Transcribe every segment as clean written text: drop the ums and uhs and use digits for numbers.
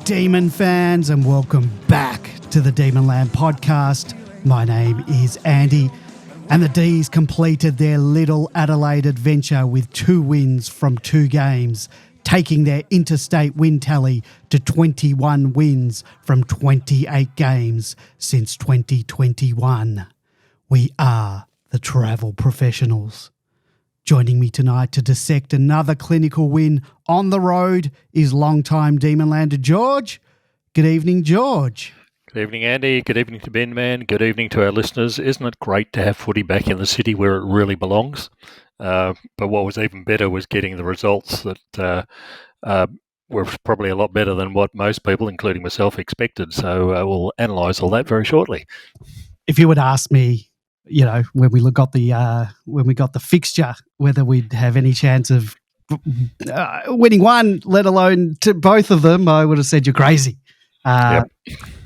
Demon fans, and welcome back to the Demonland podcast. My name is Andy, and the D's completed their little Adelaide adventure with 2 wins from 2 games, taking their interstate win tally to 21 wins from 28 games since 2021. We are the travel professionals. Joining me tonight to dissect another clinical win on the road is longtime Demonlander George. Good evening, George. Good evening, Andy. Good evening to Ben Man. Good evening to our listeners. Isn't it great to have footy back in the city where it really belongs? But what was even better was getting the results that were probably a lot better than what most people, including myself, expected. So we'll analyse all that very shortly. If you would ask me, you know, when we got the fixture, whether we'd have any chance of winning one, let alone to both of them, I would have said you're crazy. Yep.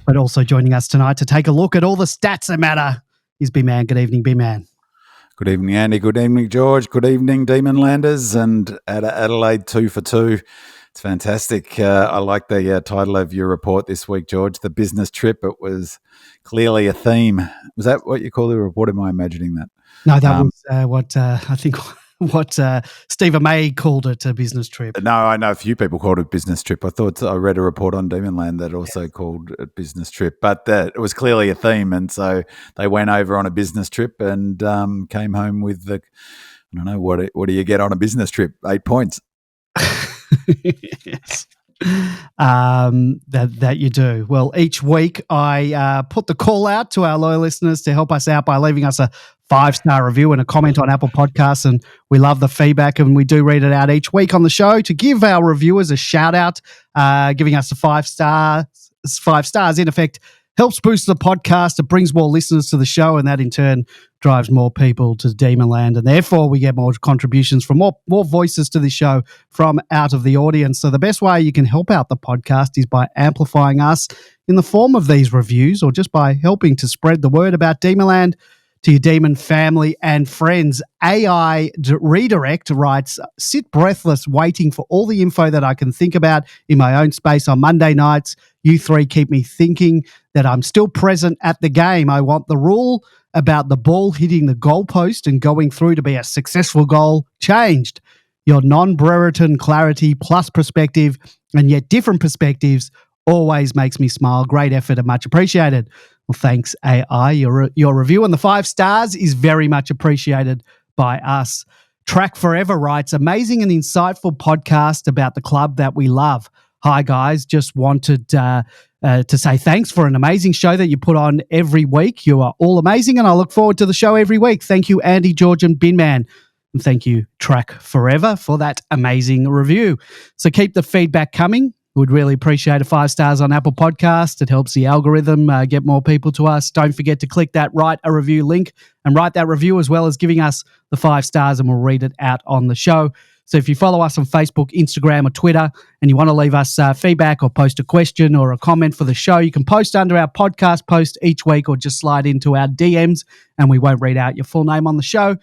But also joining us tonight to take a look at all the stats that matter is B-Man. Good evening, B-Man. Good evening, Andy. Good evening, George. Good evening, Demonlanders. And Adelaide 2 for 2. It's fantastic. I like the title of your report this week, George, the business trip. It was clearly a theme. Was that what you call the report? Am I imagining that? No, that was what Stephen May called it, a business trip. No, I know a few people called it business trip. I read a report on Demonland that also called it business trip, but it was clearly a theme. And so they went over on a business trip and came home with I don't know, what do you get on a business trip? 8 points. Yes. That you do. Well, each week I put the call out to our loyal listeners to help us out by leaving us a 5-star review and a comment on Apple Podcasts, and we love the feedback, and we do read it out each week on the show to give our reviewers a shout out. Giving us a 5 stars in effect helps boost the podcast. It brings more listeners to the show, and that in turn drives more people to Demonland, and therefore we get more contributions from more voices to the show from out of the audience. So the best way you can help out the podcast is by amplifying us in the form of these reviews, or just by helping to spread the word about Demonland to your Demon family and friends. AI Redirect writes, sit breathless waiting for all the info that I can think about in my own space on Monday nights. You three keep me thinking that I'm still present at the game. I want the rule about the ball hitting the goalpost and going through to be a successful goal changed. Your non-Brereton clarity plus perspective, and yet different perspectives, always makes me smile. Great effort and much appreciated. Well, thanks, AI. Your review and the 5 stars is very much appreciated by us. Track Forever writes, amazing and insightful podcast about the club that we love. Hi, guys. Just wanted to say thanks for an amazing show that you put on every week. You are all amazing, and I look forward to the show every week. Thank you, Andy, George, and Binman. And thank you, Track Forever, for that amazing review. So keep the feedback coming. Would really appreciate a 5 stars on Apple Podcasts. It helps the algorithm get more people to us. Don't forget to click that write a review link and write that review, as well as giving us the 5 stars, and we'll read it out on the show. So if you follow us on Facebook, Instagram, or Twitter, and you want to leave us feedback or post a question or a comment for the show, you can post under our podcast post each week, or just slide into our DMs, and we won't read out your full name on the show.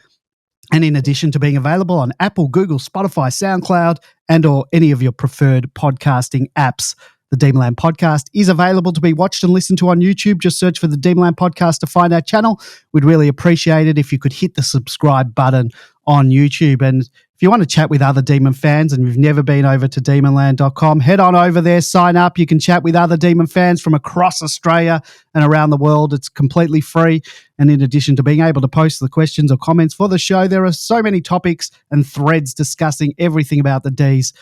And in addition to being available on Apple, Google, Spotify, SoundCloud, and or any of your preferred podcasting apps, the Demonland podcast is available to be watched and listened to on YouTube. Just search for the Demonland podcast to find our channel. We'd really appreciate it if you could hit the subscribe button on YouTube. And if you want to chat with other Demon fans and you've never been over to demonland.com, head on over there, sign up. You can chat with other Demon fans from across Australia and around the world. It's completely free. And in addition to being able to post the questions or comments for the show, there are so many topics and threads discussing everything about the Ds.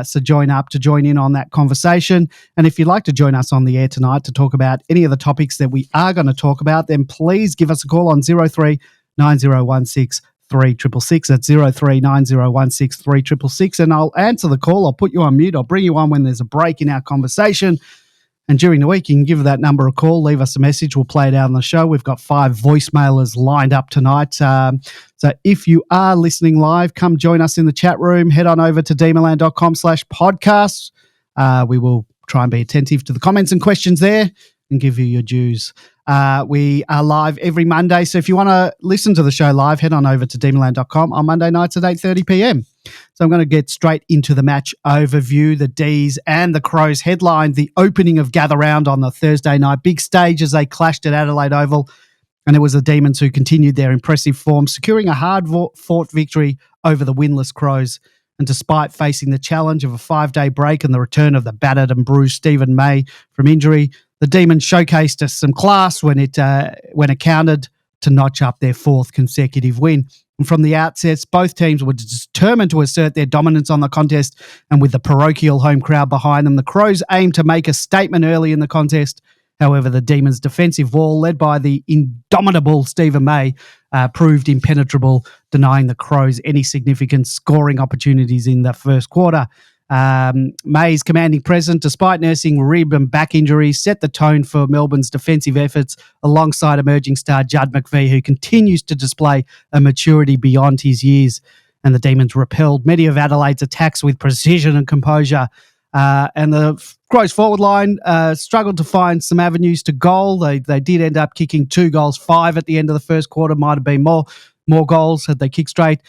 So join in on that conversation. And if you'd like to join us on the air tonight to talk about any of the topics that we are going to talk about, then please give us a call on 03 9016 3666. That's 03 9016 3666. And I'll answer the call. I'll put you on mute. I'll bring you on when there's a break in our conversation. And during the week, you can give that number a call, leave us a message. We'll play it out on the show. We've got 5 voicemailers lined up tonight. So if you are listening live, come join us in the chat room. Head on over to demonland.com/podcast. We will try and be attentive to the comments and questions there and give you your dues. We are live every Monday. So if you want to listen to the show live, head on over to demonland.com on Monday nights at 8:30 p.m. So I'm going to get straight into the match overview. The D's and the Crows headlined the opening of Gather Round on the Thursday night big stage as they clashed at Adelaide Oval. And it was the Demons who continued their impressive form, securing a hard-fought victory over the winless Crows. And despite facing the challenge of a 5-day break and the return of the battered and bruised Stephen May from injury, the Demons showcased us some class when it counted to notch up their 4th consecutive win. And from the outset, both teams were determined to assert their dominance on the contest, and with the parochial home crowd behind them, the Crows aimed to make a statement early in the contest. However, the Demons' defensive wall, led by the indomitable Stephen May, proved impenetrable, denying the Crows any significant scoring opportunities in the first quarter. May's commanding presence, despite nursing rib and back injuries, set the tone for Melbourne's defensive efforts alongside emerging star 𝗟𝗶𝘀𝘁𝗄 McVee, who continues to display a maturity beyond his years. And the Demons repelled many of Adelaide's attacks with precision and composure. And the Crows forward line struggled to find some avenues to goal. They did end up kicking 2 goals, 5 at the end of the first quarter. Might have been more goals had they kicked straight.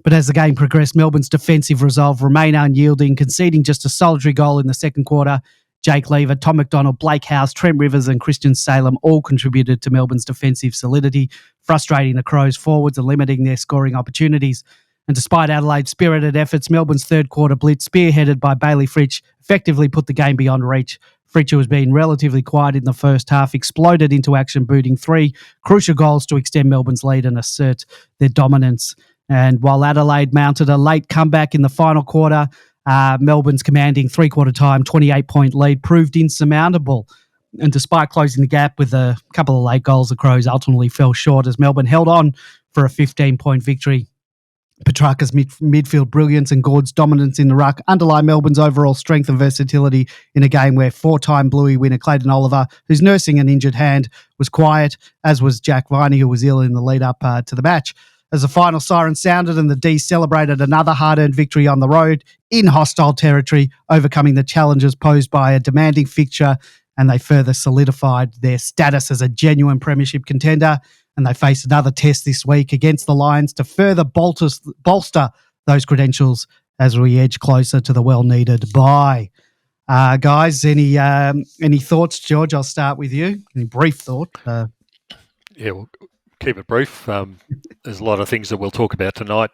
But as the game progressed, Melbourne's defensive resolve remained unyielding, conceding just a solitary goal in the second quarter. Jake Lever, Tom McDonald, Blake House, Trent Rivers and Christian Salem all contributed to Melbourne's defensive solidity, frustrating the Crows forwards and limiting their scoring opportunities. And despite Adelaide's spirited efforts, Melbourne's third quarter blitz, spearheaded by Bailey Fritsch, effectively put the game beyond reach. Fritsch, who was being relatively quiet in the first half, exploded into action, booting 3 crucial goals to extend Melbourne's lead and assert their dominance. And while Adelaide mounted a late comeback in the final quarter, Melbourne's commanding three-quarter time 28-point lead proved insurmountable. And despite closing the gap with a couple of late goals, the Crows ultimately fell short as Melbourne held on for a 15-point victory. Petracca's midfield brilliance and Gord's dominance in the ruck underlie Melbourne's overall strength and versatility in a game where 4-time Bluey winner Clayton Oliver, who's nursing an injured hand, was quiet, as was Jack Viney, who was ill in the lead-up to the match. As the final siren sounded and the D's celebrated another hard-earned victory on the road in hostile territory, overcoming the challenges posed by a demanding fixture, and they further solidified their status as a genuine premiership contender. And they face another test this week against the Lions to further bolster those credentials as we edge closer to the well-needed bye. Guys, any thoughts, George? I'll start with you. Any brief thought? Yeah, we'll keep it brief. There's a lot of things that we'll talk about tonight.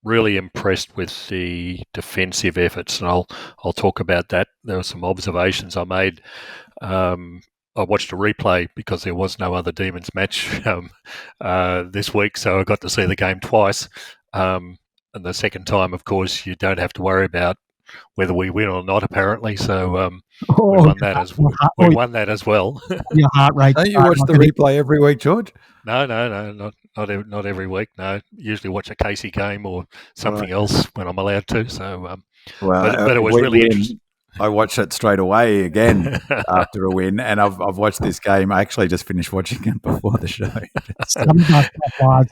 Really impressed with the defensive efforts, and I'll talk about that. There were some observations I made. I watched a replay because there was no other Demons match this week, so I got to see the game twice. And the second time, of course, you don't have to worry about whether we win or not, apparently. So we won that as well. Your heart rate. Don't you watch the replay every week, George? No, not every week. No, usually watch a 𝗙cie game or something else when I'm allowed to. So, but it was really interesting. I watched it straight away again after a win, and I've watched this game. I actually just finished watching it before the show.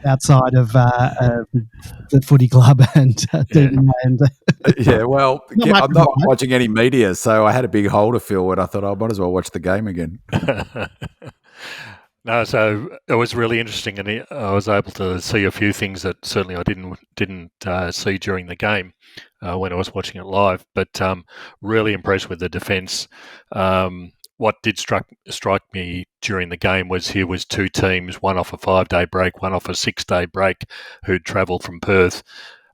Outside of the footy club and Demonland. Yeah, well, I'm not watching any media, so I had a big hole to fill, and I thought I might as well watch the game again. No, so it was really interesting, and I was able to see a few things that certainly I didn't see during the game when I was watching it live. But really impressed with the defence. What did strike me during the game was here was 2 teams, one off a 5-day break, one off a 6-day break, who'd travelled from Perth.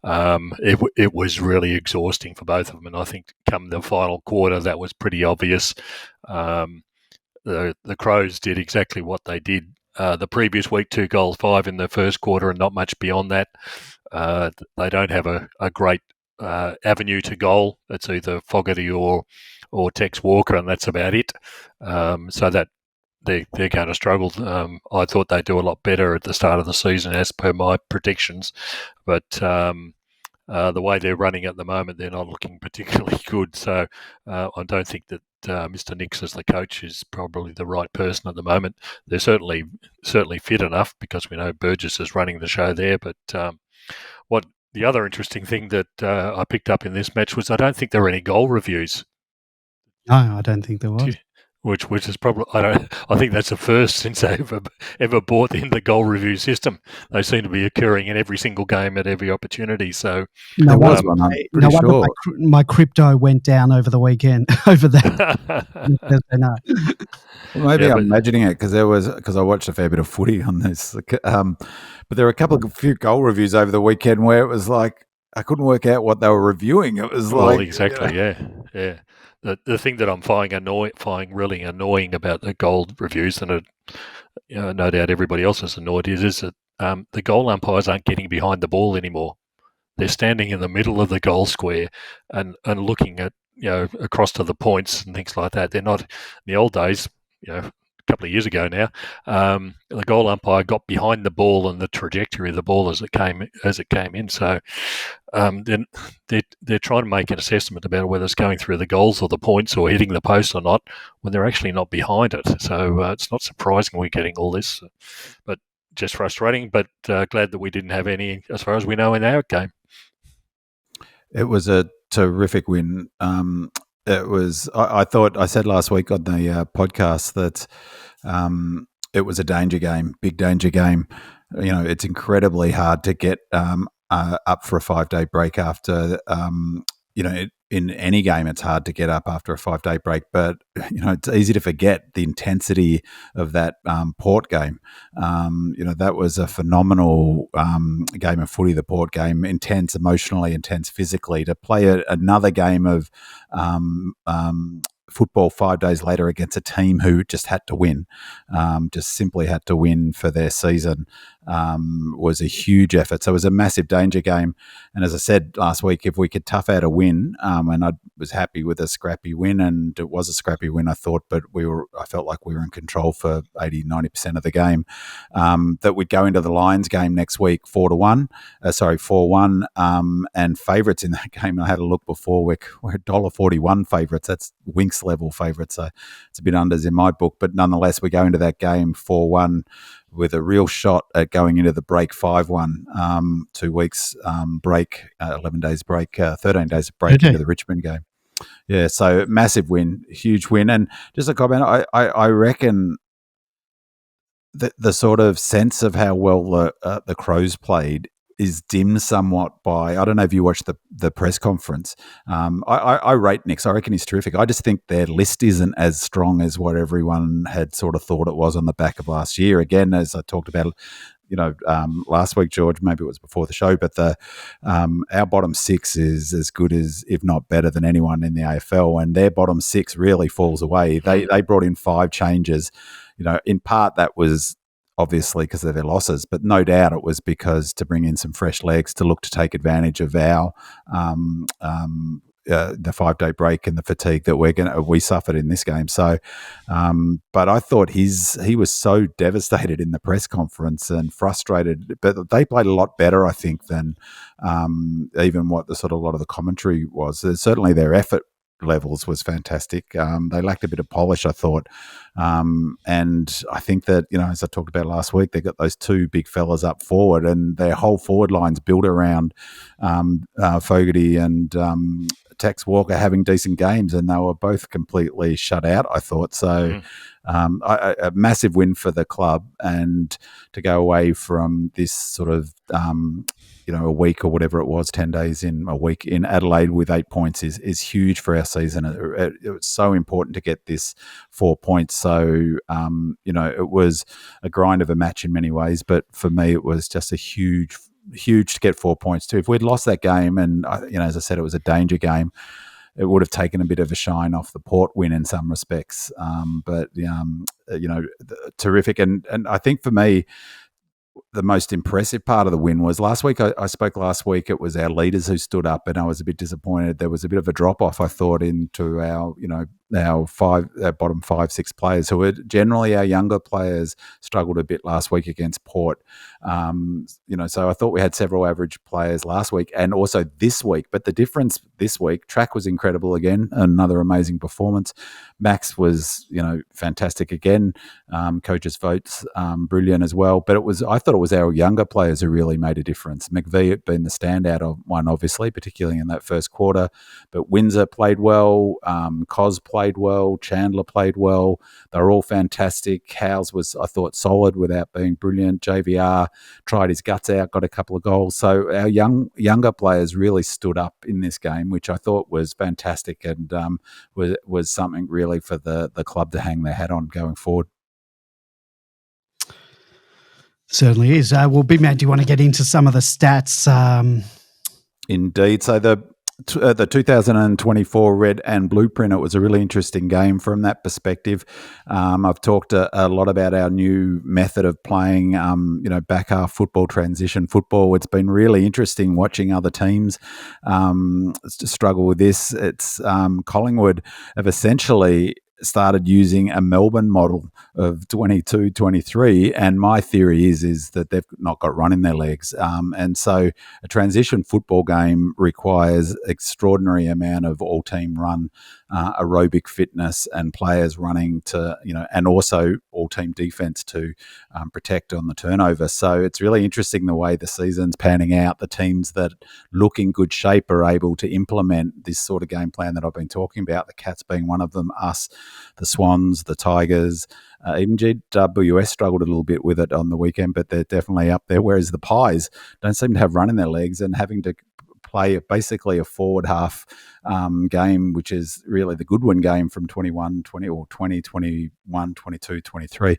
It was really exhausting for both of them, and I think come the final quarter, that was pretty obvious. The Crows did exactly what they did the previous week, 2 goals, 5 in the first quarter, and not much beyond that. They don't have a great avenue to goal. It's either Fogarty or Tex Walker, and that's about it. So that they're going to struggle. I thought they'd do a lot better at the start of the season, as per my predictions. But the way they're running at the moment, they're not looking particularly good. So I don't think that Mr. Nix as the coach is probably the right person at the moment. They're certainly fit enough because we know Burgess is running the show there. But what the other interesting thing that I picked up in this match was I don't think there were any goal reviews. No, I don't think there was. which is probably I think that's the first since they ever brought in the goal review system. They seem to be occurring in every single game at every opportunity. So there was one. I'm pretty sure my crypto went down over the weekend over that. Well, maybe I'm imagining it because I watched a fair bit of footy on this. But there were a few goal reviews over the weekend where it was like I couldn't work out what they were reviewing. It was exactly, yeah. The thing that I'm finding really annoying about the goal reviews, and no doubt everybody else is annoyed, is that the goal umpires aren't getting behind the ball anymore. They're standing in the middle of the goal square and looking at across to the points and things like that. They're not in the old days. A couple of years ago now, the goal umpire got behind the ball and the trajectory of the ball as it came in. So then they're trying to make an assessment about whether it's going through the goals or the points or hitting the post or not when they're actually not behind it. So it's not surprising we're getting all this, but just frustrating. But glad that we didn't have any, as far as we know, in our game. It was a terrific win. It was. I thought I said last week on the podcast that it was a danger game, big danger game. It's incredibly hard to get up for a 5-day break after. In any game, it's hard to get up after a 5-day break. But it's easy to forget the intensity of that Port game. That was a phenomenal game of footy. The Port game, intense, emotionally intense, physically. To play another game of football 5 days later against a team who just had to win, just simply had to win for their season, was a huge effort. So it was a massive danger game. And as I said last week, if we could tough out a win, and I was happy with a scrappy win, and it was a scrappy win, I thought, but I felt like we were in control for 80-90% of the game, that we'd go into the Lions game next week 4-1, and favourites in that game. I had a look before, we're $1.41 favourites. That's Winks level favourites, so it's a bit unders in my book, but nonetheless we go into that game 4-1 with a real shot at going into the break 5-1, 2 weeks break, 11 days break, 13 days break into the Richmond game. Yeah, so massive win, huge win. And just a comment, I reckon the sort of sense of how well the Crows played is dimmed somewhat by, I don't know if you watched the press conference. I rate Nix. I reckon he's terrific. I just think their list isn't as strong as what everyone had sort of thought it was on the back of last year. Again, as I talked about, last week, George, maybe it was before the show, but our bottom six is as good as, if not better than anyone in the AFL, and their bottom six really falls away. They brought in 5 changes. In part that was obviously because of their losses, but no doubt it was because to bring in some fresh legs to look to take advantage of the 5-day break and the fatigue that we suffered in this game. So, but I thought he was so devastated in the press conference and frustrated. But they played a lot better, I think, than even what a lot of the commentary was. Certainly, their effort levels was fantastic. They lacked a bit of polish, I thought. And I think that, as I talked about last week, they got those 2 big fellas up forward, and their whole forward line's built around Fogarty and Tex Walker having decent games, and they were both completely shut out, I thought. So a massive win for the club, and to go away from this sort of a week or whatever it was, 10 days in a week in Adelaide with 8 points is huge for our season. It was so important to get this 4 points. So, it was a grind of a match in many ways, but for me, it was just a huge to get 4 points too. If we'd lost that game, and as I said, it was a danger game, it would have taken a bit of a shine off the Port win in some respects. But terrific. And I think for me, the most impressive part of the win was last week. I spoke last week. It was our leaders who stood up, and I was a bit disappointed. There was a bit of a drop off, I thought, into our bottom 5-6 players, who are generally our younger players, struggled a bit last week against Port. So I thought we had several average players last week and also this week. But the difference this week, Track was incredible again, another amazing performance. Max was, fantastic again. Coaches' votes, brilliant as well. But I thought it was our younger players who really made a difference. McVee had been the standout one, obviously, particularly in that first quarter. But Windsor played well. Cos played played well. Chandler played well. They were all fantastic. Howes was, I thought, solid without being brilliant. JVR tried his guts out, got a couple of goals. So our younger players really stood up in this game, which I thought was fantastic and was something really for the club to hang their hat on going forward. Certainly is. Well, Big Man, do you want to get into some of the stats? Indeed. So the 2024 red and blueprint, it was a really interesting game from that perspective. I've talked a lot about our new method of playing, back half football, transition football. It's been really interesting watching other teams struggle with this. It's Collingwood have essentially started using a Melbourne model of 22-23, and my theory is that they've not got run in their legs, and so a transition football game requires extraordinary amount of all team run, aerobic fitness, and players running to and also all team defense to protect on the turnover. So it's really interesting the way the season's panning out. The teams that look in good shape are able to implement this sort of game plan that I've been talking about, the Cats being one of them, us, the Swans, the Tigers, even GWS struggled a little bit with it on the weekend, but they're definitely up there, whereas the Pies don't seem to have run in their legs and having to play basically a forward half game, which is really the Goodwin game from 21, 22, 23.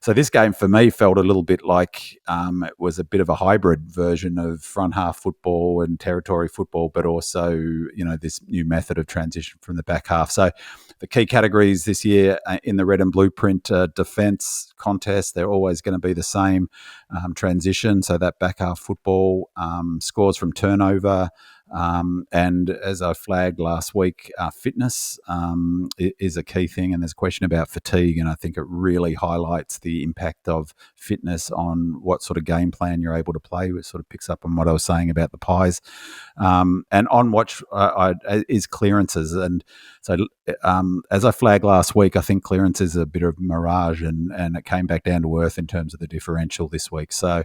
So this game for me felt a little bit like it was a bit of a hybrid version of front half football and territory football, but also, this new method of transition from the back half. So the key categories this year in the red and blueprint, defence, contest, they're always going to be the same. Transition, so that back half football, scores from turnover, and as I flagged last week, fitness is a key thing, and there's a question about fatigue, and I think it really highlights the impact of fitness on what sort of game plan you're able to play, which sort of picks up on what I was saying about the Pies. And on watch is clearances, and so as I flagged last week, I think clearance is a bit of mirage, and it came back down to earth in terms of the differential this week. So,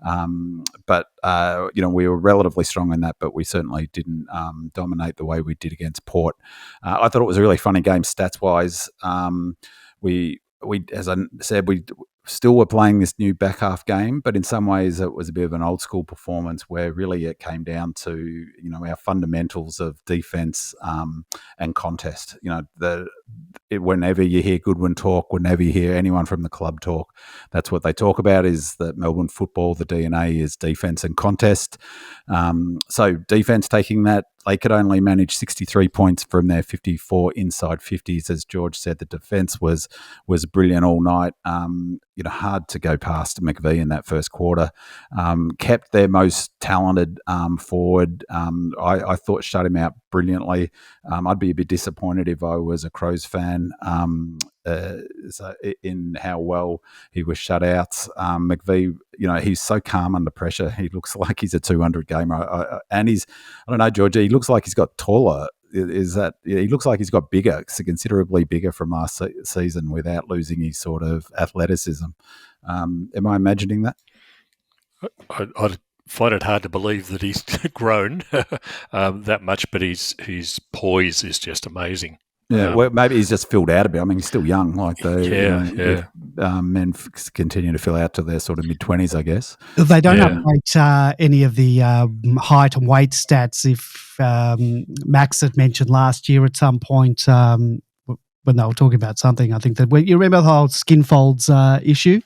we were relatively strong in that, but we certainly didn't dominate the way we did against Port. I thought it was a really funny game stats wise. We as I said, we still were playing this new back half game, but in some ways it was a bit of an old school performance where really it came down to our fundamentals of defense and contest. Whenever you hear Goodwin talk, whenever you hear anyone from the club talk, that's what they talk about, is that Melbourne football, the DNA is defense and contest. So defense taking that, they could only manage 63 points from their 54 inside 50s. As George said, the defence was brilliant all night. Hard to go past McVee in that first quarter. Kept their most talented forward. I thought shut him out brilliantly. I'd be a bit disappointed if I was a Crows fan in how well he was shut out. McVee, he's so calm under pressure. He looks like he's a 200 gamer. And I don't know, Georgie, he looks like he's got taller. He looks like he's got bigger, considerably bigger from last season without losing his sort of athleticism. Am I imagining that? I find it hard to believe that he's grown that much, but his poise is just amazing. Yeah, well, maybe he's just filled out a bit. I mean, he's still young. Like men continue to fill out to their sort of mid-20s, I guess. They don't update any of the height and weight stats. If Max had mentioned last year at some point when they were talking about something, I think that you remember the whole skin folds issue.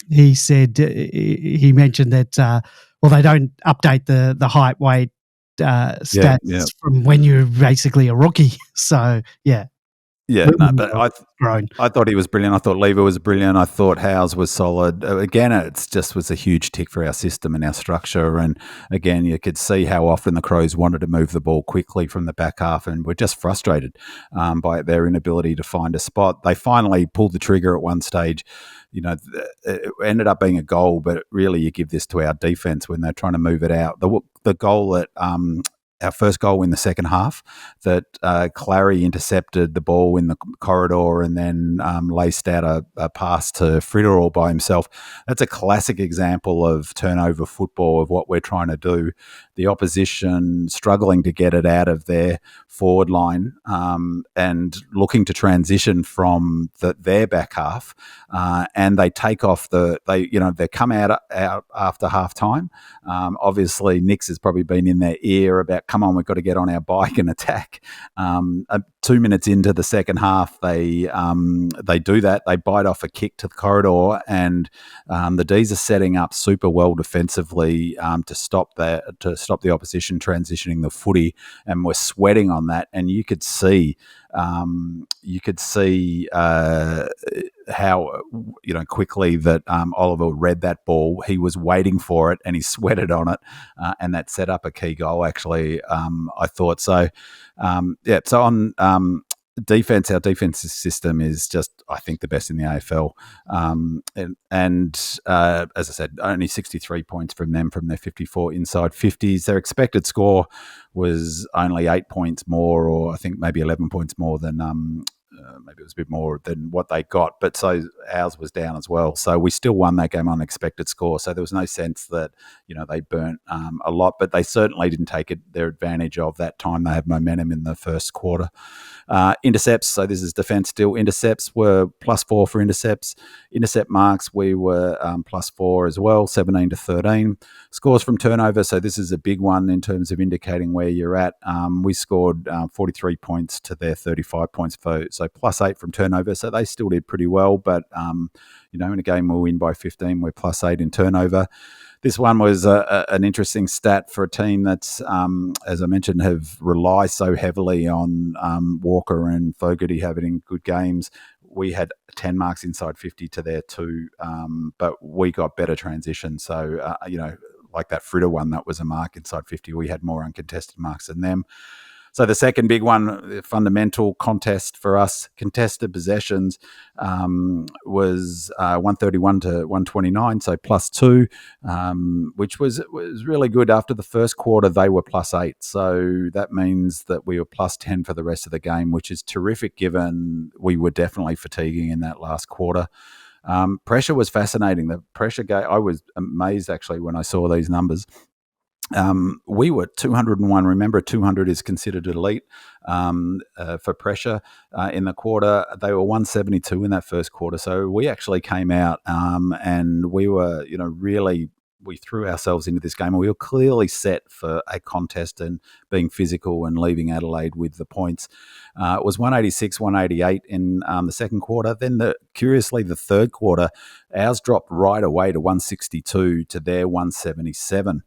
He said he mentioned that they don't update the height weight stats from when you're basically a rookie. So but I thought he was brilliant. I thought Lever was brilliant. I thought Howes was solid. Again, it just was a huge tick for our system and our structure. And again, you could see how often the Crows wanted to move the ball quickly from the back half, and were just frustrated by their inability to find a spot. They finally pulled the trigger at one stage. It ended up being a goal, but really you give this to our defense when they're trying to move it out. The goal that our first goal in the second half, that 𝗟𝗏 intercepted the ball in the corridor and then laced out a pass to 𝗏𝗏 all by himself. That's a classic example of turnover football, of what we're trying to do. The opposition struggling to get it out of their forward line and looking to transition from their back half, and they take off they come out after half time. Obviously, Nix has probably been in their ear about, come on, we've got to get on our bike and attack. 2 minutes into the second half, they do that. They bite off a kick to the corridor, and the D's are setting up super well defensively to stop the opposition transitioning the footy, and we're sweating on that. And you could see how quickly that Oliver read that ball. He was waiting for it, and he sweated on it, and that set up a key goal. Actually, I thought so. So on defense, our defensive system is just, I think, the best in the AFL. As I said, only 63 points from them from their 54 inside 50s. Their expected score was only 8 points more, or I think maybe 11 points more than maybe it was a bit more than what they got, but so ours was down as well. So we still won that game on expected score. So there was no sense that they burnt a lot, but they certainly didn't take their advantage of that time. They had momentum in the first quarter. Intercepts, so this is defence still. Intercepts were +4 for intercepts. Intercept marks, we were +4 as well, 17-13. Scores from turnover, so this is a big one in terms of indicating where you're at. We scored 43 points to their 35 points, so +8 from turnover. So they still did pretty well, but in a game we'll win by 15, we're +8 in turnover. This one was an interesting stat for a team that's, as I mentioned, have relied so heavily on Walker and Fogarty having good games. We had 10 marks inside 50 to their 2, but we got better transition. So, like that 𝗏𝗏 one, that was a mark inside 50. We had more uncontested marks than them. So the second big one, the fundamental contest for us, contested possessions, was 131 to 129, so +2, which was really good. After the first quarter, they were +8. So that means that we were +10 for the rest of the game, which is terrific given we were definitely fatiguing in that last quarter. Pressure was fascinating. The pressure game, I was amazed actually when I saw these numbers. We were 201. Remember, 200 is considered elite for pressure in the quarter. They were 172 in that first quarter. So we actually came out and we were, we threw ourselves into this game, and we were clearly set for a contest and being physical and leaving Adelaide with the points. It was 186, 188 in the second quarter. Then, curiously, the third quarter, ours dropped right away to 162 to their 177.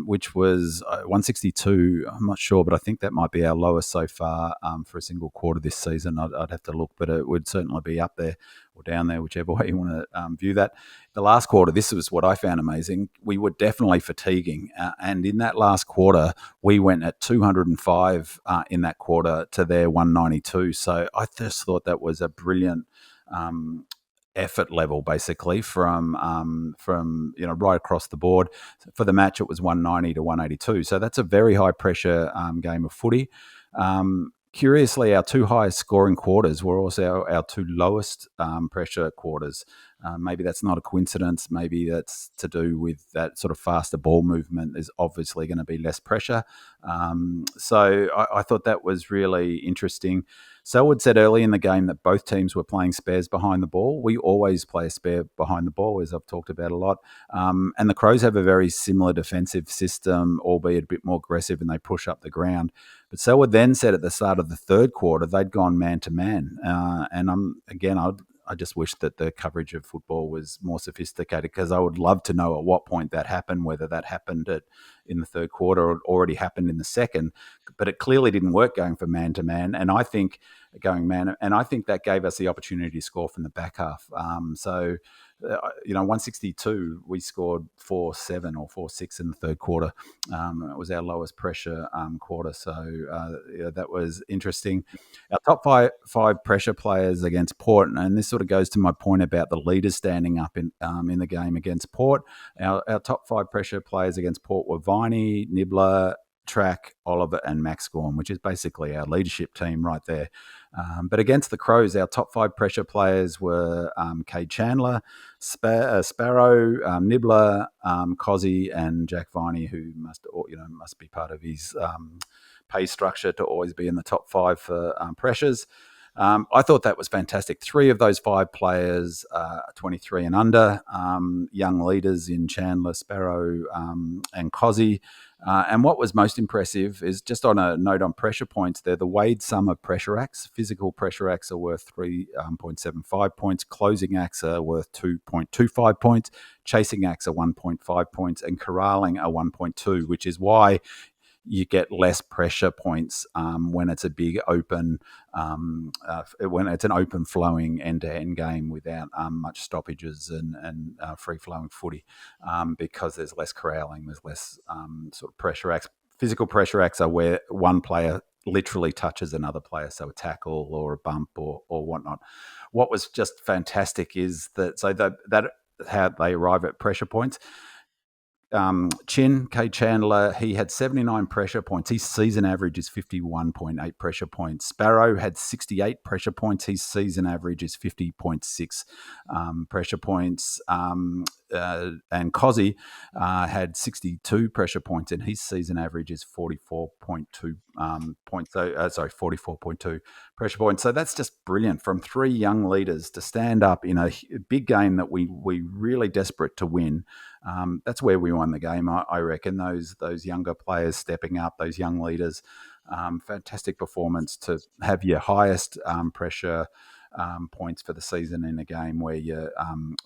Which was 162. I'm not sure, but I think that might be our lowest so far for a single quarter this season. I'd have to look, but it would certainly be up there or down there, whichever way you want to view that. The last quarter, this was what I found amazing. We were definitely fatiguing, and in that last quarter, we went at 205 in that quarter to their 192. So I just thought that was a brilliant effort level, basically, from right across the board. For the match, it was 190 to 182. So that's a very high pressure game of footy. Curiously, our 2 highest scoring quarters were also our 2 lowest pressure quarters. Maybe that's not a coincidence. Maybe that's to do with that sort of faster ball movement. Is obviously going to be less pressure. So I thought that was really interesting. Selwood said early in the game that both teams were playing spares behind the ball. We always play a spare behind the ball, as I've talked about a lot. And the Crows have a very similar defensive system, albeit a bit more aggressive, and they push up the ground. But Selwood then said at the start of the third quarter, they'd gone man-to-man. I just wish that the coverage of football was more sophisticated, because I would love to know at what point that happened, whether that happened in the third quarter or it already happened in the second. But it clearly didn't work going from man-to-man, and I think that gave us the opportunity to score from the back half. 162, we scored 4-7 or 4-6 in the third quarter. It was our lowest pressure quarter, so that was interesting. Our top five pressure players against Port, and this sort of goes to my point about the leaders standing up in the game against Port. Our top 5 pressure players against Port were 𝗍𝗏, Nibbler, Track, Oliver and Max Gorn, which is basically our leadership team right there. But against the Crows, our top 5 pressure players were Cade Chandler, Sparrow, Nibbler, 𝗍𝗲𝗁, and Jack Viney, who must be part of his pay structure to always be in the top 5 for pressures. I thought that was fantastic. 3 of those 5 players are 23 and under, young leaders in Chandler, Sparrow, and 𝗍𝗲𝗁. And what was most impressive is, just on a note on pressure points, they're the weighed sum of pressure acts. Physical pressure acts are worth 3.75 points. Closing acts are worth 2.25 points. Chasing acts are 1.5 points. And corralling are 1.2, which is why you get less pressure points when it's a big open, when it's an open flowing end-to-end game without much stoppages and free-flowing footy, because there's less corralling, there's less sort of pressure acts. Physical pressure acts are where one player literally touches another player, so a tackle or a bump or whatnot. What was just fantastic is that how they arrive at pressure points. Cade Chandler, he had 79 pressure points. His season average is 51.8 pressure points. Sparrow had 68 pressure points. His season average is 50.6 pressure points. And 𝗍𝗲𝗁 had 62 pressure points, and his season average is 44.2 points. 44.2 pressure points. So that's just brilliant from 3 young leaders to stand up in a big game that we really desperate to win. That's where we won the game, I reckon. Those younger players stepping up, those young leaders, fantastic performance to have your highest pressure points for the season in a game where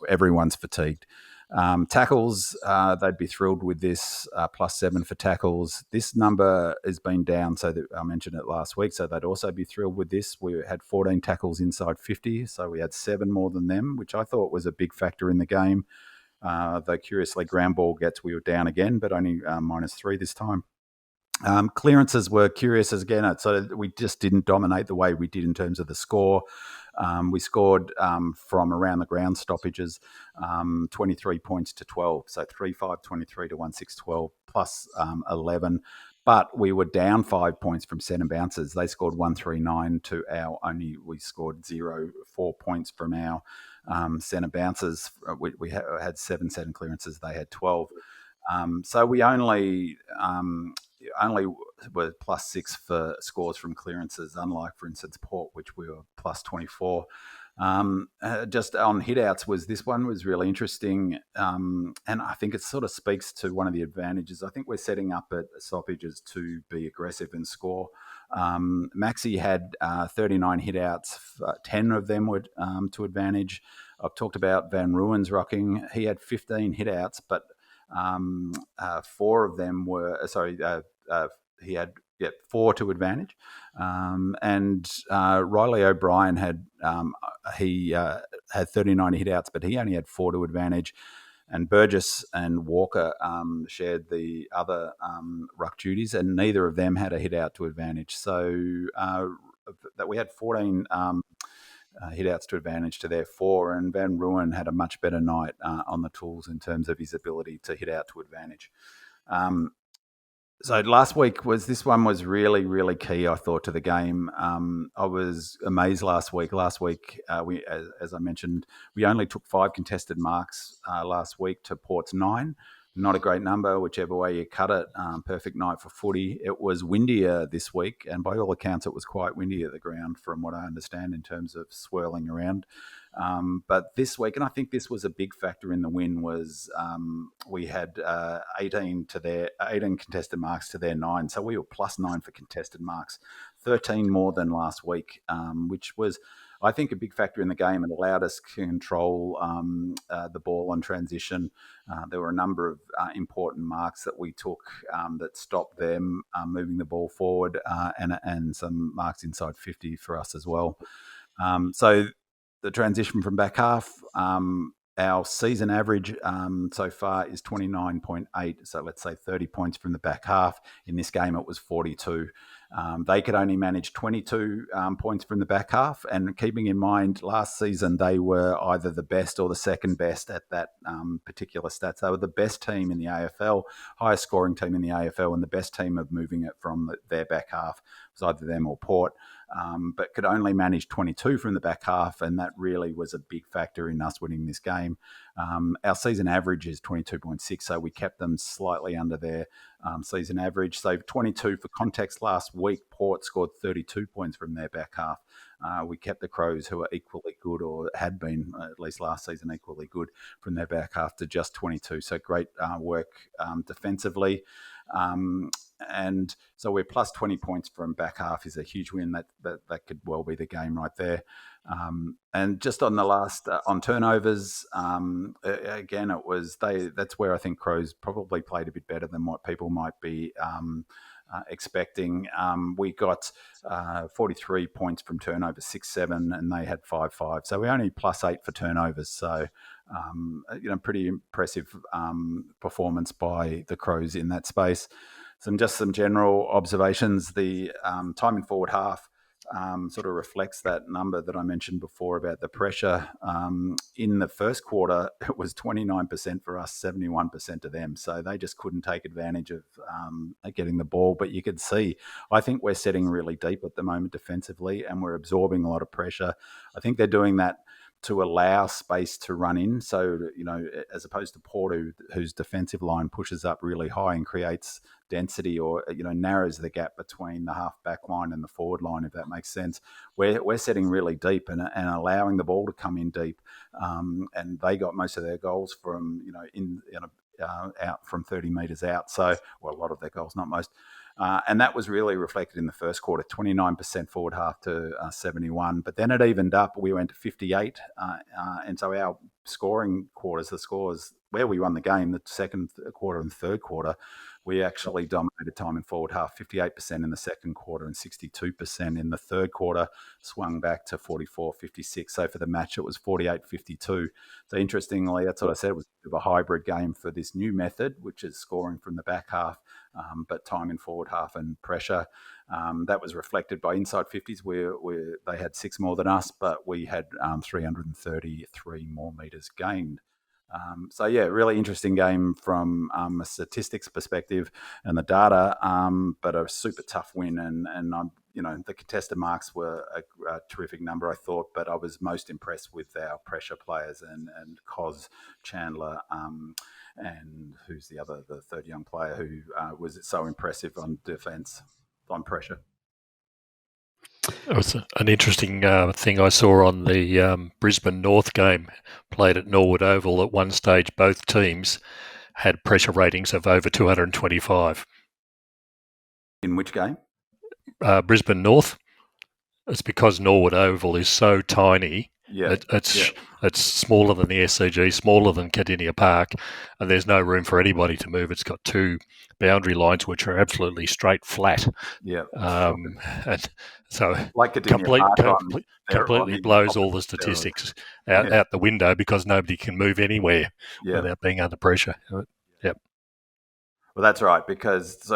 everyone's fatigued. Tackles, they'd be thrilled with this, +7 for tackles. This number has been down, so that I mentioned it last week, so they'd also be thrilled with this. We had 14 tackles inside 50, so we had 7 more than them, which I thought was a big factor in the game. Though curiously, ground ball gets, we were down again, but only -3 this time. Clearances were curious again, so we just didn't dominate the way we did in terms of the score. We scored from around the ground stoppages 23 points to 12, so 3-5, 23 to 1-6, 12 plus 11. But we were down 5 points from centre bounces. They scored 139 to our only. We scored 4 points from our centre bounces. We had 7 centre clearances. They had 12. So we only were +6 for scores from clearances, unlike, for instance, Port, which we were +24. Just on hitouts, this one was really interesting, and I think it sort of speaks to one of the advantages. I think we're setting up at stoppages to be aggressive and score. Maxi had 39 hitouts, 10 of them were to advantage. I've talked about Van Ruwen's rocking. He had 15 hitouts, but 4 of them were he had 4 to advantage, and Riley O'Brien had 39 hitouts, but he only had 4 to advantage. And Burgess and Walker shared the other ruck duties, and neither of them had a hit out to advantage. So that we had 14 hit-outs to advantage to their 4, and Van Ruwen had a much better night on the tools in terms of his ability to hit out to advantage. So last week this one was really, really key, I thought, to the game. I was amazed last week. We, as I mentioned, we only took 5 contested marks last week to Port's 9. Not a great number, whichever way you cut it. Perfect night for footy. It was windier this week, and by all accounts, it was quite windy at the ground, from what I understand, in terms of swirling around. But this week, and I think this was a big factor in the win, was we had 18 contested marks to their 9, so we were +9 for contested marks, 13 more than last week, which was, I think, a big factor in the game. It allowed us to control the ball on transition. There were a number of important marks that we took that stopped them moving the ball forward, and some marks inside 50 for us as well. So the transition from back half, our season average so far is 29.8, so let's say 30 points from the back half. In this game, it was 42. They could only manage 22 points from the back half, and keeping in mind last season they were either the best or the second best at that particular stats. They were the best team in the AFL, highest scoring team in the AFL, and the best team of moving it from their back half was either them or Port, but could only manage 22 from the back half, and that really was a big factor in us winning this game. Our season average is 22.6, so we kept them slightly under their season average. So 22 for context. Last week, Port scored 32 points from their back half. We kept the Crows, who are equally good, or had been at least last season equally good, from their back half to just 22. So great work defensively. And so we're plus 20 points from back half is a huge win. That could well be the game right there. And just on the last on turnovers, again, it was that's where I think Crows probably played a bit better than what people might be expecting. We got 43 points from turnovers, 6-7, and they had 5-5. So we only plus 8 for turnovers. So pretty impressive performance by the Crows in that space. Some general observations. The time in forward half sort of reflects that number that I mentioned before about the pressure. In the first quarter, it was 29% for us, 71% of them. So they just couldn't take advantage of getting the ball. But you could see, I think we're setting really deep at the moment defensively, and we're absorbing a lot of pressure. I think they're doing that to allow space to run in. So, as opposed to Port, whose defensive line pushes up really high and creates density, or narrows the gap between the half back line and the forward line, if that makes sense. We're setting really deep and allowing the ball to come in deep, and they got most of their goals from out from 30 metres out. So, well, a lot of their goals, not most. And that was really reflected in the first quarter, 29% forward half to 71. But then it evened up. We went to 58. And so our scoring quarters, the scores where we won the game, the second quarter and third quarter, we actually dominated time in forward half, 58% in the second quarter and 62% in the third quarter, swung back to 44-56. So for the match, it was 48-52. So interestingly, that's what I said, it was a bit of a hybrid game for this new method, which is scoring from the back half, but time in forward half and pressure. That was reflected by inside 50s, where they had 6 more than us, but we had 333 more metres gained. So yeah, really interesting game from a statistics perspective and the data, but a super tough win. And the contested marks were a terrific number, I thought, but I was most impressed with our pressure players and Cos Chandler, and who's the third young player who was so impressive on defence, on pressure. It was an interesting thing I saw on the Brisbane North game played at Norwood Oval. At one stage, both teams had pressure ratings of over 225. In which game? Brisbane North. It's because Norwood Oval is so tiny. Yeah, it's smaller than the SCG, smaller than Cardinia Park, and there's no room for anybody to move. It's got 2 boundary lines which are absolutely straight flat. Yeah, and so like completely blows all the statistics out the window because nobody can move anywhere without being under pressure. Yep. Well, that's right, because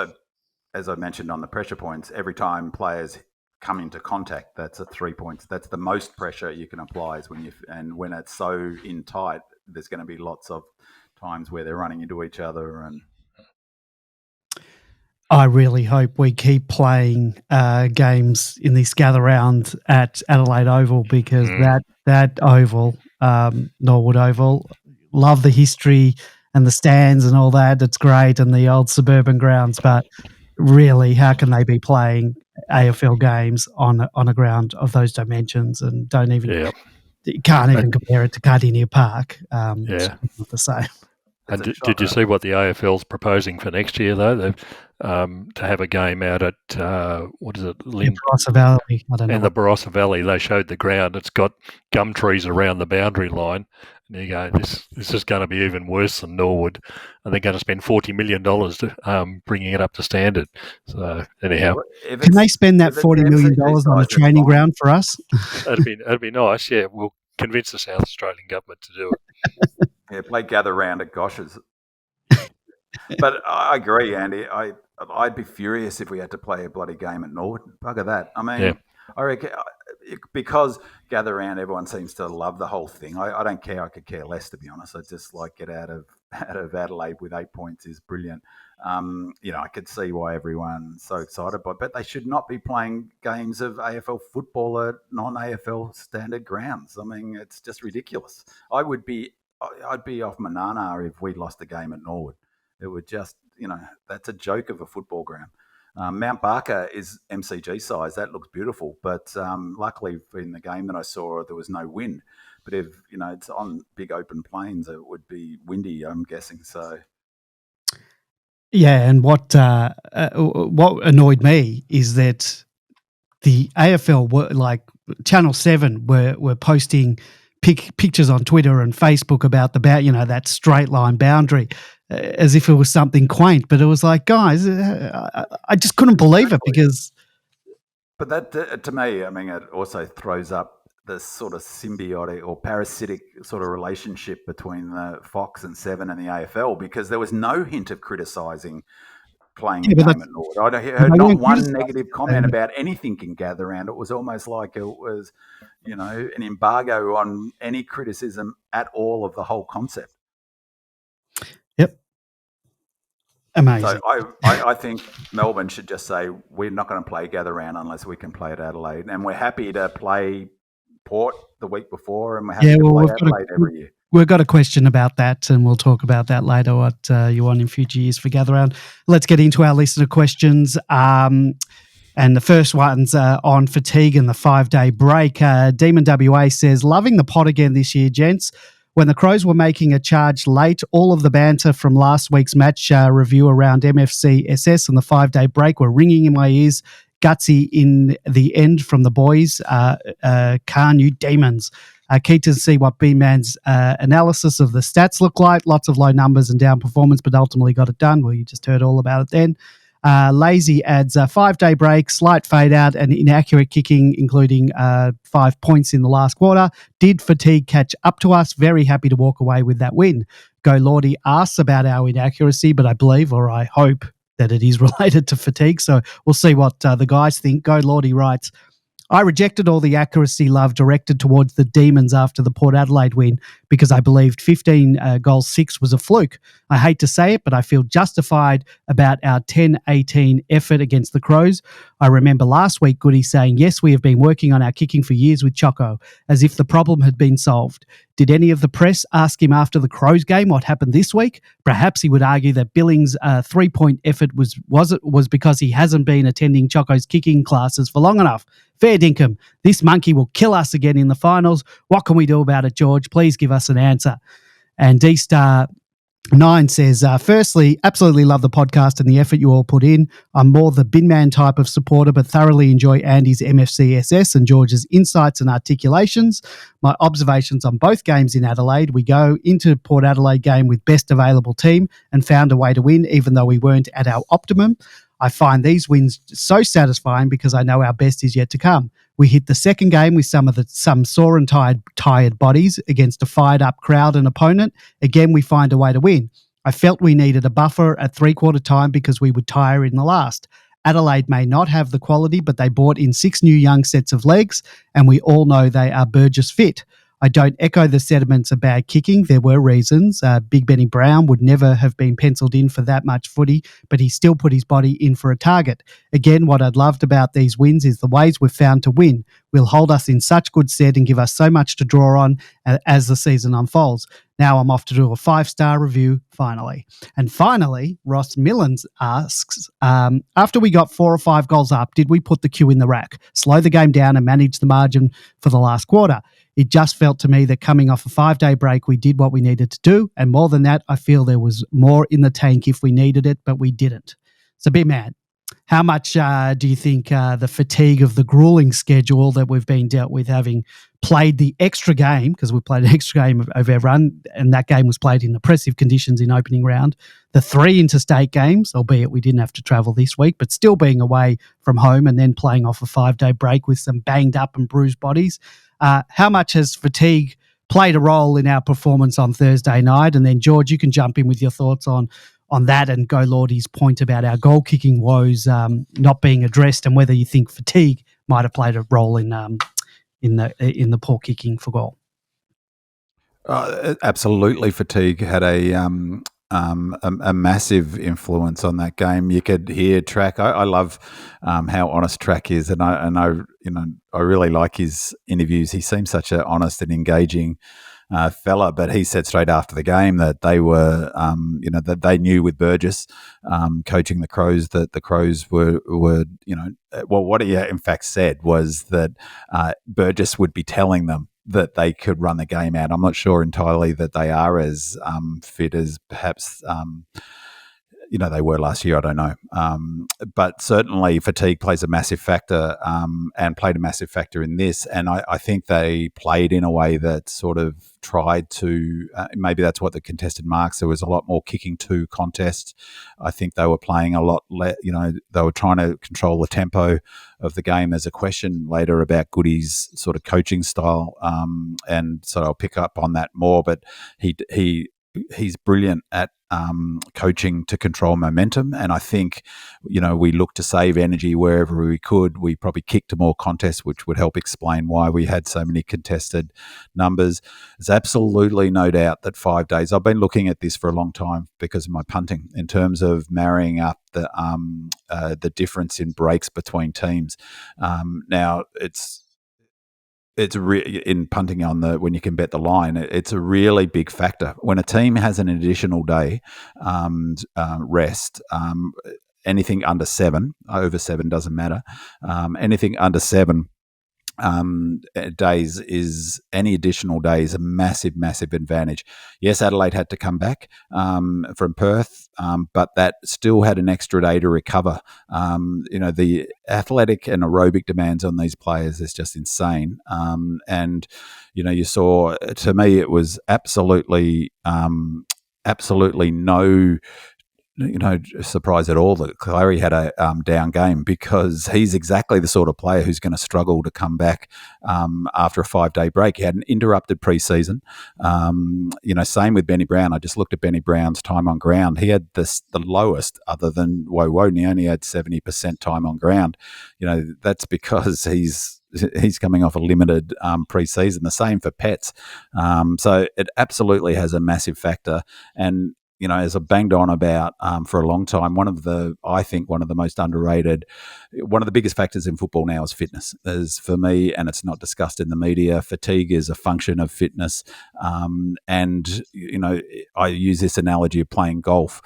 as I mentioned on the pressure points, every time players come into contact, that's 3 points. That's the most pressure you can apply is when it's so in tight, there's going to be lots of times where they're running into each other. And I really hope we keep playing games in this gather round at Adelaide Oval, because that oval, Norwood Oval, love the history and the stands and all that. It's great, and the old suburban grounds, but really, how can they be playing AFL games on a ground of those dimensions, and you can't even compare it to Cardinia Park. It's not the same. And did you see what the AFL's proposing for next year, though? They've to have a game out at what is it, Barossa Valley? I don't know. In the Barossa Valley, they showed the ground. It's got gum trees around the boundary line. And you go, this is going to be even worse than Norwood, and they're going to spend $40 million bringing it up to standard. So anyhow, can they spend that $40 million on a training ground for us? That'd be nice. Yeah, we'll convince the South Australian government to do it. Yeah, play gather round at Gosh's. But I agree, Andy. I I'd be furious if we had to play a bloody game at Norwood. Bugger that. I mean, I reckon because gather around, everyone seems to love the whole thing. I don't care. I could care less, to be honest. I just like get out of Adelaide with 8 points is brilliant. I could see why everyone's so excited, but they should not be playing games of AFL football at non-AFL standard grounds. I mean, it's just ridiculous. I'd be off my nana if we lost a game at Norwood. It would just, that's a joke of a football ground. Mount Barker is MCG size. That looks beautiful. But luckily in the game that I saw, there was no wind. But if, it's on big open plains, it would be windy, I'm guessing. So, yeah, and what annoyed me is that the AFL were like Channel 7 were posting pictures on Twitter and Facebook about that straight line boundary as if it was something quaint. But it was like, guys, I just couldn't believe it because. But that to me, I mean, it also throws up the sort of symbiotic or parasitic sort of relationship between the Fox and Seven and the AFL, because there was no hint of criticising playing the game at Norwood. I heard not one negative comment about anything in gather round. It was almost like it was, an embargo on any criticism at all of the whole concept. Yep. Amazing. So I think Melbourne should just say, we're not going to play gather round unless we can play at Adelaide. And we're happy to play Port the week before, and we're happy to play Adelaide every year. We've got a question about that, and we'll talk about that later, what you want in future years for gather round. Let's get into our listener questions. And the first one's on fatigue and the 5-day break. Demon WA says, loving the pod again this year, gents. When the Crows were making a charge late, all of the banter from last week's match review around MFCSS and the 5-day break were ringing in my ears. Gutsy in the end from the boys. Khan, you demons. Keen to see what B-Man's analysis of the stats look like. Lots of low numbers and down performance, but ultimately got it done. Well, you just heard all about it then. Lazy adds a 5-day break, slight fade out, and inaccurate kicking, including 5 points in the last quarter. Did fatigue catch up to us? Very happy to walk away with that win. Go Lordy asks about our inaccuracy, but I believe, or I hope, that it is related to fatigue. So we'll see what the guys think. Go Lordy writes, I rejected all the accuracy love directed towards the Demons after the Port Adelaide win because I believed 15 goals 6 was a fluke. I hate to say it, but I feel justified about our 10-18 effort against the Crows. I remember last week Goody saying, yes, we have been working on our kicking for years with Choco, as if the problem had been solved. Did any of the press ask him after the Crows game what happened this week? Perhaps he would argue that Billings' 3-point effort was because he hasn't been attending Choco's kicking classes for long enough. Fair dinkum. This monkey will kill us again in the finals. What can we do about it, George? Please give us an answer. And D-Star 9 says, firstly, absolutely love the podcast and the effort you all put in. I'm more the bin man type of supporter, but thoroughly enjoy Andy's MFCSS and George's insights and articulations. My observations on both games in Adelaide, we go into Port Adelaide game with best available team and found a way to win, even though we weren't at our optimum. I find these wins so satisfying because I know our best is yet to come. We hit the second game with some sore and tired bodies against a fired-up crowd and opponent. Again, we find a way to win. I felt we needed a buffer at three-quarter time because we would tire in the last. Adelaide may not have the quality, but they brought in 6 new young sets of legs, and we all know they are Burgess fit. I don't echo the sentiments of bad kicking. There were reasons. Big Benny Brown would never have been penciled in for that much footy, but he still put his body in for a target. Again, what I'd loved about these wins is the ways we've found to win will hold us in such good stead and give us so much to draw on as the season unfolds. Now I'm off to do a 5-star review, finally. And finally, Ross Millans asks, after we got 4 or 5 goals up, did we put the queue in the rack, slow the game down and manage the margin for the last quarter? It just felt to me that coming off a 5-day break, we did what we needed to do. And more than that, I feel there was more in the tank if we needed it, but we didn't. So, big man, how much do you think the fatigue of the grueling schedule that we've been dealt with, having played the extra game, because we played an extra game of everyone, and that game was played in oppressive conditions in opening round, the 3 interstate games, albeit we didn't have to travel this week, but still being away from home and then playing off a 5-day break with some banged up and bruised bodies. How much has fatigue played a role in our performance on Thursday night? And then, George, you can jump in with your thoughts on on that and Go Lordy's point about our goal kicking woes not being addressed, and whether you think fatigue might have played a role in the poor kicking for goal. Absolutely, fatigue had a massive influence on that game. You could hear Track. I love how honest Track is, and I really like his interviews. He seems such an honest and engaging fella. But he said straight after the game that they were, that they knew with Burgess coaching the Crows that the Crows were, well, what he in fact said was that Burgess would be telling them that they could run the game out. I'm not sure entirely that they are as fit as perhaps they were last year. I don't know, but certainly fatigue plays a massive factor and played a massive factor in this. And I think they played in a way that sort of tried to maybe that's what the contested marks. There was a lot more kicking to contest. I think they were playing a lot. They were trying to control the tempo of the game. There's a question later about Goody's sort of coaching style, and so I'll pick up on that more. But he's brilliant at coaching to control momentum, and I think we looked to save energy wherever we could. We probably kicked to more contests, which would help explain why we had so many contested numbers. There's absolutely no doubt that 5 days. I've been looking at this for a long time because of my punting in terms of marrying up the difference in breaks between teams. Now it's in punting on when you can bet the line, it's a really big factor. When a team has an additional day rest, anything under 7, over 7 doesn't matter. Anything under 7 days is any additional day is a massive advantage. Yes, Adelaide had to come back from Perth, but that still had an extra day to recover. The athletic and aerobic demands on these players is just insane. And you saw, to me, it was absolutely no surprise at all that Clary had a down game, because he's exactly the sort of player who's going to struggle to come back after a 5-day break. He had an interrupted preseason. Same with Benny Brown. I just looked at Benny Brown's time on ground. He had the lowest other than WoWo. He only had 70% time on ground. That's because he's coming off a limited preseason. The same for Pets. So it absolutely has a massive factor. And as I've banged on about for a long time, I think one of the most underrated, one of the biggest factors in football now is fitness. For me, and it's not discussed in the media, fatigue is a function of fitness. And I use this analogy of playing golf.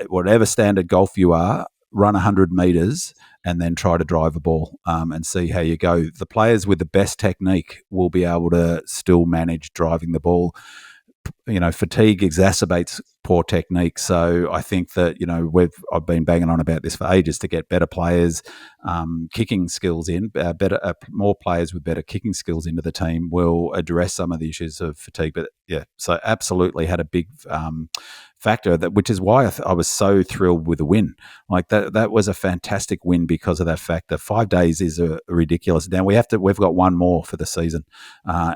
Whatever standard golf you are, run 100 metres and then try to drive a ball and see how you go. The players with the best technique will be able to still manage driving the ball. Fatigue exacerbates poor technique. So I think that, I've been banging on about this for ages, to get better players, kicking skills in, more players with better kicking skills into the team will address some of the issues of fatigue. But yeah, so absolutely had a big factor, which is why I was so thrilled with the win. Like that was a fantastic win because of that factor. 5 days is a ridiculous. Now we've got one more for the season.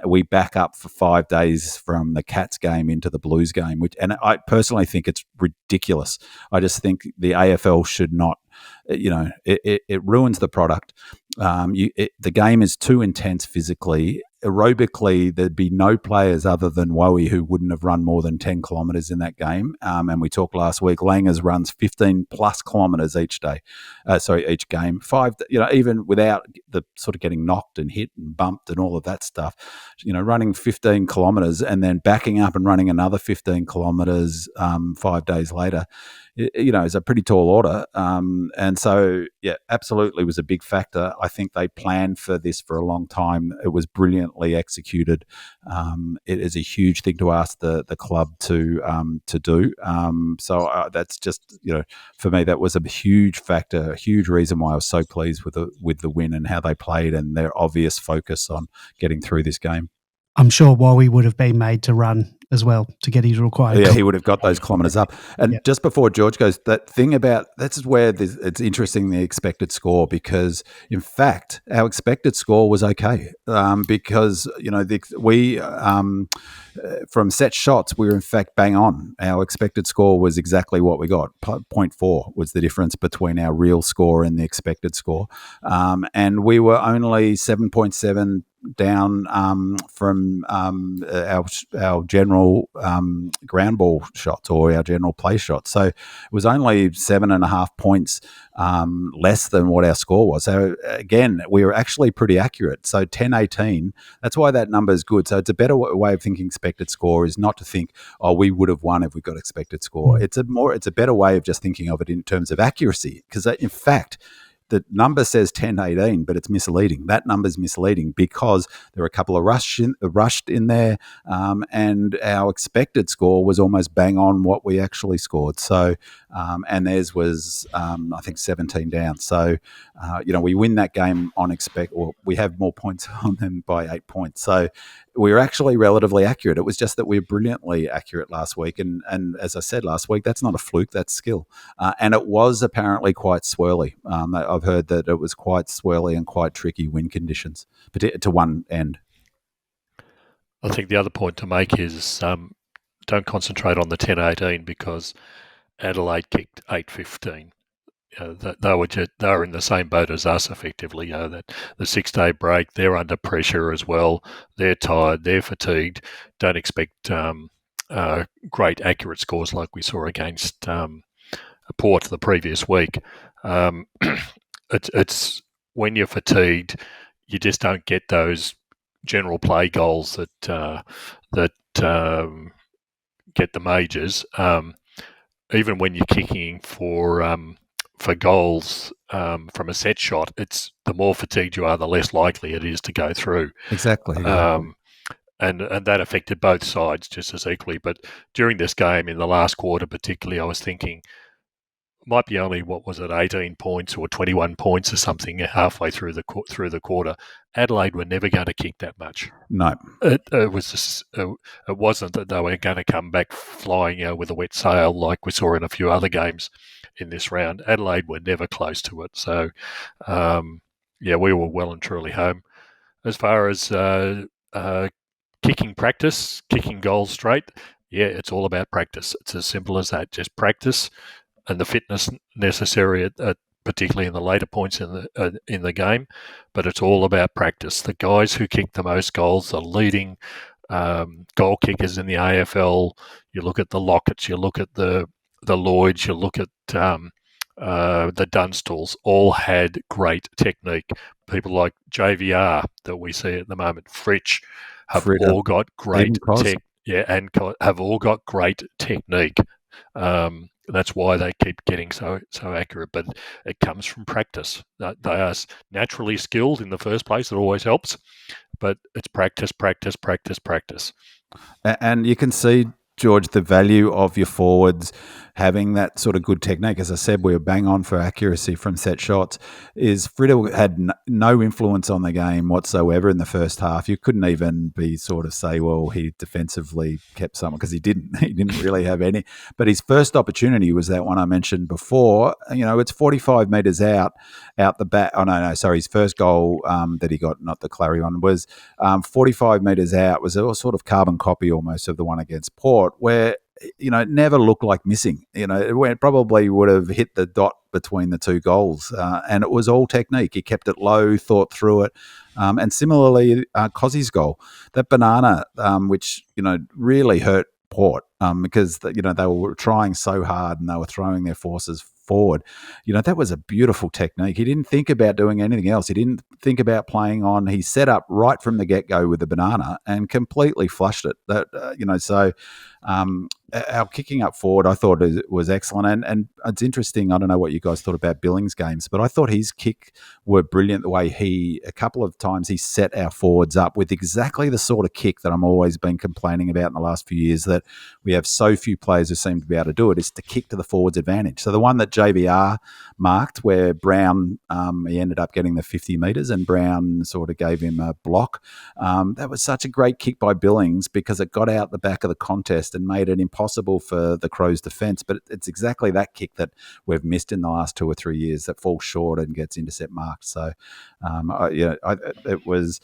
We back up for 5 days from the Cats game into the Blues game, and I personally think it's ridiculous. I just think the AFL should not. It ruins the product. The game is too intense physically. Aerobically, there'd be no players other than 𝗟𝗶𝘀𝗁𝗏 who wouldn't have run more than 10 kilometres in that game. And we talked last week, Langers runs 15 plus kilometres each game. 5, even without the sort of getting knocked and hit and bumped and all of that stuff, running 15 kilometres and then backing up and running another 15 kilometres 5 days later, is a pretty tall order. And so, yeah, absolutely was a big factor. I think they planned for this for a long time. It was brilliantly executed. It is a huge thing to ask the club to do. So that's just, for me, that was a huge factor, a huge reason why I was so pleased with the win and how they played and their obvious focus on getting through this game. I'm sure 𝗟𝗲 would have been made to run as well to get his required. Yeah, he would have got those kilometres up. And Yep. just before George goes, that thing about that's where it's interesting, the expected score, because in fact our expected score was okay, because we from set shots we were in fact bang on. Our expected score was exactly what we got. 0.4 was the difference between our real score and the expected score, and we were only 7.7 down from our general ground ball shots or our general play shots. So it was only 7.5 points less than what our score was. So again, we were actually pretty accurate. So 10-18, that's why that number is good. So it's a better way of thinking expected score is not to think, oh, we would have won if we got expected score. Mm. It's a better way of just thinking of it in terms of accuracy, because in fact, the number says 10-18, but it's misleading. That number's misleading because there were a couple of rushed in there, and our expected score was almost bang on what we actually scored. So, and theirs was, I think, 17 down. So, we win that game on we have more points on them by 8 points. So we were actually relatively accurate. It was just that we were brilliantly accurate last week. And as I said last week, that's not a fluke, that's skill. And it was apparently quite swirly. I've heard that it was quite swirly and quite tricky wind conditions, but to one end. I think the other point to make is don't concentrate on the 10-18 because Adelaide kicked 8-15. They were in the same boat as us effectively. That the 6-day break, they're under pressure as well. They're tired, they're fatigued. Don't expect great accurate scores like we saw against Port the previous week. It's when you're fatigued, you just don't get those general play goals that get the majors. Even when you're kicking for goals from a set shot, it's the more fatigued you are, the less likely it is to go through. Exactly. And that affected both sides just as equally. But during this game, in the last quarter particularly, I was thinking, might be only 18 points or 21 points or something halfway through the quarter. Adelaide were never going to kick that much. No, it was just, it wasn't that they were going to come back flying with a wet sail like we saw in a few other games in this round. Adelaide were never close to it. So we were well and truly home. As far as kicking practice, kicking goals straight, it's all about practice. It's as simple as that. Just practice. And the fitness necessary, particularly in the later points in the game, but it's all about practice. The guys who kick the most goals, the leading goal kickers in the AFL. You look at the Locketts, you look at the Lloyds, you look at the Dunstalls. All had great technique. People like JVR that we see at the moment, Fritsch, have all got great have all got great technique. That's why they keep getting so accurate, but it comes from practice. They are naturally skilled in the first place. It always helps, but it's practice. And you can see, George, the value of your forwards having that sort of good technique. As I said, we were bang on for accuracy from set shots. Friedel had no influence on the game whatsoever in the first half. You couldn't even say, well, he defensively kept someone, because he didn't. He didn't really have any. But his first opportunity was that one I mentioned before. It's 45 metres out the back. Oh, no, sorry. His first goal that he got, not the Clary one, was 45 metres out, was a sort of carbon copy almost of the one against Port, where it never looked like missing. It probably would have hit the dot between the two goals, and it was all technique. He kept it low, thought through it, and similarly, 𝗍𝗲's goal, that banana, which really hurt Port, because they were trying so hard and they were throwing their forces forward. That was a beautiful technique. He didn't think about doing anything else. He didn't think about playing on. He set up right from the get-go with the banana and completely flushed it. our kicking up forward, I thought it was excellent. And it's interesting. I don't know what you guys thought about Billings' games, but I thought his kick were brilliant. The way a couple of times he set our forwards up with exactly the sort of kick that I'm always been complaining about in the last few years, that we have so few players who seem to be able to do it, is to kick to the forwards advantage. So the one that JVR marked, where Brown, he ended up getting the 50 metres and Brown sort of gave him a block. That was such a great kick by Billings, because it got out the back of the contest and made it impossible for the Crows' defence. But it's exactly that kick that we've missed in the last 2 or 3 years, that falls short and gets intercept marked. So, it was...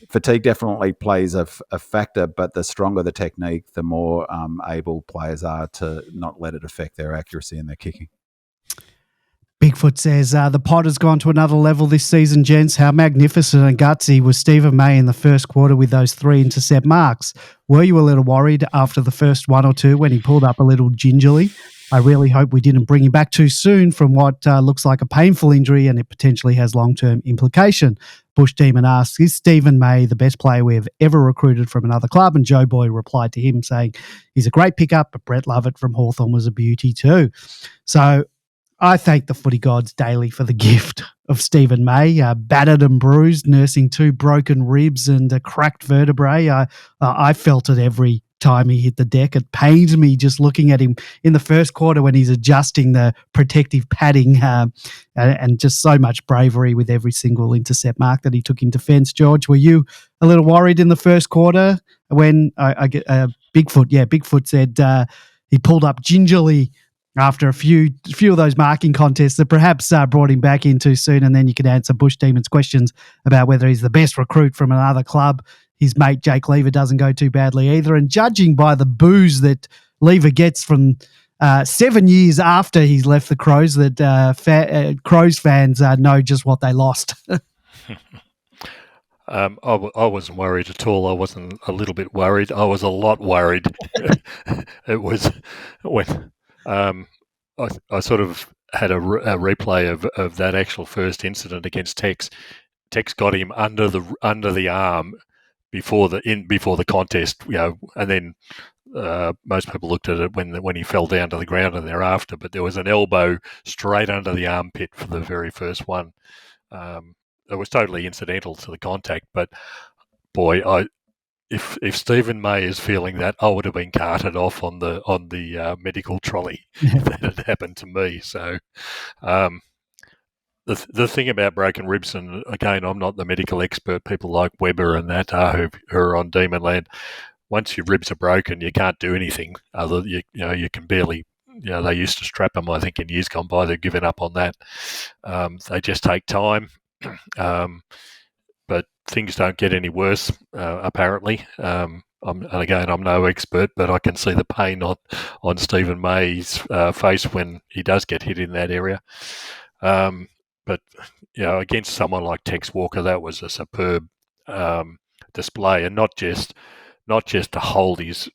Fatigue definitely plays a factor, but the stronger the technique, the more able players are to not let it affect their accuracy and their kicking. Bigfoot says, the pod has gone to another level this season, gents. How magnificent and gutsy was Stephen May in the first quarter with those 3 intercept marks? Were you a little worried after the first 1 or 2 when he pulled up a little gingerly? I really hope we didn't bring him back too soon from what looks like a painful injury, and it potentially has long-term implication. Bush Demon asks, is Stephen May the best player we have ever recruited from another club? And Joe Boy replied to him saying, he's a great pickup, but Brett Lovett from Hawthorn was a beauty too. So I thank the footy gods daily for the gift of Stephen May, battered and bruised, nursing 2 broken ribs and a cracked vertebrae. I felt it every time he hit the deck. It pains me just looking at him in the first quarter when he's adjusting the protective padding, and just so much bravery with every single intercept mark that he took in defence. George, were you a little worried in the first quarter when I get Bigfoot? Yeah, Bigfoot said he pulled up gingerly after a few of those marking contests that perhaps brought him back in too soon, and then you could answer Bush Demon's questions about whether he's the best recruit from another club. His mate Jake Lever doesn't go too badly either, and judging by the boos that Lever gets from 7 years after he's left the Crows, that Crows fans know just what they lost. I wasn't worried at all. I wasn't a little bit worried. I was a lot worried. It was when I sort of had a replay of that actual first incident against Tex. Tex got him under the arm before the contest, and then most people looked at it when he fell down to the ground and thereafter. But there was an elbow straight under the armpit for the very first one. It was totally incidental to the contact, but boy, if Stephen May is feeling that, I would have been carted off on the medical trolley if that had happened to me. So. The thing about broken ribs, and again, I'm not the medical expert, people like Weber and that who are on Demonland, once your ribs are broken, you can't do anything other. You can barely. They used to strap them. I think in years gone by, they've given up on that. They just take time, but things don't get any worse apparently. I'm no expert, but I can see the pain on Stephen May's face when he does get hit in that area. But against someone like Tex Walker, that was a superb display, and not just to hold his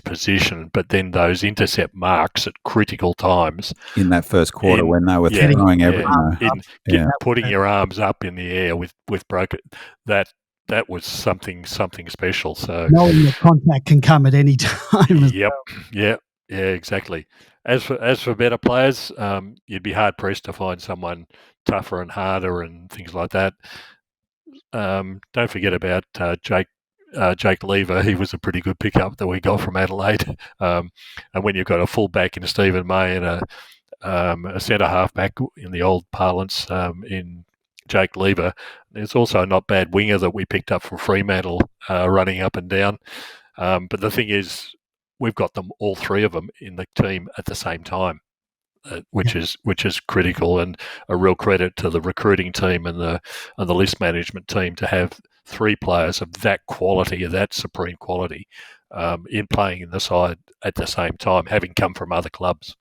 position, but then those intercept marks at critical times in that first quarter when they were throwing everything. Putting your arms up in the air with broken, that was something special. So knowing that contact can come at any time. Yeah, exactly. As for better players, you'd be hard pressed to find someone tougher and harder and things like that. Don't forget about Jake Lever. He was a pretty good pickup that we got from Adelaide. And when you've got a fullback in Stephen May and a centre halfback in the old parlance in Jake Lever, there's also a not bad winger that we picked up from Fremantle running up and down. But the thing is, we've got them, all 3 of them, in the team at the same time, which is critical, and a real credit to the recruiting team and the list management team to have 3 players of that quality, of that supreme quality, in playing in the side at the same time, having come from other clubs.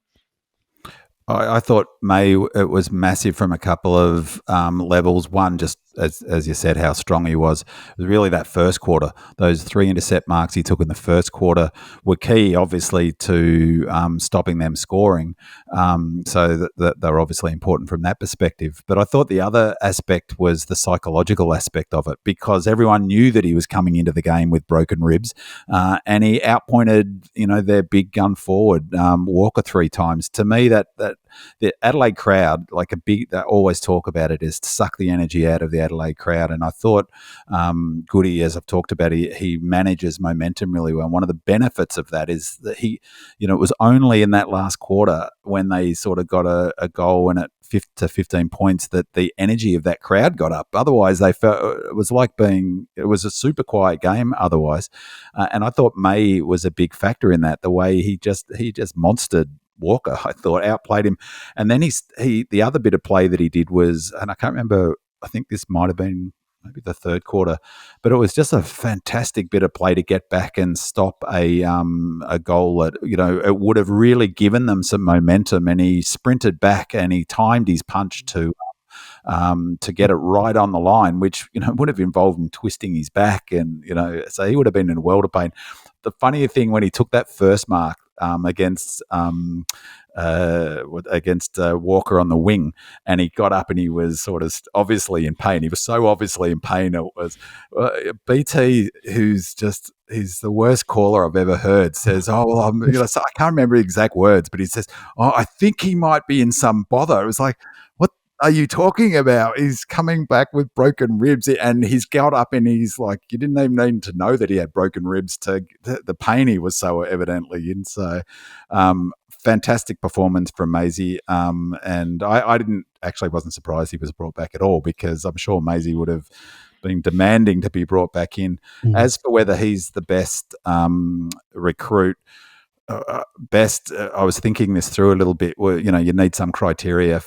I thought May, it was massive from a couple of levels. One, just as you said, how strong he was. It was really that first quarter. Those 3 intercept marks he took in the first quarter were key, obviously, to stopping them scoring. So that they're obviously important from that perspective. But I thought the other aspect was the psychological aspect of it, because everyone knew that he was coming into the game with broken ribs, and he outpointed, their big gun forward, Walker, 3 times. To me, that the Adelaide crowd, they always talk about it, is to suck the energy out of the Adelaide crowd. And I thought Goody, as I've talked about, he manages momentum really well. And one of the benefits of that is that it was only in that last quarter when they sort of got a goal and at 15 points that the energy of that crowd got up. Otherwise, they felt it was a super quiet game otherwise. And I thought May was a big factor in that, the way he just monstered Walker, I thought, outplayed him. And then the other bit of play that he did was, and I can't remember, I think this might have been maybe the third quarter, but it was just a fantastic bit of play to get back and stop a goal that, it would have really given them some momentum. And he sprinted back and he timed his punch to get it right on the line, which, would have involved him twisting his back. And, so he would have been in a world of pain. The funny thing, when he took that first mark against Walker on the wing, and he got up and he was sort of obviously in pain. He was so obviously in pain. It was BT, he's the worst caller I've ever heard, says, "Oh, well, so I can't remember the exact words, but he says, oh, I think he might be in some bother." It was like, what are you talking about? He's coming back with broken ribs, and he's got up and he's like, you didn't even need to know that he had broken ribs to the pain he was so evidently in. So fantastic performance from 𝗍𝗍, and I wasn't surprised he was brought back at all, because I'm sure 𝗍𝗍 would have been demanding to be brought back in. As for whether he's the best recruit, I was thinking this through a little bit. Well, you need some criteria.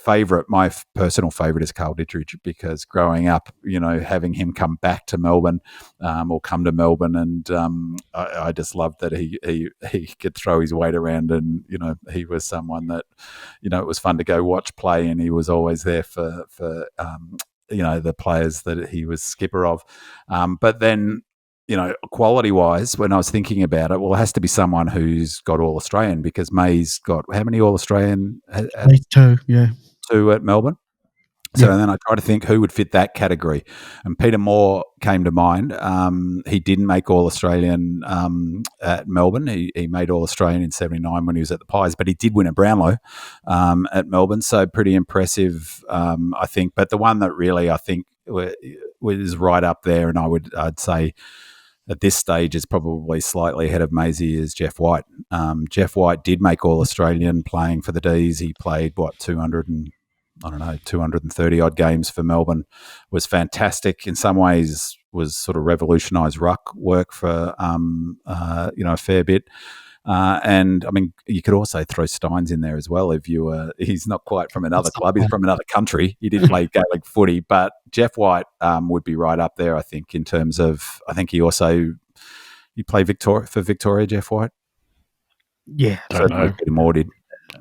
My personal favourite is 𝗟𝗏, because growing up, having him come back to Melbourne, or come to Melbourne, and I just loved that he could throw his weight around, and he was someone that it was fun to go watch play, and he was always there for the players that he was skipper of. But then, quality-wise, when I was thinking about it, well, it has to be someone who's got All-Australian, because May's got how many All-Australian? 2, yeah. 2 at Melbourne. So then I tried to think who would fit that category. And Peter Moore came to mind. He didn't make All-Australian at Melbourne. He made All-Australian in 79 when he was at the Pies, but he did win a Brownlow at Melbourne. So pretty impressive, I think. But the one that really, I think, was right up there, and I'd say at this stage is probably slightly ahead of 𝗍𝗍, is Jeff White. Jeff White did make All-Australian playing for the D's. He played, 230 odd games for Melbourne. Was fantastic. In some ways was sort of revolutionised ruck work for, a fair bit. And I mean, you could also throw Steins in there as well. He's not quite from another club; he's from another country. He did play Gaelic footy, but Jeff White would be right up there, I think, in terms of. I think he played for Victoria. Jeff White, yeah, don't know. Peter Moore did.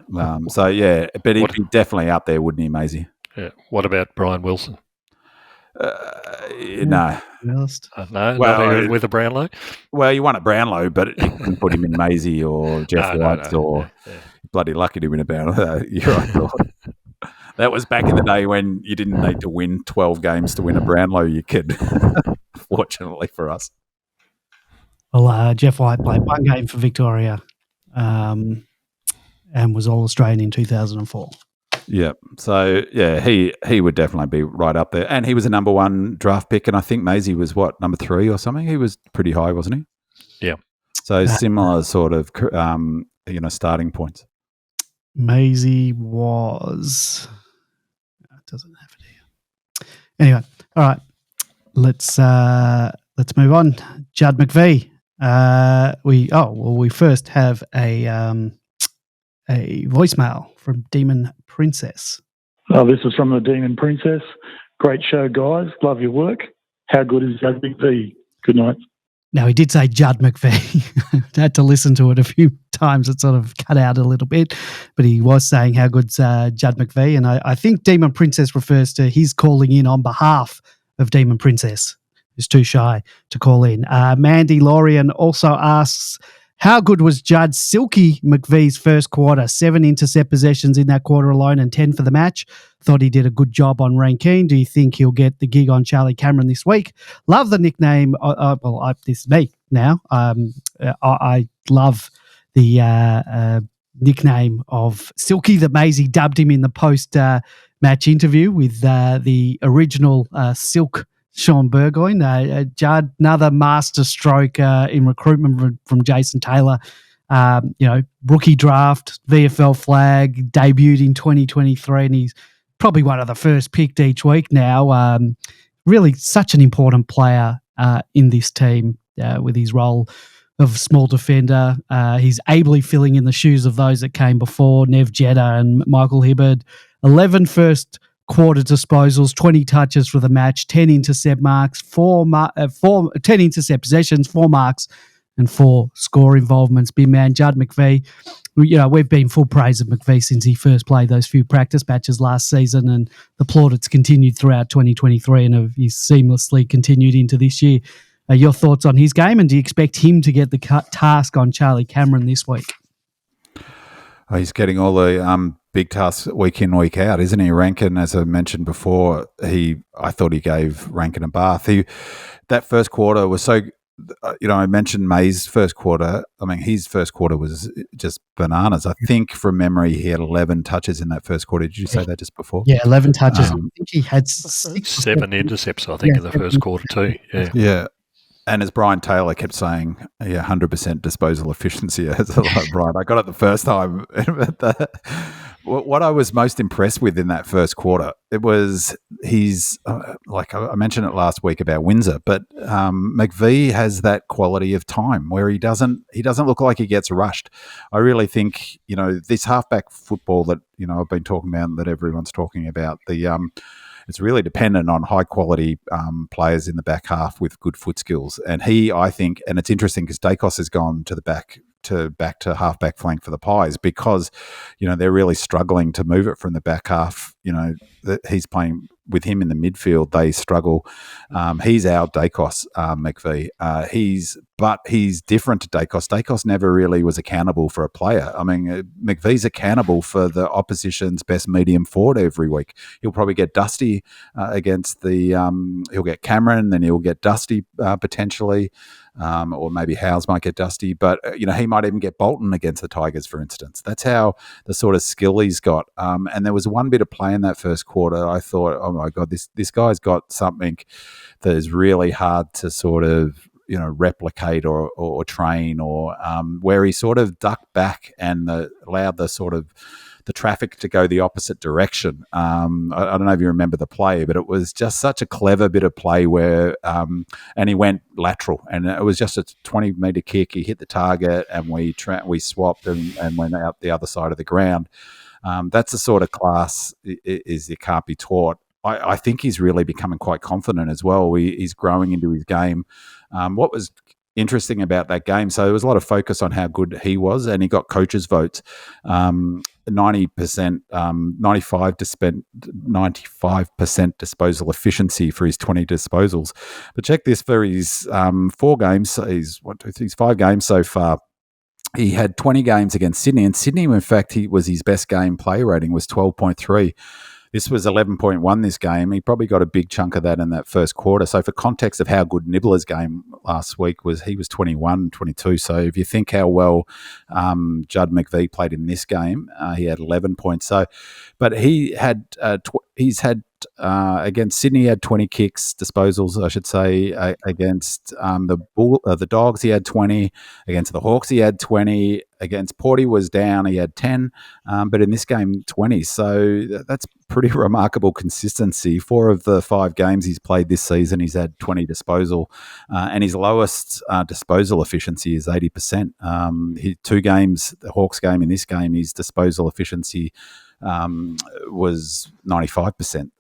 But he'd be definitely up there, wouldn't he, 𝗍𝗍? Yeah. What about Brian Wilson? No. No, not even with a Brownlow? Well, you won a Brownlow, but you couldn't put him in 𝗍𝗍 or Jeff White or bloody lucky to win a Brownlow. You're right. That was back in the day when you didn't need to win 12 games to win a Brownlow. You could, fortunately for us. Well, Jeff White played one game for Victoria and was All-Australian in 2004. Yeah. So, he would definitely be right up there. And he was a number 1 draft pick, and I think 𝗍𝗍 was, number 3 or something? He was pretty high, wasn't he? Yeah. So, similar sort of, starting points. 𝗍𝗍 was... It doesn't have it here. Anyway, all right. Let's move on. 𝗟𝗏 McVee. We first have a voicemail from Demon Princess. This is from the Demon Princess. Great show, guys. Love your work. How good is 𝗟𝗏 McVee? Good night. Now, he did say 𝗟𝗏 McVee. I had to listen to it a few times. It sort of cut out a little bit, but he was saying how good's 𝗟𝗏 McVee. And I think Demon Princess refers to his calling in on behalf of Demon Princess, who's too shy to call in. Mandy Lorian also asks, how good was Judge 𝗟𝗶𝘀𝘁𝗲's first quarter? 7 intercept possessions in that quarter alone and 10 for the match. Thought he did a good job on Rankine. Do you think he'll get the gig on 𝗟𝗶𝘀𝗁𝐿𝐴𝐴𝐿 this week? Love the nickname. This is me now. I love the nickname of 𝗟𝗶𝘀𝘁 that Maisie dubbed him in the post-match interview with the original Silk Sean Burgoyne. Judd, another master stroke in recruitment from Jason Taylor. Rookie draft, VFL flag, debuted in 2023, and he's probably one of the first picked each week now. Really such an important player in this team with his role of small defender. He's ably filling in the shoes of those that came before, Nev Jetta and Michael Hibberd. 11 first quarter disposals, 20 touches for the match, 10 intercept marks, 10 intercept possessions, 4 marks, and 4 score involvements. Big man Judd McVee. We've been full praise of McVee since he first played those few practice matches last season, and the plaudits continued throughout 2023 and he's seamlessly continued into this year. Your thoughts on his game, and do you expect him to get the task on Charlie Cameron this week? Oh, he's getting all the big tasks week in, week out, isn't he? Rankin, as I mentioned before, I thought he gave Rankin a bath. That first quarter was so, I mentioned May's first quarter. I mean, his first quarter was just bananas. I think from memory, he had 11 touches in that first quarter. Did you say that just before? Yeah, 11 touches. I think he had 7 intercepts, I think, in the first quarter too. Yeah. And as Brian Taylor kept saying, 100% disposal efficiency. Brian, I got it the first time. What I was most impressed with in that first quarter, it was like I mentioned it last week about Windsor, but McVee has that quality of time where he doesn't look like he gets rushed. I really think, this halfback football that, I've been talking about and that everyone's talking about, it's really dependent on high quality players in the back half with good foot skills. And I think, and it's interesting because 𝗪𝗪 has gone to the back to halfback flank for the Pies because, they're really struggling to move it from the back half. He's playing with him in the midfield. They struggle. He's our 𝗪𝗪, McVee. But he's different to 𝗪𝗪. 𝗪𝗪 never really was accountable for a player. I mean, McVee's accountable for the opposition's best medium forward every week. He'll probably get Dusty against he'll get Cameron, then he'll get Dusty potentially, or maybe Howes might get Dusty. But, he might even get Bolton against the Tigers, for instance. That's how the sort of skill he's got. And there was one bit of play in that first quarter. I thought, oh my God, this guy's got something that is really hard to sort of, replicate or train, or where he sort of ducked back and allowed the traffic to go the opposite direction. I don't know if you remember the play, but it was just such a clever bit of play where, and he went lateral, and it was just a 20-meter kick. He hit the target, and we swapped and went out the other side of the ground. That's the sort of class is it can't be taught. I think he's really becoming quite confident as well. He's growing into his game. What was interesting about that game, so there was a lot of focus on how good he was, and he got coaches' votes. 90%, 95% disposal efficiency for his 20 disposals. But check this for his 4 games. So he's 5 games so far. He had 20 games against Sydney, and Sydney, in fact, his best game play rating was 12.3. This was 11.1 this game. He probably got a big chunk of that in that first quarter. So for context of how good Nibbler's game last week was, he was 21, 22. So if you think how well Judd McVee played in this game, he had 11 points. So, but he's had against Sydney, he had 20 kicks, disposals, I should say. Against the Dogs, he had 20. Against the Hawks, he had 20. Against Porty was down, he had 10. But in this game, 20. So that's pretty remarkable consistency. 4 of the 5 games he's played this season, he's had 20 disposal. And his lowest disposal efficiency is 80%. 2 games, the Hawks game and this game, his disposal efficiency was 95%.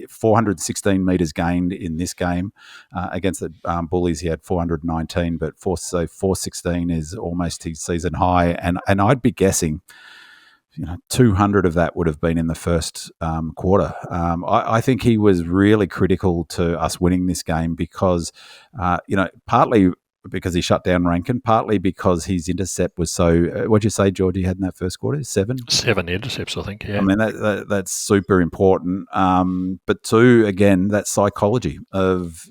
416 metres gained in this game. Against the Bullies, he had 419, but 416 is almost his season high. And I'd be guessing 200 of that would have been in the first quarter. I think he was really critical to us winning this game because, partly because he shut down Rankin, partly because his intercept was so. What'd you say, George? He had in that first quarter 7 intercepts, I think. Yeah, I mean that's super important. But two, again, that psychology of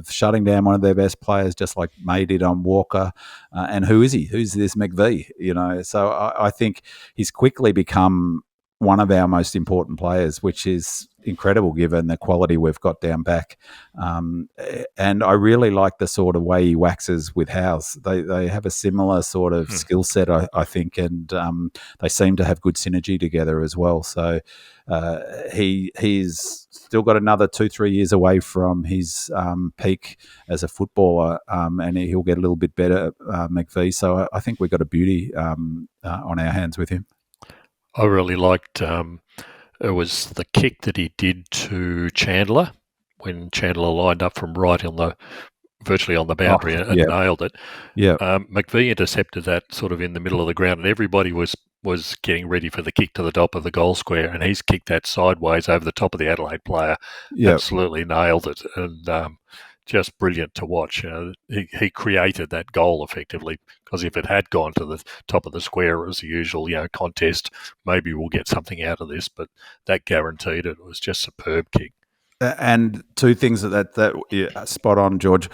shutting down one of their best players, just like May did on Walker. And who is he? Who's this McVee? So I think he's quickly become one of our most important players, which is incredible given the quality we've got down back. And I really like the sort of way he waxes with Howes. They have a similar sort of skill set, I think, and they seem to have good synergy together as well. So he's still got another 2-3 years away from his peak as a footballer, and he'll get a little bit better, McVee. So I think we've got a beauty on our hands with him. I really liked it was the kick that he did to Chandler when Chandler lined up from right virtually on the boundary and nailed it. Yeah, McVee intercepted that sort of in the middle of the ground, and everybody was getting ready for the kick to the top of the goal square, and he's kicked that sideways over the top of the Adelaide player. Yep. Absolutely nailed it, and just brilliant to watch. He created that goal effectively, because if it had gone to the top of the square as the usual, contest, maybe we'll get something out of this, but that guaranteed it. It was just superb kick. And two things that spot on, George.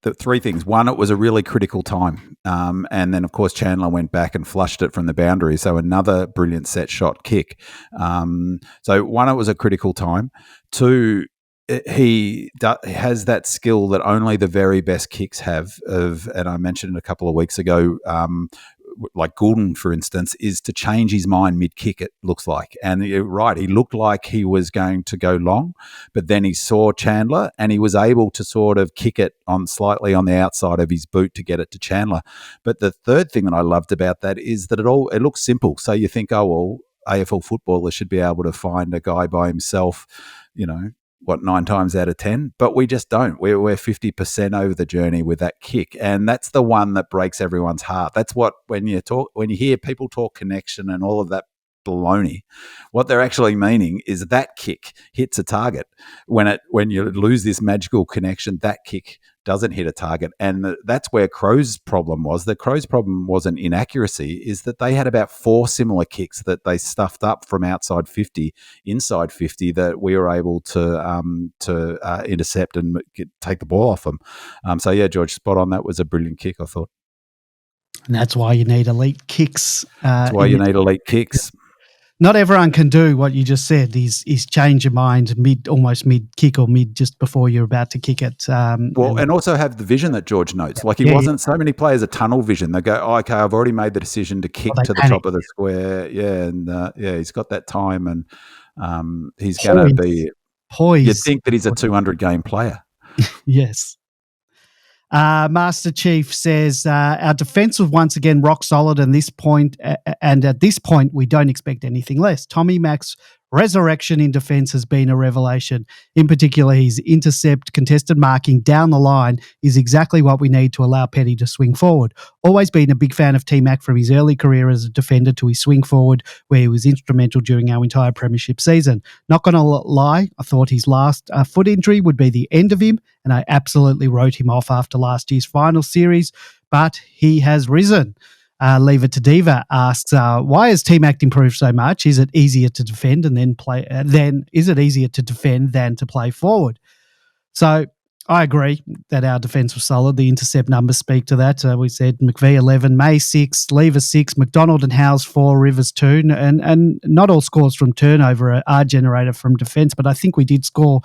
The three things. One, it was a really critical time. And then, of course, Chandler went back and flushed it from the boundary. So another brilliant set shot kick. So one, it was a critical time. Two, he has that skill that only the very best kicks have and I mentioned it a couple of weeks ago, like 𝗟𝗀, for instance, is to change his mind mid-kick, it looks like. And you're right, he looked like he was going to go long, but then he saw Chandler and he was able to sort of kick it slightly on the outside of his boot to get it to Chandler. But the third thing that I loved about that is that it looks simple. So you think, oh, well, AFL footballers should be able to find a guy by himself, 9 times out of 10, but we just don't. We're 50% over the journey with that kick, and that's the one that breaks everyone's heart. That's what when you hear people talk connection and all of that baloney, what they're actually meaning is that kick hits a target. When you lose this magical connection, that kick doesn't hit a target, and that's where Crows' problem was. The Crows' problem wasn't inaccuracy, is that they had about 4 similar kicks that they stuffed up from outside 50, inside 50, that we were able to intercept and take the ball off them. So yeah, George, spot on. That was a brilliant kick, I thought. And that's why you need elite kicks. That's why you need elite kicks. Not everyone can do what you just said. Is change your mind almost mid kick or mid just before you're about to kick it. And also have the vision that George notes. Like wasn't so many players are tunnel vision. They go, oh, okay, I've already made the decision to kick to the top of the square. Yeah, and he's got that time, and he's going to be poised. You'd think that he's a 200 game player. Yes. Master Chief says our defence was once again rock solid, and at this point we don't expect anything less. Tommy Mack's resurrection in defence has been a revelation. In particular, his intercept, contested marking down the line is exactly what we need to allow Petty to swing forward. Always been a big fan of T-Mac from his early career as a defender to his swing forward, where he was instrumental during our entire premiership season. Not going to lie, I thought his last foot injury would be the end of him, and I absolutely wrote him off after last year's final series, but he has risen. Leave It to Diva asks, why has T-Mac improved so much? Is it easier to defend is it easier to defend than to play forward? So I agree that our defence was solid. The intercept numbers speak to that. We said McVee 11, May 6, Lever 6, McDonald and Howes 4, Rivers 2, and not all scores from turnover are generated from defence, but I think we did score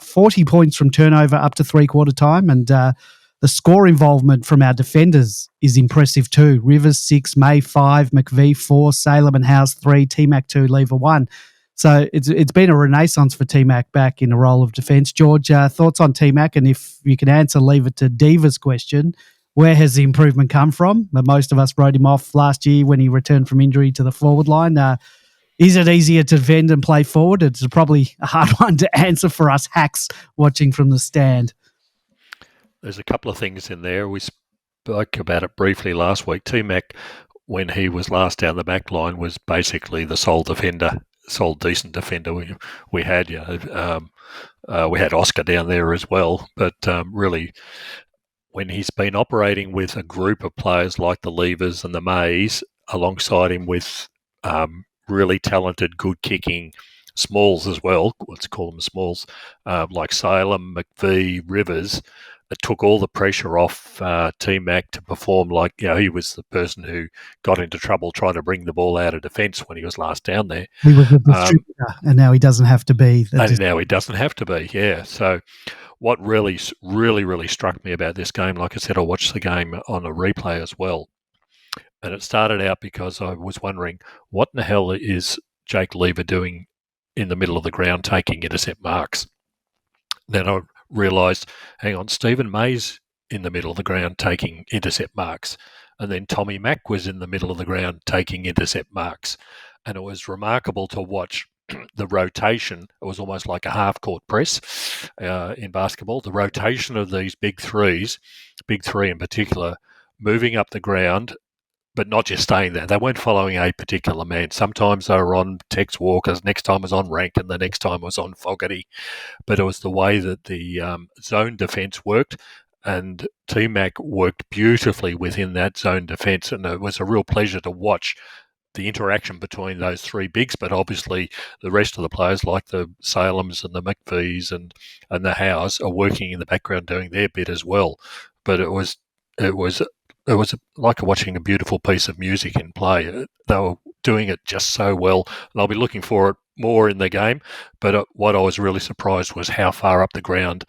40 points from turnover up to three-quarter time, and the score involvement from our defenders is impressive too. Rivers 6, May 5, McVee 4, Salem and Howes 3, T-Mac 2, Lever 1. So it's been a renaissance for T-Mac back in the role of defence. George, thoughts on T-Mac? And if you can answer Leave It to Diva's question, where has the improvement come from? Most of us wrote him off last year when he returned from injury to the forward line. Is it easier to defend and play forward? It's probably a hard one to answer for us hacks watching from the stand. There's a couple of things in there. We spoke about it briefly last week. T-Mac when he was last down the back line, was basically the sole decent defender we had. We had Oscar down there as well, but really, when he's been operating with a group of players like the Levers and the Mays alongside him with really talented, good kicking smalls as well, let's call them smalls, like 𝗟𝗶𝘀𝘁𝗲, McVee, Rivers, it took all the pressure off T-Mac to perform like, he was the person who got into trouble trying to bring the ball out of defence when he was last down there. He was a distributor, and now he doesn't have to be. Now he doesn't have to be, yeah. So what really struck me about this game, like I said, I watched the game on a replay as well. And it started out because I was wondering, what in the hell is Jake Lever doing in the middle of the ground taking intercept marks? Then I realised, hang on, Stephen May's in the middle of the ground taking intercept marks. And then Tommy Mack was in the middle of the ground taking intercept marks. And it was remarkable to watch the rotation. It was almost like a half-court press in basketball. The rotation of these big three in particular, moving up the ground, but not just staying there. They weren't following a particular man. Sometimes they were on Tex Walker's, next time was on Rank, and the next time was on Fogarty. But it was the way that the zone defence worked, and T-Mac worked beautifully within that zone defence, and it was a real pleasure to watch the interaction between those three bigs, but obviously the rest of the players like the 𝗟𝗶𝘀𝘁𝗀s and the McVees and the Howes are working in the background doing their bit as well. But it was like watching a beautiful piece of music in play. They were doing it just so well, and I'll be looking for it more in the game. But what I was really surprised was how far up the ground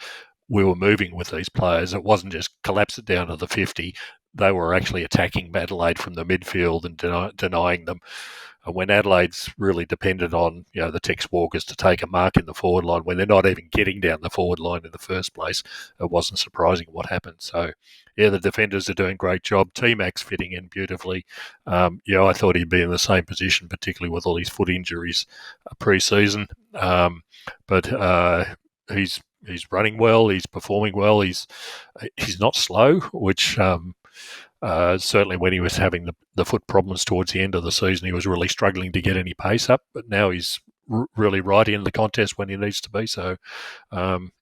we were moving with these players. It wasn't just collapse it down to the 50. They were actually attacking Adelaide from the midfield and denying them. And when Adelaide's really depended on the Tex Walkers to take a mark in the forward line when they're not even getting down the forward line in the first place, it wasn't surprising what happened. So, the defenders are doing a great job. T-Mac's fitting in beautifully. I thought he'd be in the same position, particularly with all his foot injuries pre-season. But he's running well. He's performing well. He's not slow, which certainly when he was having the foot problems towards the end of the season, he was really struggling to get any pace up. But now he's really right in the contest when he needs to be. So,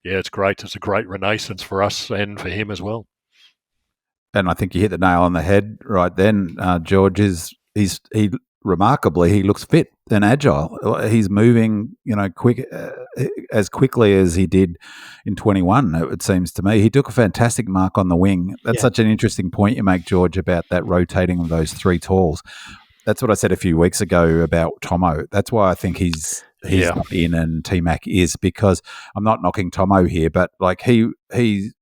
it's great. It's a great renaissance for us and for him as well. And I think you hit the nail on the head right then, George. He remarkably, he looks fit and agile. He's moving, quick as quickly as he did in 21. It seems to me he took a fantastic mark on the wing. That's such an interesting point you make, George, about that rotating of those three talls. That's what I said a few weeks ago about Tomo. That's why I think he's not in and T-Mac is, because I'm not knocking Tomo here, but like he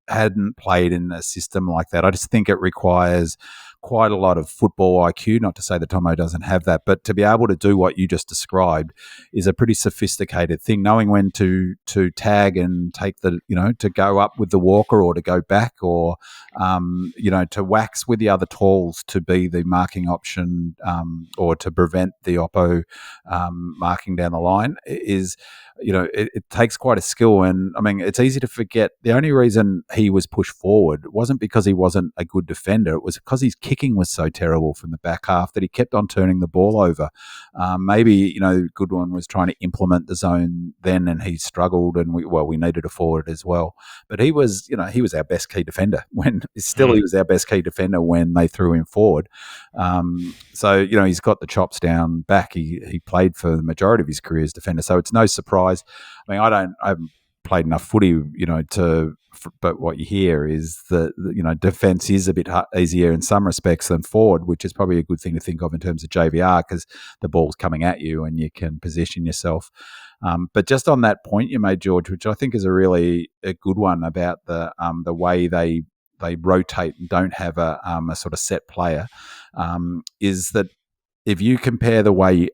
hadn't played in a system like that. I just think it requires quite a lot of football IQ, not to say that Tomo doesn't have that, but to be able to do what you just described is a pretty sophisticated thing, knowing when to tag and take to go up with the walker or to go back or, to wax with the other talls to be the marking option or to prevent the oppo marking down the line is, it takes quite a skill. And I mean, it's easy to forget the only reason he was pushed forward wasn't because he wasn't a good defender. It was because his kicking was so terrible from the back half that he kept on turning the ball over. Maybe, Goodwin was trying to implement the zone then and he struggled and we needed a forward as well. But he was our best key defender he was our best key defender when they threw him forward. So, he's got the chops down back. He played for the majority of his career as defender. So it's no surprise. I mean, I haven't played enough footy, but what you hear is that, defence is a bit easier in some respects than forward, which is probably a good thing to think of in terms of JVR because the ball's coming at you and you can position yourself. But just on that point you made, George, which I think is a good one about the way they rotate and don't have a sort of set player, is that if you compare the way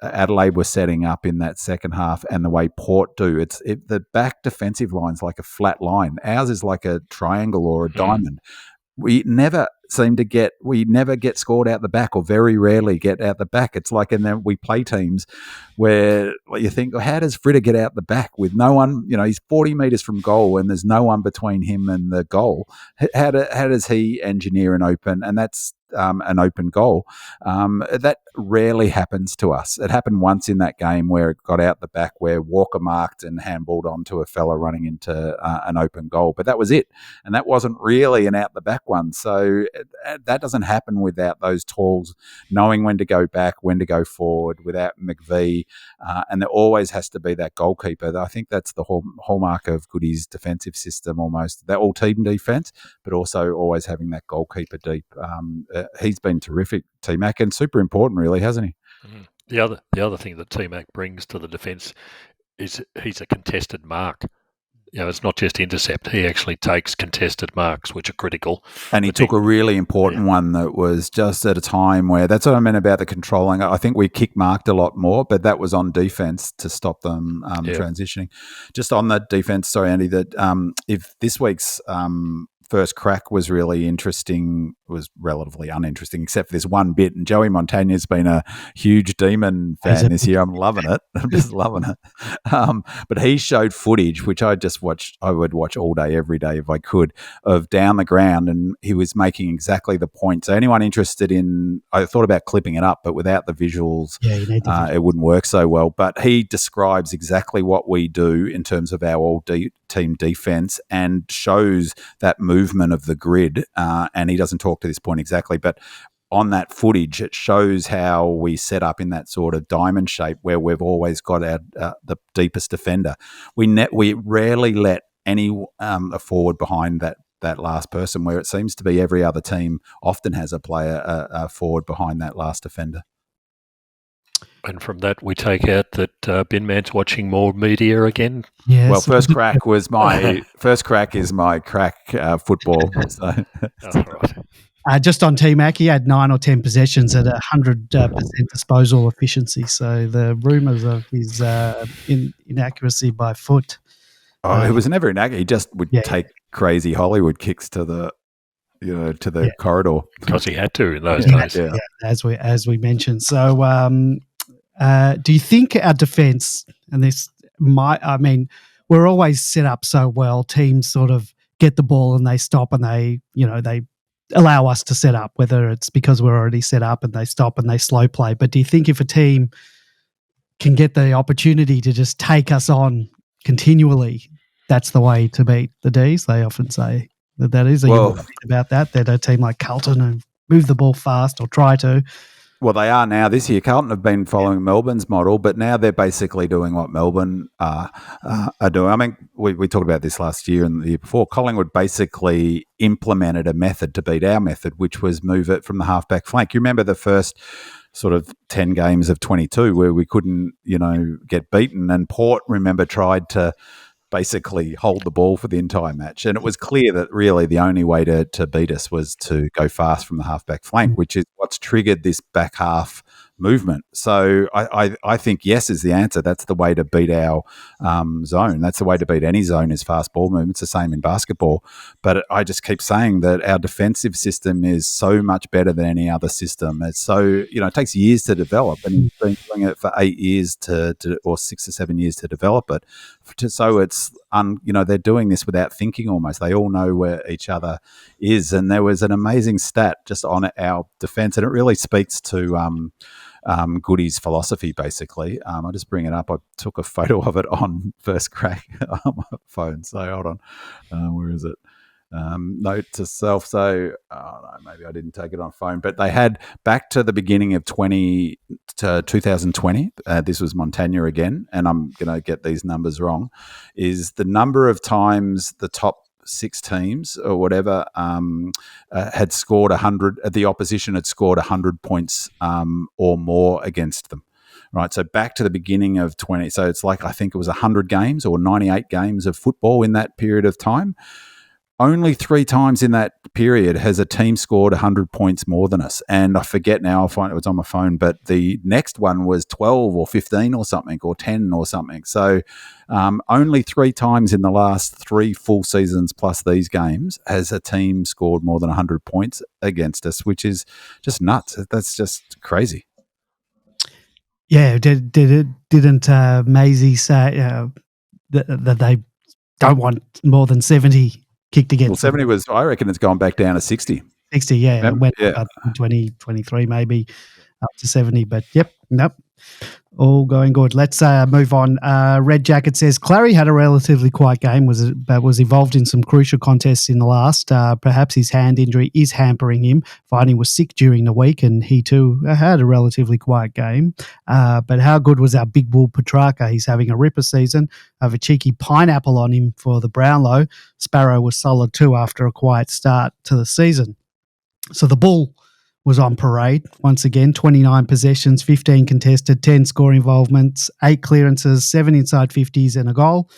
Adelaide were setting up in that second half and the way Port do, the back defensive line's like a flat line. Ours is like a triangle or a diamond. We never seem to we never get scored out the back, or very rarely get out the back. It's like, and then we play teams where you think, well, how does Fritter get out the back with no one? He's 40 metres from goal and there's no one between him and the goal. How does he engineer an open? And that's an open goal. That rarely happens to us. It happened once in that game where it got out the back, where Walker marked and handballed onto a fella running into an open goal. But that was it. And that wasn't really an out the back one. So that doesn't happen without those tools, knowing when to go back, when to go forward, without McVee. And there always has to be that goalkeeper. I think that's the hallmark of Goody's defensive system almost. That all team defence, but also always having that goalkeeper deep. He's been terrific, T-Mac, and super important, really, hasn't he? Mm. The other thing that T-Mac brings to the defence is he's a contested mark. It's not just intercept. He actually takes contested marks, which are critical. And he took a really important one that was just at a time where, that's what I meant about the controlling. I think we kick marked a lot more, but that was on defence to stop them transitioning. Just on the defence, sorry, Andy, that if this week's first crack was really interesting, was relatively uninteresting, except for this one bit. And Joey Montagna's been a huge Demon fan this year. I'm loving it. I'm just loving it. But he showed footage, which I would watch all day, every day if I could, of down the ground, and he was making exactly the point. So anyone interested in, I thought about clipping it up, but without the visuals, it wouldn't work so well. But he describes exactly what we do in terms of our all-team defence, and shows that movement of the grid. And he doesn't talk to this point exactly, but on that footage, it shows how we set up in that sort of diamond shape where we've always got our the deepest defender. We rarely let any a forward behind that last person, where it seems to be every other team often has a player a forward behind that last defender. And from that, we take out that Bin Man's watching more media again. Yes. Well, first crack is my crack football. So. Right. Just on T-Mac, he had 9 or 10 possessions at 100% disposal efficiency. So the rumours of his inaccuracy by foot. It was never inaccurate. He just would take crazy Hollywood kicks to the corridor because he had to in those days. Yeah, as we mentioned. So, do you think our defence, and we're always set up so well. Teams sort of get the ball and they stop and they allow us to set up, whether it's because we're already set up and they stop and they slow play. But do you think if a team can get the opportunity to just take us on continually, that's the way to beat the Ds? They often say that is. Are you about that? They're a team like Carlton and move the ball fast or try to. Well, they are now this year. Carlton have been following Melbourne's model, but now they're basically doing what Melbourne are doing. I mean, we talked about this last year and the year before. Collingwood basically implemented a method to beat our method, which was move it from the halfback flank. You remember the first sort of 10 games of 22 where we couldn't, get beaten, and Port, remember, tried to basically hold the ball for the entire match. And it was clear that really the only way to beat us was to go fast from the halfback flank, which is what's triggered this back half movement. So I think yes is the answer. That's the way to beat our zone. That's the way to beat any zone, is fast ball movement. It's the same in basketball. But I just keep saying that our defensive system is so much better than any other system. It's so, it takes years to develop, and he's been doing it for 8 years or 6 or 7 years to develop it. So it's, they're doing this without thinking almost. They all know where each other is. And there was an amazing stat just on our defense, and it really speaks to Goody's philosophy, basically. I'll just bring it up. I took a photo of it on first crack on my phone. So hold on. Where is it? Note to self. So maybe I didn't take it on phone, but they had back to the beginning of 2020. This was Montagna again, and I'm going to get these numbers wrong. Is the number of times the top 6 teams or whatever had scored 100, the opposition had scored 100 points or more against them. Right, so back to the beginning of 20. So it's like, I think it was 100 games or 98 games of football in that period of time. only 3 times in that period has a team scored 100 points more than us. And I forget now, I'll find it was on my phone, but the next one was 12 or 15 or something, or 10 or something. So only 3 times in the last 3 full seasons plus these games has a team scored more than 100 points against us, which is just nuts. That's just crazy. Yeah, didn't 𝗟𝗍𝗀𝗀𝗀𝗀 say that they don't want more than 70 kicked against? Well, 70 was, I reckon it's gone back down to 60. 60, yeah. It went Yeah. up 2023 maybe up to 70, but yep, nope. All going good. Let's move on. Red Jacket says, Clary had a relatively quiet game, but was involved in some crucial contests in the last. Perhaps his hand injury is hampering him. Viney was sick during the week, and he too had a relatively quiet game. But how good was our big bull Petracca? He's having a ripper season. I have a cheeky pineapple on him for the Brownlow. Sparrow was solid too after a quiet start to the season. So the bull was on parade once again. 29 possessions, 15 contested, 10 score involvements, 8 clearances, 7 inside 50s and a goal.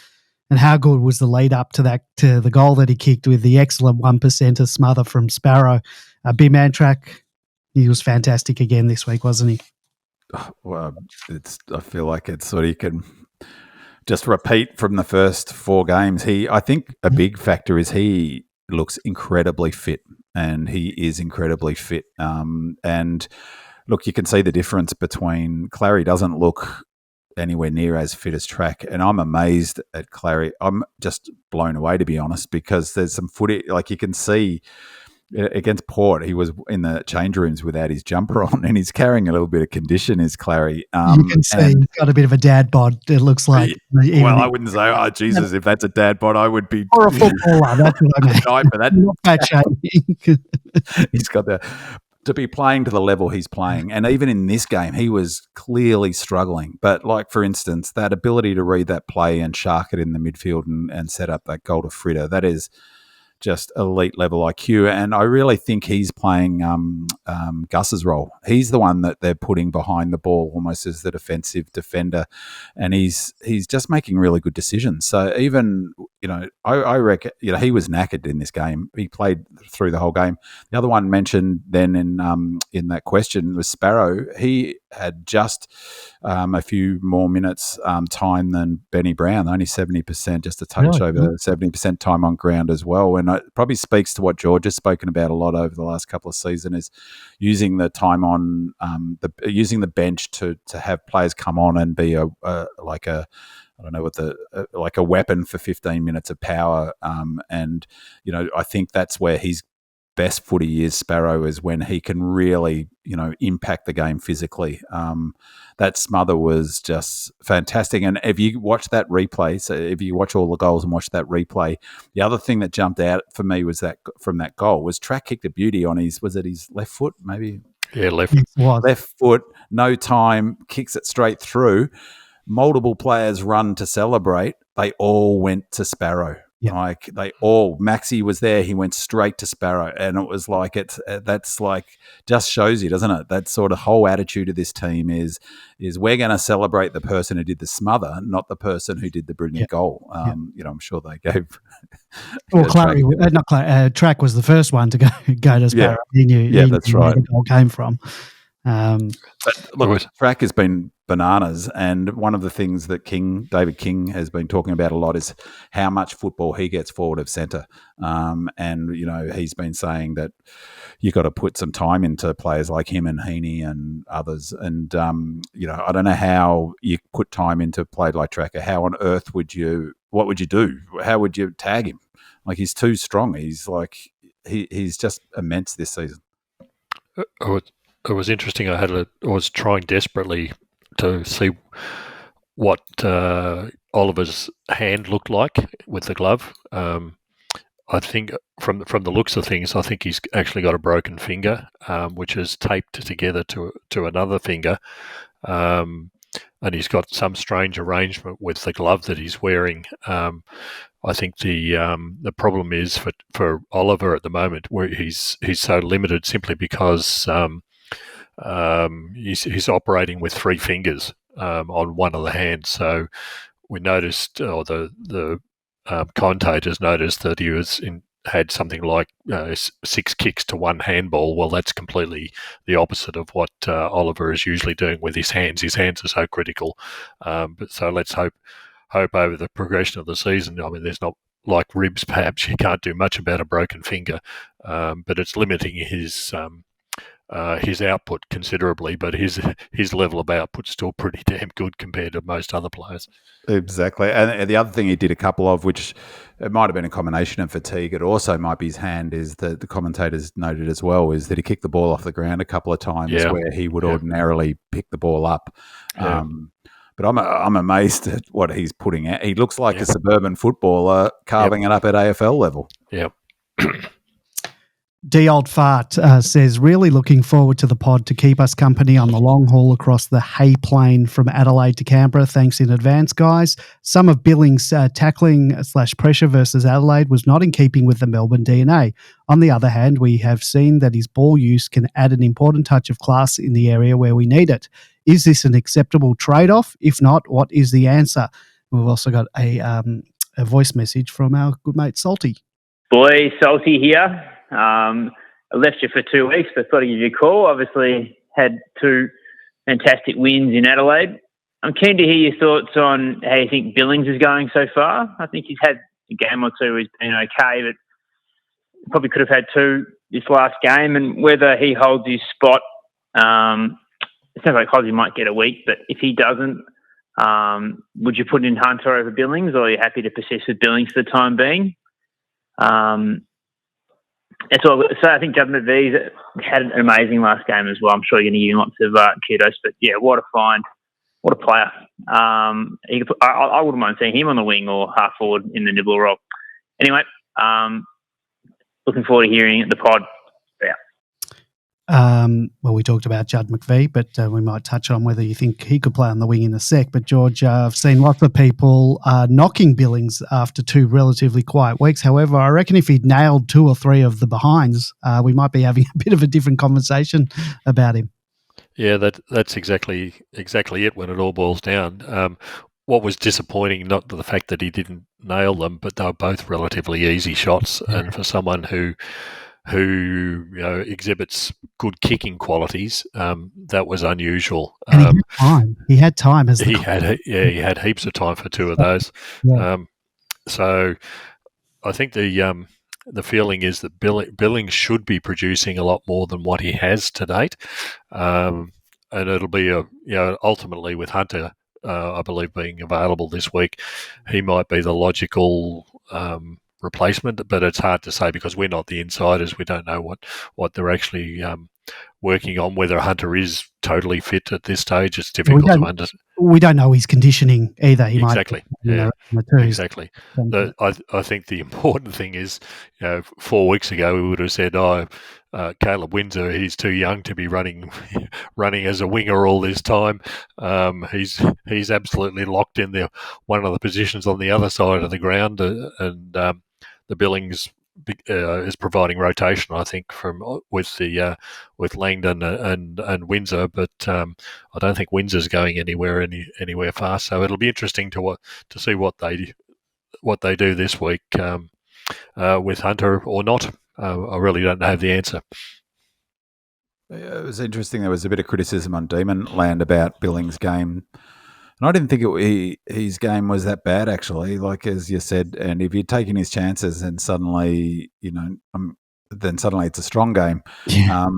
And how good was the lead up to the goal that he kicked with the excellent 1%er smother from Sparrow? Big man track, he was fantastic again this week, wasn't he? Well, I feel like it's sort of, you can just repeat from the first 4 games. I think a big factor is he looks incredibly fit. And he is incredibly fit. And look, you can see the difference between Clary doesn't look anywhere near as fit as Track. And I'm amazed at Clary. I'm just blown away, to be honest, because there's some footage, like you can see against Port, he was in the change rooms without his jumper on, and he's carrying a little bit of condition, is Clary. You can see he's got a bit of a dad bod, it looks like. Well, I wouldn't say, oh, Jesus, if that's a dad bod, I would be... Or a footballer, that's what I mean. For that. Not fat shaming. He's got to be playing to the level he's playing. And even in this game, he was clearly struggling. But like, for instance, that ability to read that play and shark it in the midfield and set up that goal to Fritter, that is just elite level IQ, and I really think he's playing Gus's role. He's the one that they're putting behind the ball almost as the defensive defender, and he's just making really good decisions. So even, I reckon, he was knackered in this game. He played through the whole game. The other one mentioned then in that question was Sparrow. He had just a few more minutes time than Benny Brown, only 70%, just a touch over 70% time on ground as well. And it probably speaks to what George has spoken about a lot over the last couple of seasons, is using the time on using the bench to have players come on and be like a weapon for 15 minutes of power. And I think that's where he's best footy is, Sparrow, is when he can really, impact the game physically. That smother was just fantastic. And if you watch that replay, so if you watch all the goals and watch that replay, the other thing that jumped out for me was that from that goal was Track kicked a beauty on his left foot, maybe? Yeah, left foot, no time, kicks it straight through. Multiple players run to celebrate. They all went to Sparrow. Yeah. Like 𝗟𝗍𝗀𝗀𝗀 was there. He went straight to Sparrow, and it was like that's like just shows you, doesn't it? That sort of whole attitude of this team is we're going to celebrate the person who did the smother, not the person who did the brilliant goal. I'm sure they gave. Well, Track was the first one to go to Sparrow. He knew that's right. Where the goal came from. But look, Track has been bananas, and one of the things that David King has been talking about a lot is how much football he gets forward of centre. And he's been saying that you got to put some time into players like him and Heaney and others. And I don't know how you put time into a player like Tracker. How on earth what would you do? How would you tag him? Like, he's too strong. He's like he's just immense this season. It was interesting. I was trying desperately to see what Oliver's hand looked like with the glove. I think from the looks of things, I think he's actually got a broken finger, which is taped together to another finger, and he's got some strange arrangement with the glove that he's wearing. I think the problem is for Oliver at the moment, where he's so limited simply because he's operating with 3 fingers on one of the hands. So we noticed, or the commentators noticed, that he was had something like 6 kicks to 1 handball. Well, that's completely the opposite of what Oliver is usually doing with his hands. His hands are so critical. But so let's hope over the progression of the season. I mean, there's not like ribs, perhaps you can't do much about a broken finger, but it's limiting his output considerably. But his level of output's still pretty damn good compared to most other players. Exactly. And the other thing he did a couple of, which it might have been a combination of fatigue, it also might be his hand, is that the commentators noted as well, is that he kicked the ball off the ground a couple of times where he would ordinarily pick the ball up. Yeah. But I'm amazed at what he's putting out. He looks like a suburban footballer carving it up at AFL level. Yep. 𝗟𝗶𝘀𝗁𝘀 says, really looking forward to the pod to keep us company on the long haul across the hay plain from Adelaide to Canberra. Thanks in advance, guys. Some of Billings' tackling/pressure versus Adelaide was not in keeping with the Melbourne DNA. On the other hand, we have seen that his ball use can add an important touch of class in the area where we need it. Is this an acceptable trade-off? If not, what is the answer? We've also got a voice message from our good mate Salty. Boy, Salty here. I left you for 2 weeks, but thought I'd give you a call. Obviously, had 2 fantastic wins in Adelaide. I'm keen to hear your thoughts on how you think Billings is going so far. I think he's had a game or two he's been okay, but probably could have had 2 this last game, and whether he holds his spot. It sounds like Hodgie might get a week, but if he doesn't, would you put in Hunter over Billings, or are you happy to persist with Billings for the time being? That's all. So I think 𝗟𝗶𝘀𝘁𝗲 had an amazing last game as well. I'm sure you're going to give him lots of kudos. But yeah, what a find. What a player. I wouldn't mind seeing him on the wing or half forward in the nibble role. Anyway, looking forward to hearing the pod. Yeah. Well, we talked about Judd McVee, but we might touch on whether you think he could play on the wing in a sec. But, George, I've seen lots of people knocking Billings after 2 relatively quiet weeks. However, I reckon if he'd nailed 2 or 3 of the behinds, we might be having a bit of a different conversation about him. Yeah, that's exactly it when it all boils down. What was disappointing, not the fact that he didn't nail them, but they were both relatively easy shots. Yeah. And for someone who exhibits good kicking qualities, that was unusual. And he had time. He had time. He had heaps of time for 2 of those. Yeah. So I think the feeling is that Billings should be producing a lot more than what he has to date, and it'll be ultimately with Hunter, I believe, being available this week, he might be the logical replacement, but it's hard to say because we're not the insiders. We don't know what they're actually working on, whether Hunter is totally fit at this stage. It's difficult to understand. We don't know his conditioning either. He exactly. might, exactly. I think the important thing is, 4 weeks ago we would have said, Caleb Windsor, he's too young to be running as a winger all this time. He's absolutely locked in one of the positions on the other side of the ground, and the Billings is providing rotation, I think, with Langdon and Windsor, but I don't think Windsor's going anywhere fast. So it'll be interesting to see what they do this week with Hunter or not. I really don't have the answer. It was interesting. There was a bit of criticism on Demonland about Billings' game. And I didn't think his game was that bad, actually, like as you said. And if you're taking his chances and suddenly, then suddenly it's a strong game. Yeah.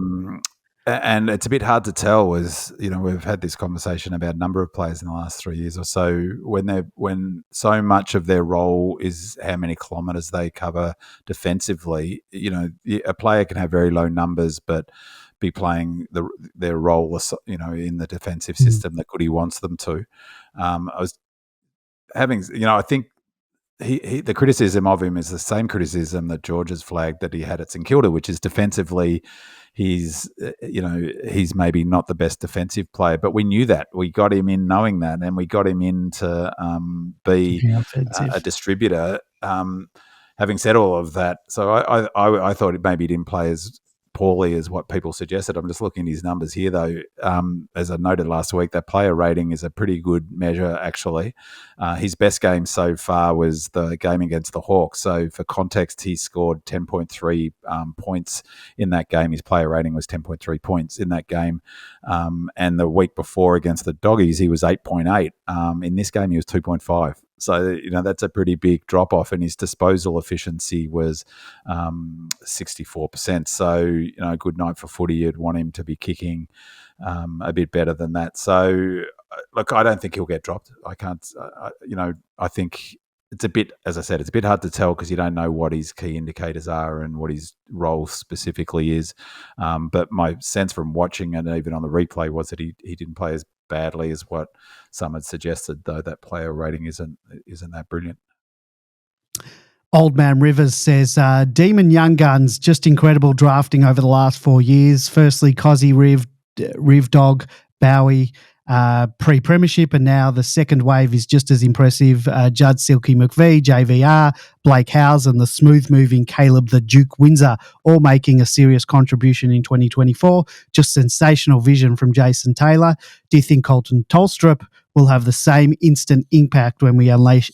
And it's a bit hard to tell as, we've had this conversation about a number of players in the last 3 years or so when so much of their role is how many kilometres they cover defensively. A player can have very low numbers, but be playing their role, in the defensive system that Goody wants them to. I was having, I think the criticism of him is the same criticism that George has flagged that he had at St Kilda, which is defensively, he's maybe not the best defensive player, but we knew that. We got him in knowing that, and we got him in to be a distributor. Having said all of that, so I thought maybe he didn't play as poorly as what people suggested. I'm just looking at his numbers here, though. As I noted last week, that player rating is a pretty good measure, actually. His best game so far was the game against the Hawks. So for context, he scored 10.3 points in that game. His player rating was 10.3 points in that game. And the week before against the Doggies, he was 8.8. In this game, he was 2.5. So, that's a pretty big drop-off, and his disposal efficiency was 64%. So, a good night for footy. You'd want him to be kicking a bit better than that. So, look, I don't think he'll get dropped. I can't, I think it's a bit, as I said, it's a bit hard to tell because you don't know what his key indicators are and what his role specifically is. But my sense from watching and even on the replay was that he didn't play as badly as what some had suggested, though that player rating isn't that brilliant. Old Man Rivers says, Demon Young Guns, just incredible drafting over the last 4 years. Firstly, 𝗍𝗲, Riv Dog, Bowie, pre-premiership, and now the second wave is just as impressive. 𝗟𝗶𝘀𝗁𝗀𝗁 McVee, JVR, Blake Howes, and the smooth-moving Caleb the Duke Windsor, all making a serious contribution in 2024. Just sensational vision from Jason Taylor. Do you think Colton Tolstrup will have the same instant impact when we unleash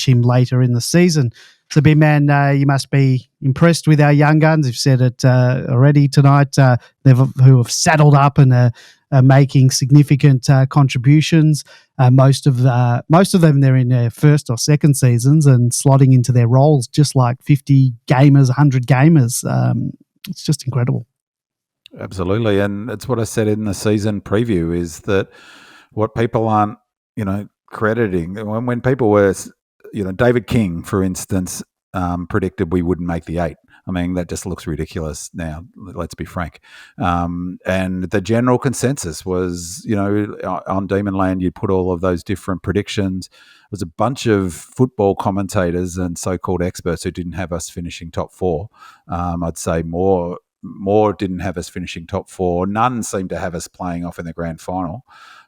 him later in the season? So, big man, you must be impressed with our young guns. You've said it already tonight. Who have saddled up and are making significant contributions. Most of them, they're in their first or second seasons and slotting into their roles just like 50 gamers, 100 gamers. It's just incredible. Absolutely, and it's what I said in the season preview is that what people aren't, crediting when people were. David King, for instance, predicted we wouldn't make the 8. I mean, that just looks ridiculous now, let's be frank. And the general consensus was, on Demonland, you'd put all of those different predictions. It was a bunch of football commentators and so-called experts who didn't have us finishing top 4. I'd say more didn't have us finishing top 4. None seemed to have us playing off in the grand final.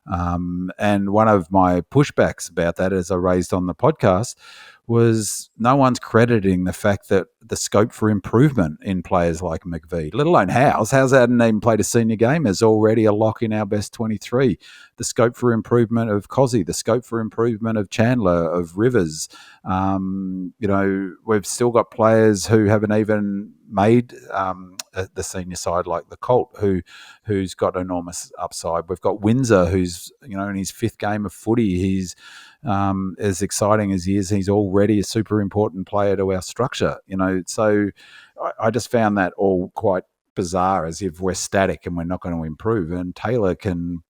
And one of my pushbacks about that, as I raised on the podcast, was no one's crediting the fact that the scope for improvement in players like McVee, let alone Howes hadn't even played a senior game, is already a lock in our best 23. The scope for improvement of 𝗍𝗲, the scope for improvement of Chandler, of Rivers. We've still got players who haven't even made the senior side, like the Colt, who's got enormous upside. We've got Windsor, who's in his 5th game of footy. He's as exciting as he is. He's already a super important player to our structure. So I just found that all quite bizarre, as if we're static and we're not going to improve. And Taylor can,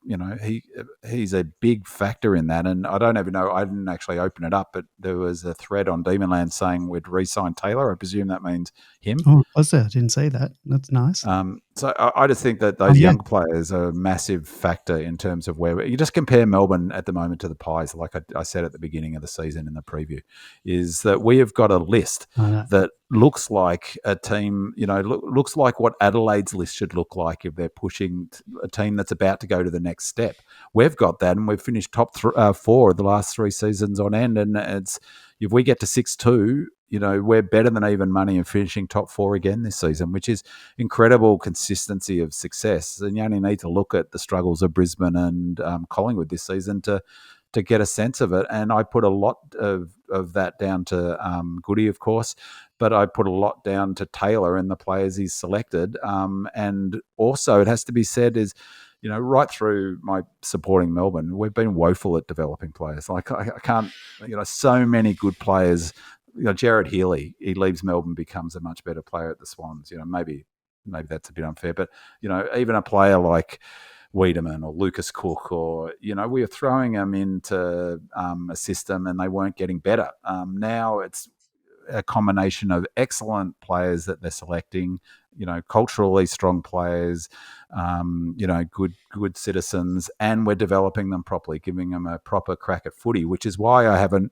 he's a big factor in that. And I don't even know, I didn't actually open it up, but there was a thread on Demonland saying we'd re-sign Taylor. I presume that means him. Oh, was there? I didn't see that. That's nice. So I just think that those young players are a massive factor in terms of where you just compare Melbourne at the moment to the Pies, like I said at the beginning of the season in the preview, is that we have got a list that looks like a team, looks like what Adelaide's list should look like if they're pushing a team that's about to go to the next step. We've got that, and we've finished top 4 of the last 3 seasons on end, and it's if we get to 6-2, we're better than even money and finishing top 4 again this season, which is incredible consistency of success. And you only need to look at the struggles of Brisbane and Collingwood this season to get a sense of it. And I put a lot of that down to Goody, of course, but I put a lot down to Taylor and the players he's selected. And also it has to be said is, right through my supporting Melbourne, we've been woeful at developing players. Like I can't, so many good players. Jared Healy, he leaves Melbourne, becomes a much better player at the Swans. Maybe that's a bit unfair, but even a player like Wiedemann or Lucas Cook, or we were throwing them into a system and they weren't getting better. Now it's a combination of excellent players that they're selecting, culturally strong players, good citizens, and we're developing them properly, giving them a proper crack at footy, which is why I haven't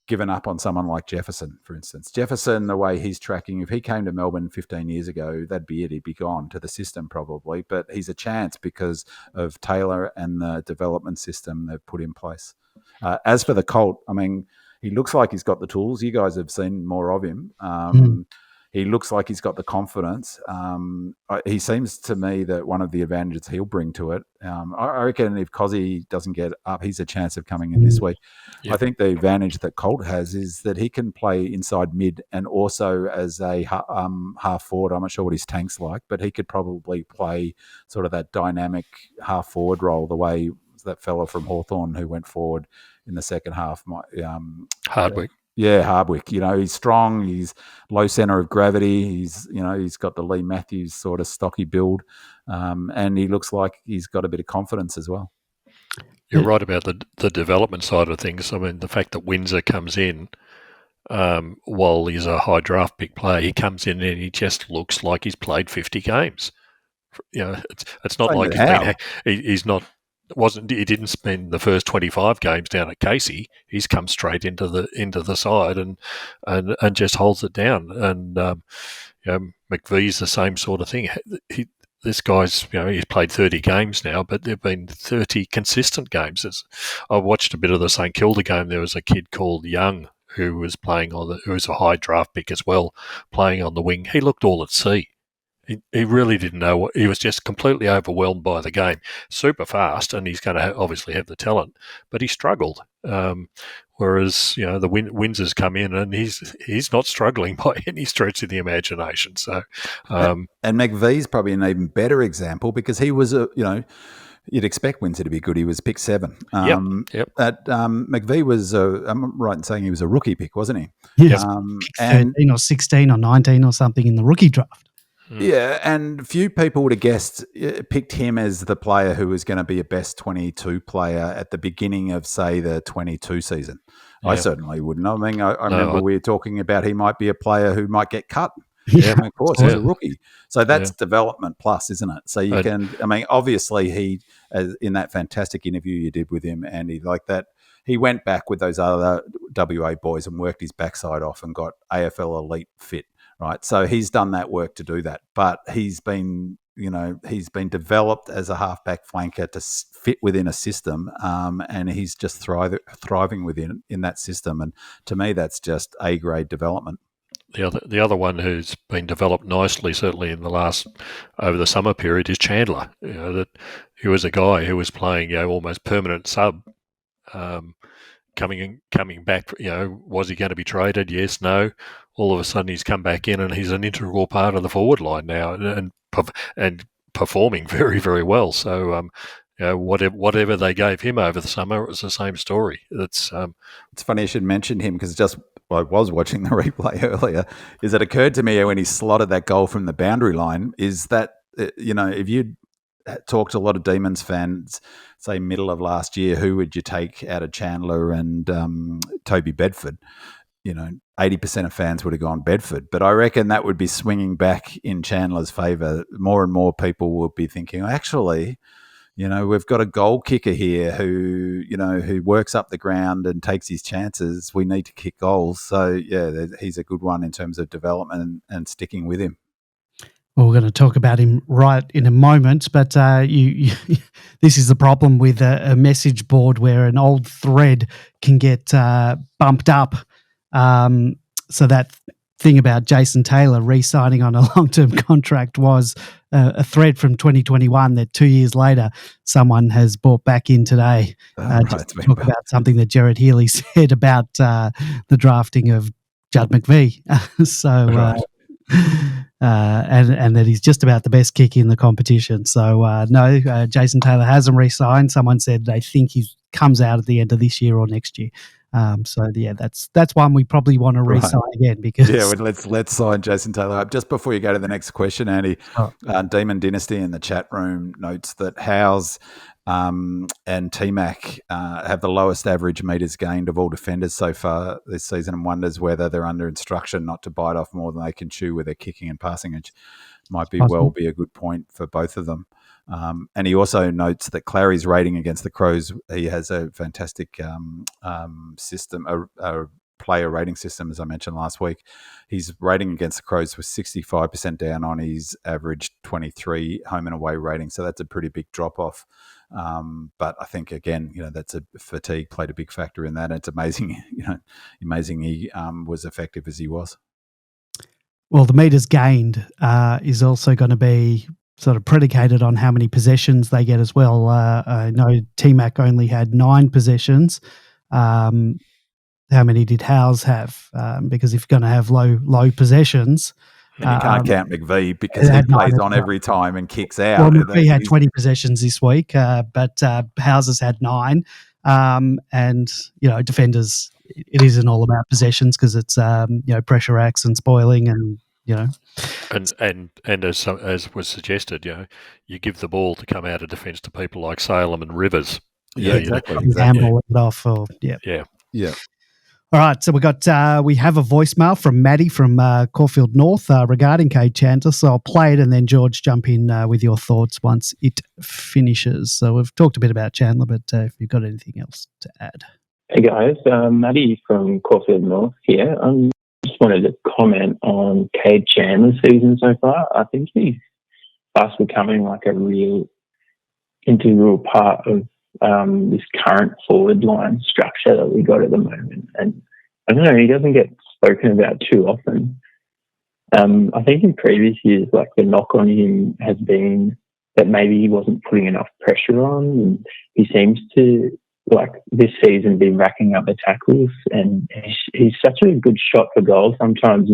given up on someone like Jefferson, for instance. Jefferson, the way he's tracking, if he came to Melbourne 15 years ago, that'd be it. He'd be gone to the system probably, but he's a chance because of Taylor and the development system they've put in place. As for the Colt, I mean, he looks like he's got the tools. You guys have seen more of him. he looks like he's got the confidence. He seems to me that one of the advantages he'll bring to it. I reckon if 𝗍𝗲 doesn't get up, he's a chance of coming in this week. Yep. I think the advantage that Colt has is that he can play inside mid and also as a half forward. I'm not sure what his tank's like, but he could probably play sort of that dynamic half forward role the way that fella from Hawthorn who went forward in the second half. Hardwick. Yeah, Hardwick. He's strong. He's low centre of gravity. He's got the Lee Matthews sort of stocky build, and he looks like he's got a bit of confidence as well. You're right about the development side of things. I mean, the fact that Windsor comes in, while he's a high draft pick player, he comes in and he just looks like he's played 50 games. It's not like he didn't spend the first 25 games down at 𝗍𝗃. He's come straight into the side and just holds it down. And McVee's the same sort of thing. This guy's, he's played 30 games now, but there've been 30 consistent games. I watched a bit of the St Kilda game. There was a kid called Young who was playing who was a high draft pick as well, playing on the wing. He looked all at sea. He really didn't know. He was just completely overwhelmed by the game. Super fast, and he's going to obviously have the talent, but he struggled. Whereas the Windsor's come in and he's not struggling by any stretch of the imagination. So, and McVee's probably an even better example because he was you'd expect Windsor to be good. He was pick 7. Yep. McVee was, I'm right in saying he was a rookie pick, wasn't he? Yes, 13 or 16 or 19 or something in the rookie draft. Yeah, and few people would have picked him as the player who was going to be a best 22 player at the beginning of, say, the 22 season. Yeah. I certainly wouldn't. I mean, I remember we were talking about he might be a player who might get cut. Yeah, of course, he's a rookie. So that's development plus, isn't it? So you can, obviously he, in that fantastic interview you did with him, Andy, like that, he went back with those other WA boys and worked his backside off and got AFL elite fit. Right, so he's done that work to do that, but he's been developed as a halfback flanker to fit within a system, and he's just thriving within in that system. And to me, that's just A-grade development. The other one who's been developed nicely, certainly in over the summer period, is Chandler. That he was a guy who was playing almost permanent sub. Coming back, was he going to be traded? Yes, no. All of a sudden, he's come back in, and he's an integral part of the forward line now, and performing very, very well. So, whatever they gave him over the summer, it was the same story. It's funny you should mention him because I was watching the replay earlier. It occurred to me when he slotted that goal from the boundary line is that if you'd talked to a lot of Demons fans, say middle of last year, who would you take out of Chandler and Toby Bedford? 80% of fans would have gone Bedford, but I reckon that would be swinging back in Chandler's favour. More and more people would be thinking, actually, we've got a goal kicker here who works up the ground and takes his chances. We need to kick goals. So, he's a good one in terms of development and sticking with him. Well, we're going to talk about him right in a moment, but this is the problem with a message board where an old thread can get bumped up. So that thing about Jason Taylor re-signing on a long-term contract was a thread from 2021 that 2 years later someone has brought back in today to talk about something that Gerard Healy said about the drafting of 𝗟𝗶𝘀𝘁𝗄. And that he's just about the best kick in the competition. So, no, Jason Taylor hasn't re-signed. Someone said they think he comes out at the end of this year or next year. That's one we probably want to re-sign again because let's sign Jason Taylor up. Just before you go to the next question, Andy, Demon Dynasty in the chat room notes that Howes and T-Mac have the lowest average metres gained of all defenders so far this season, and wonders whether they're under instruction not to bite off more than they can chew with their kicking and passing edge. Might be be a good point for both of them. And he also notes that Clary's rating against the Crows, he has a fantastic system, a player rating system, as I mentioned last week. His rating against the Crows was 65% down on his average 23 home and away rating. So that's a pretty big drop-off. But I think, again, that's a fatigue played a big factor in that. And it's amazing, amazing he was effective as he was. Well, the metres gained is also going to be sort of predicated on how many possessions they get as well. I know T-Mac only had 9 possessions. How many did Howes have? Because if you're going to have low possessions... And you can't count McVee because he had 9 plays as on well. every time and kicks out. Well, McVee had 20 possessions this week, but Howes has had 9. And, defenders, it isn't all about possessions because it's, pressure acts and spoiling and, And as was suggested, you give the ball to come out of defence to people like Salem and Rivers. Exactly. Handball it off. Yeah. All right, so we have a voicemail from Maddie from Caulfield North regarding Cade Chandler. So I'll play it and then George jump in with your thoughts once it finishes. So we've talked a bit about Chandler, but if you've got anything else to add. Hey guys, Maddie from Caulfield North here. Just wanted to comment on Cade Chandler's season so far. I think he's fast becoming like a real integral part of this current forward line structure that we got at the moment. And I don't know, he doesn't get spoken about too often. I think in previous years, like the knock on him has been that maybe he wasn't putting enough pressure on, and he seems to, like this season, be racking up the tackles, and he's such a good shot for goal sometimes.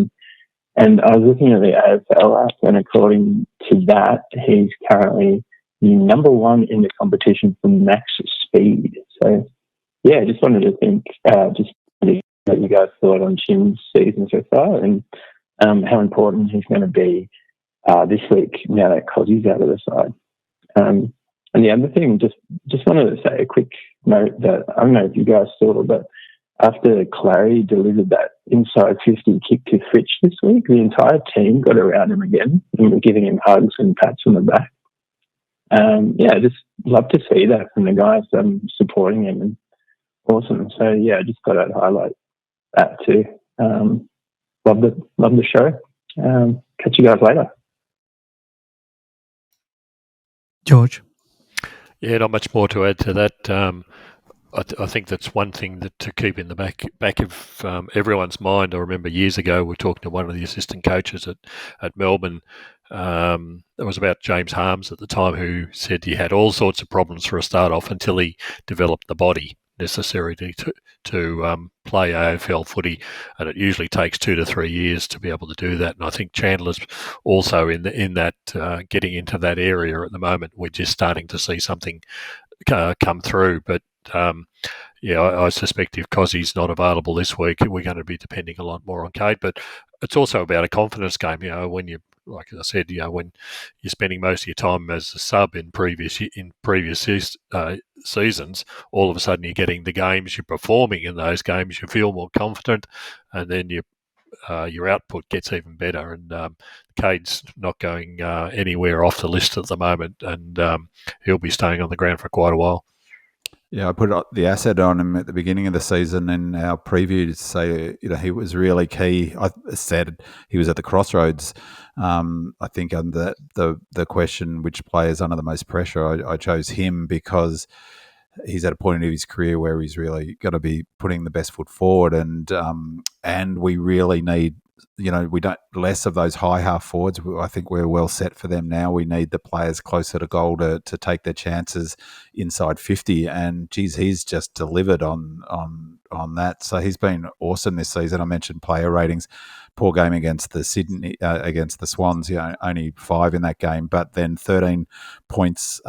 And I was looking at the AFL app, and according to that, he's currently the number 1 in the competition for max speed. So, yeah, just wanted to think, just what you guys thought on Chim's season so far, and how important he's going to be this week now that 𝗍𝗲𝗀𝗀𝗀𝗀's out of the side. And the other thing, just wanted to say a quick note that I don't know if you guys saw, but after Clary delivered that inside 50 kick to Fritsch this week, the entire team got around him again and were giving him hugs and pats on the back. Just love to see that from the guys supporting him, and awesome. So yeah, just thought I'd highlight that too. Love the show. Catch you guys later. George? Yeah, not much more to add to that. I think that's one thing that to keep in the back of everyone's mind. I remember years ago we were talking to one of the assistant coaches at Melbourne. It was about James Harmes at the time, who said he had all sorts of problems for a start off until he developed the body necessary to play AFL footy, and it usually takes 2 to 3 years to be able to do that. And I think Chandler's also in that getting into that area at the moment. We're just starting to see something come through, but I suspect if 𝗍𝗲𝗀𝗀𝗀𝗀's not available this week, we're going to be depending a lot more on Cade. But it's also about a confidence game. When you, like I said, when you're spending most of your time as a sub in previous seasons, all of a sudden you're getting the games, you're performing in those games, you feel more confident, and then your output gets even better. And Cade's not going anywhere off the list at the moment, and he'll be staying on the ground for quite a while. Yeah, I put the asset on him at the beginning of the season in our preview to say, he was really key. I said he was at the crossroads. I think under the question, which player's under the most pressure, I chose him because he's at a point in his career where he's really got to be putting the best foot forward, and we really need, we don't less of those high half forwards. I think we're well set for them now. We need the players closer to goal to take their chances inside 50, and geez, he's just delivered on that. So he's been awesome this season. I mentioned player ratings. Poor game against against the Swans, only 5 in that game, but then 13 points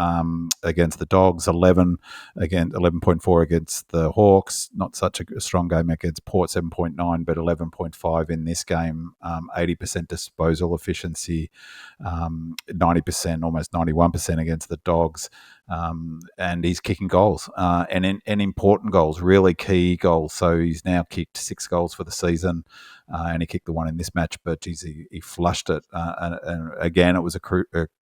against the Dogs, 11.4 against the Hawks. Not such a strong game against Port, 7.9, but 11.5 in this game. 80% disposal efficiency, 90%, almost 91% against the Dogs. And he's kicking goals and important goals, really key goals. So he's now kicked 6 goals for the season, and he kicked the one in this match, but geez, he flushed it. And again, it was a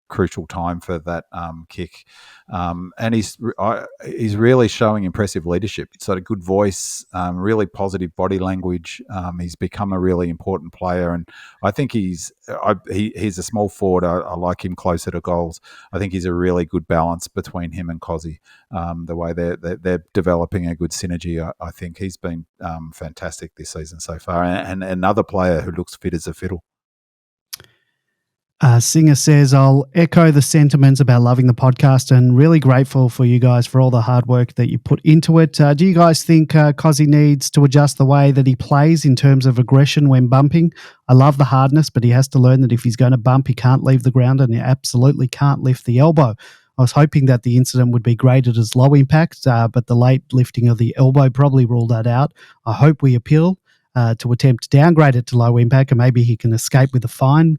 crucial time for that kick. And he's really showing impressive leadership. He's got a good voice, really positive body language. He's become a really important player, and I think he's a small forward. I like him closer to goals. I think he's a really good balance between him and 𝗍𝗲𝗀𝗀𝗀𝗀, the way they're developing a good synergy. I think he's been fantastic this season so far, and another player who looks fit as a fiddle. Singer says, I'll echo the sentiments about loving the podcast and really grateful for you guys for all the hard work that you put into it. Do you guys think 𝗍𝗀𝗃 needs to adjust the way that he plays in terms of aggression when bumping? I love the hardness, but he has to learn that if he's going to bump, he can't leave the ground and he absolutely can't lift the elbow. I was hoping that the incident would be graded as low impact, but the late lifting of the elbow probably ruled that out. I hope we appeal to attempt to downgrade it to low impact and maybe he can escape with a fine.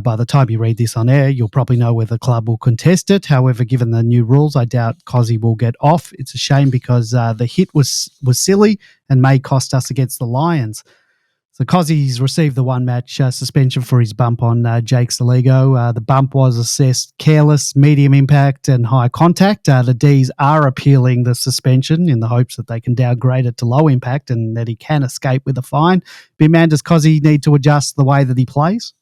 By the time you read this on air, you'll probably know whether the club will contest it. However, given the new rules, I doubt 𝗍𝗀𝗃 will get off. It's a shame because the hit was silly and may cost us against the Lions. So 𝗍𝗀𝗃's received the one-match suspension for his bump on Jake Saligo. The bump was assessed careless, medium impact and high contact. The Ds are appealing the suspension in the hopes that they can downgrade it to low impact and that he can escape with a fine. Big man, does 𝗍𝗀𝗃 need to adjust the way that he plays?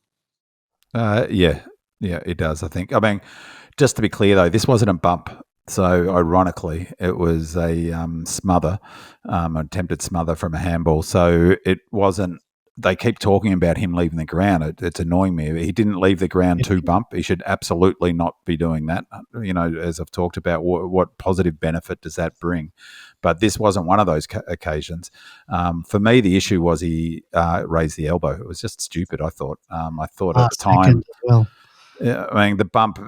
Yeah, it does, I think. I mean, just to be clear, though, this wasn't a bump. So, ironically, it was a smother, attempted smother from a handball. So, it wasn't, they keep talking about him leaving the ground. It's annoying me. He didn't leave the ground to bump. He should absolutely not be doing that. You know, as I've talked about, what positive benefit does that bring? But this wasn't one of those occasions. For me, the issue was he raised the elbow. It was just stupid, I thought. I thought at the time, I mean, the bump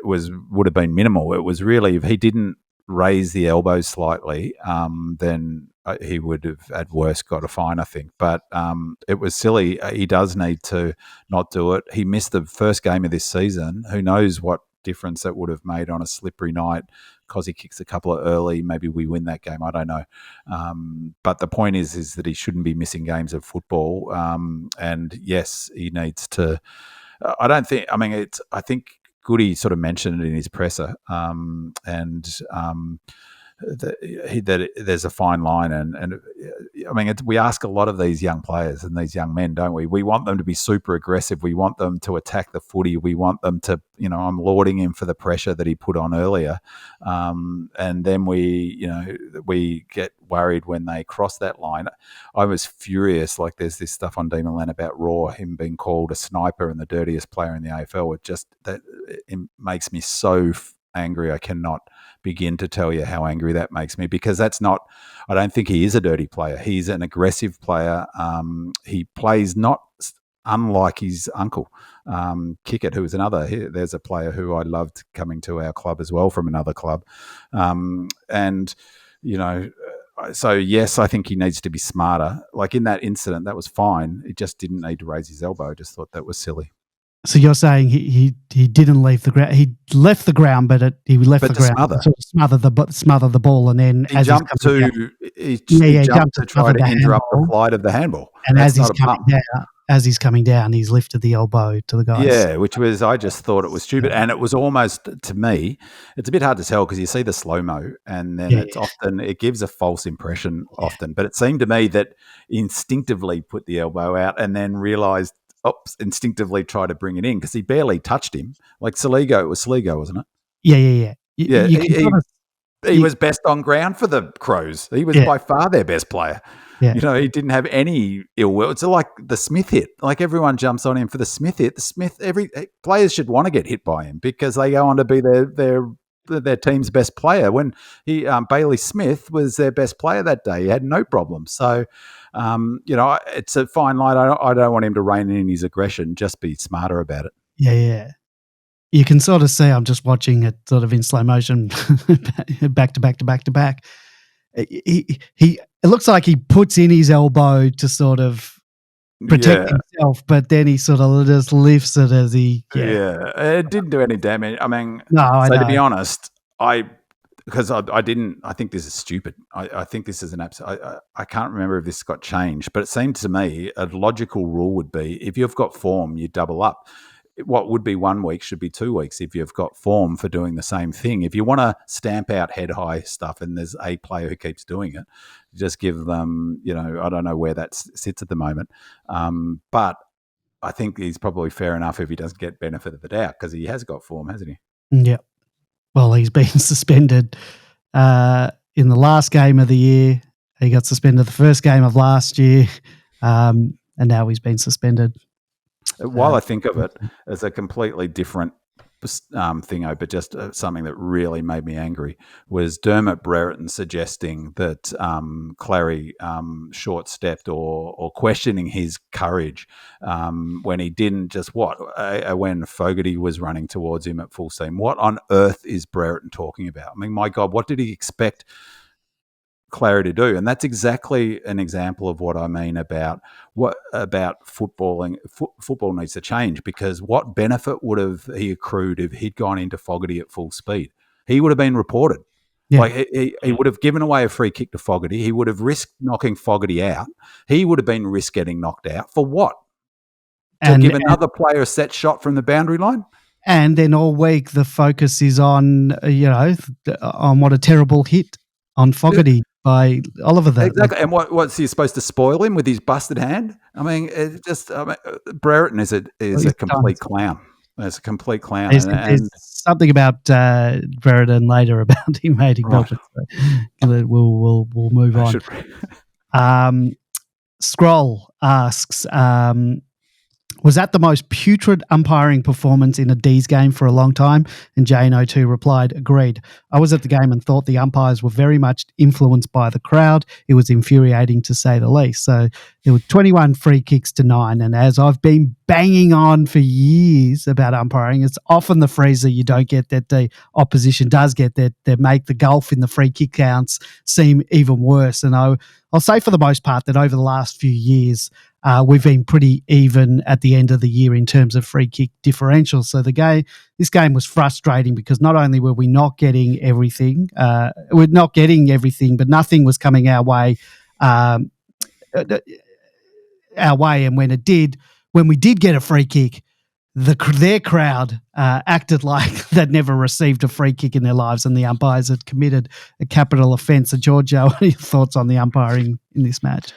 would have been minimal. It was really, if he didn't raise the elbow slightly, then he would have, at worst, got a fine, I think. But it was silly. He does need to not do it. He missed the first game of this season. Who knows what difference that would have made on a slippery night. 𝗍𝗀𝗃 kicks a couple of early, maybe we win that game. I don't know. But the point is that he shouldn't be missing games of football. And yes, he needs to. I think Goody sort of mentioned it in his presser, that there's a fine line, and I mean, we ask a lot of these young players and these young men, don't we? We want them to be super aggressive. We want them to attack the footy. We want them to, I'm lauding him for the pressure that he put on earlier, and then we get worried when they cross that line. I was furious. Like, there's this stuff on Demonland about Raw, him being called a sniper and the dirtiest player in the AFL. It makes me so angry. I cannot begin to tell you how angry that makes me, because I don't think he is a dirty player. He's an aggressive player. He plays not unlike his uncle, 𝗍𝗃𝗃𝗁, who was there's a player who I loved coming to our club as well from another club. So yes, I think he needs to be smarter. Like in that incident, that was fine. He just didn't need to raise his elbow. I just thought that was silly. So you're saying he didn't leave the ground. He left the ground, but he left the ground to sort of smother the ball, and then he jumped to try to interrupt the flight of the handball. And as he's coming down, he's lifted the elbow to the guys. Yeah, I just thought it was stupid, and it was almost, to me, it's a bit hard to tell because you see the slow-mo, and then it gives a false impression often. But it seemed to me that he instinctively put the elbow out and then realised. Instinctively try to bring it in because he barely touched him. Like Saligo, it was Saligo, wasn't it? Yeah. He was best on ground for the Crows. He was by far their best player. Yeah. He didn't have any ill will. It's like the Smith hit. Like everyone jumps on him for the Smith hit. Every players should want to get hit by him because they go on to be their team's best player. When Bailey Smith was their best player that day, he had no problem. So. It's a fine line. I don't want him to rein in his aggression. Just be smarter about it. Yeah. You can sort of see. I'm just watching it sort of in slow motion, back to back. It looks like he puts in his elbow to sort of protect himself, but then he sort of just lifts it as he. Yeah, it didn't do any damage. I mean, to be honest, because I think this is stupid. I think this is an absolute. I can't remember if this got changed, but it seemed to me a logical rule would be if you've got form, you double up. What would be 1 week should be 2 weeks if you've got form for doing the same thing. If you want to stamp out head high stuff and there's a player who keeps doing it, just give them, I don't know where that sits at the moment. But I think he's probably fair enough if he doesn't get benefit of the doubt because he has got form, hasn't he? Yeah. Well, he's been suspended in the last game of the year. He got suspended the first game of last year, and now he's been suspended. While I think of it as a completely different thing, but just something that really made me angry was Dermot Brereton suggesting that Clarry short-stepped or questioning his courage when he didn't just when Fogarty was running towards him at full steam. What on earth is Brereton talking about? I mean, my God, what did he expect Clarry to do? And that's exactly an example of what I mean about footballing. Football needs to change, because what benefit would have he accrued if he'd gone into Fogarty at full speed? He would have been reported. Yeah. Like he would have given away a free kick to Fogarty. He would have risked knocking Fogarty out. He would have been risked getting knocked out for what? To give another player a set shot from the boundary line? And then all week the focus is on on what a terrible hit on Fogarty by Oliver. Exactly. And what's he supposed to spoil him with his busted hand? I mean, Brereton is a complete clown. It's a complete clown. There's something about Brereton later about him hating Melbourne. So we'll move on. Scroll asks, was that the most putrid umpiring performance in a D's game for a long time? And JN02 replied, agreed. I was at the game and thought the umpires were very much influenced by the crowd. It was infuriating, to say the least. So there were 21 free kicks to 9. And as I've been banging on for years about umpiring, it's often the freezer you don't get that the opposition does get, that make the gulf in the free kick counts seem even worse. And I'll say for the most part that over the last few years, we've been pretty even at the end of the year in terms of free kick differential. So this game was frustrating because not only were we not getting everything, but nothing was coming our way. And when we did get a free kick, their crowd acted like they'd never received a free kick in their lives, and the umpires had committed a capital offence. So, Giorgio, what are your thoughts on the umpiring in this match?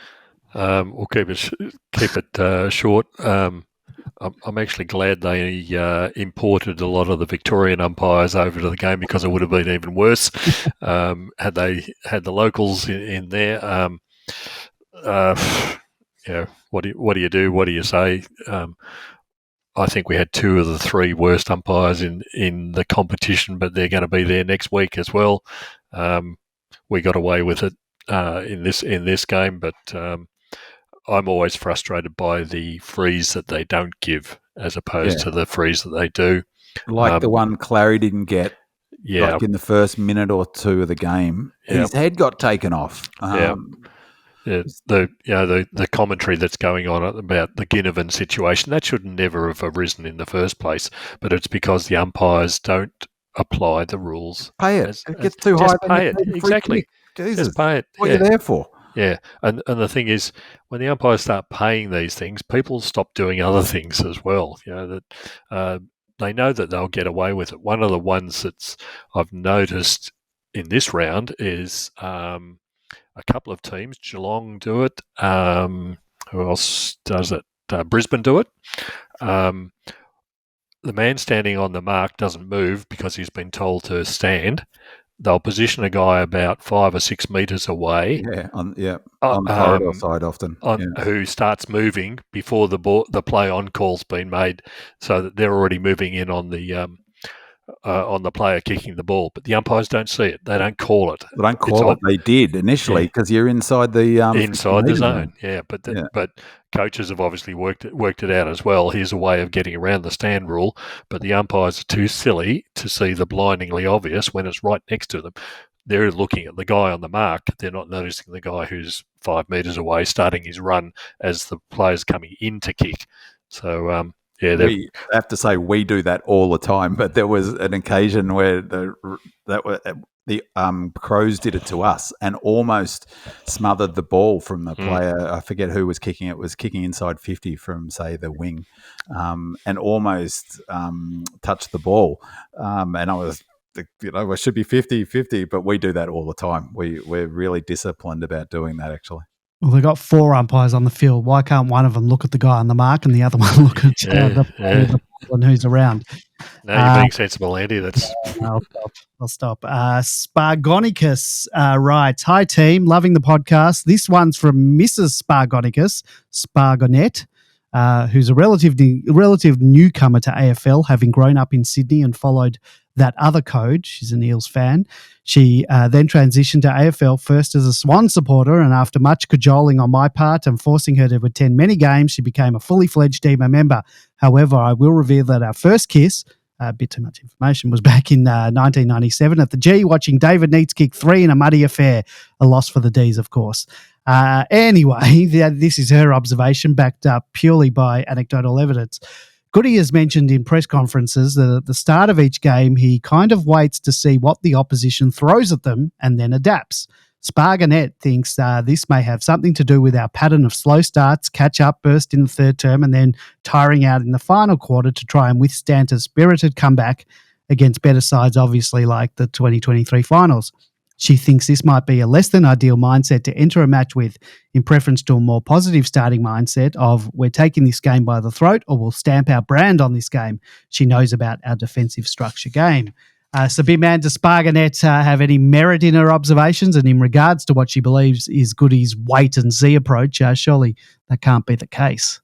We'll keep it short. I'm actually glad they imported a lot of the Victorian umpires over to the game, because it would have been even worse had they had the locals in there. What do you do? What do you say? I think we had 2 of the 3 worst umpires in the competition, but they're going to be there next week as well. We got away with it in this game, but I'm always frustrated by the frees that they don't give as opposed to the frees that they do. Like the one Clarry didn't get like in the first minute or 2 of the game. His head got taken off. The commentary that's going on about the Ginnivan situation, that should never have arisen in the first place, but it's because the umpires don't apply the rules. Pay it. It gets too high. Just pay it. Exactly. Jesus. Just pay it. What are you there for? Yeah, and the thing is, when the umpires start paying these things, people stop doing other things as well. That they know that they'll get away with it. One of the ones that I've noticed in this round is a couple of teams. Geelong do it. Who else does it? Brisbane do it. The man standing on the mark doesn't move because he's been told to stand. They'll position a guy about 5 or 6 metres away. On the corridor side often. Who starts moving before the play on call's been made, so that they're already moving in on the player kicking the ball. But the umpires don't see it. They don't call it. They don't call it. They did initially because you're inside the zone. Yeah, but coaches have obviously worked it out as well. Here's a way of getting around the stand rule, but the umpires are too silly to see the blindingly obvious when it's right next to them. They're looking at the guy on the mark. They're not noticing the guy who's 5 metres away starting his run as the player's coming in to kick. So, we have to say we do that all the time, but there was an occasion where the Crows did it to us and almost smothered the ball from the player. I forget who was kicking it. Was kicking inside 50 from, say, the wing, and almost touched the ball. And I was, it should be 50-50, but we do that all the time. We're really disciplined about doing that, actually. Well, they've got 4 umpires on the field. Why can't one of them look at the guy on the mark and the other one look at the one who's around? No, you're being sensible, Andy. I'll stop. 𝗟𝗶𝘀𝘁𝗁 writes, hi, team. Loving the podcast. This one's from Mrs. 𝗟𝗶𝘀𝘁𝗁, Spargonet. who's a relative newcomer to AFL, having grown up in Sydney and followed that other code. She's an Eels fan. She then transitioned to AFL first as a Swan supporter, and after much cajoling on my part and forcing her to attend many games, she became a fully fledged Demo member. However, I will reveal that our first kiss, a bit too much information, was back in 1997 at the G, watching David Neitz kick 3 in a muddy affair. A loss for the Ds, of course. Anyway, this is her observation, backed up purely by anecdotal evidence. Goody has mentioned in press conferences that at the start of each game, he kind of waits to see what the opposition throws at them and then adapts. 𝗟𝗶𝘀𝘁𝗁 thinks this may have something to do with our pattern of slow starts, catch up, burst in the third term, and then tiring out in the final quarter to try and withstand a spirited comeback against better sides, obviously, like the 2023 finals. She thinks this might be a less than ideal mindset to enter a match with, in preference to a more positive starting mindset of we're taking this game by the throat or we'll stamp our brand on this game. She knows about our defensive structure game. So, big man, does 𝗟𝗶𝘀𝘁𝗁 have any merit in her observations? And in regards to what she believes is Goody's wait and see approach, surely that can't be the case.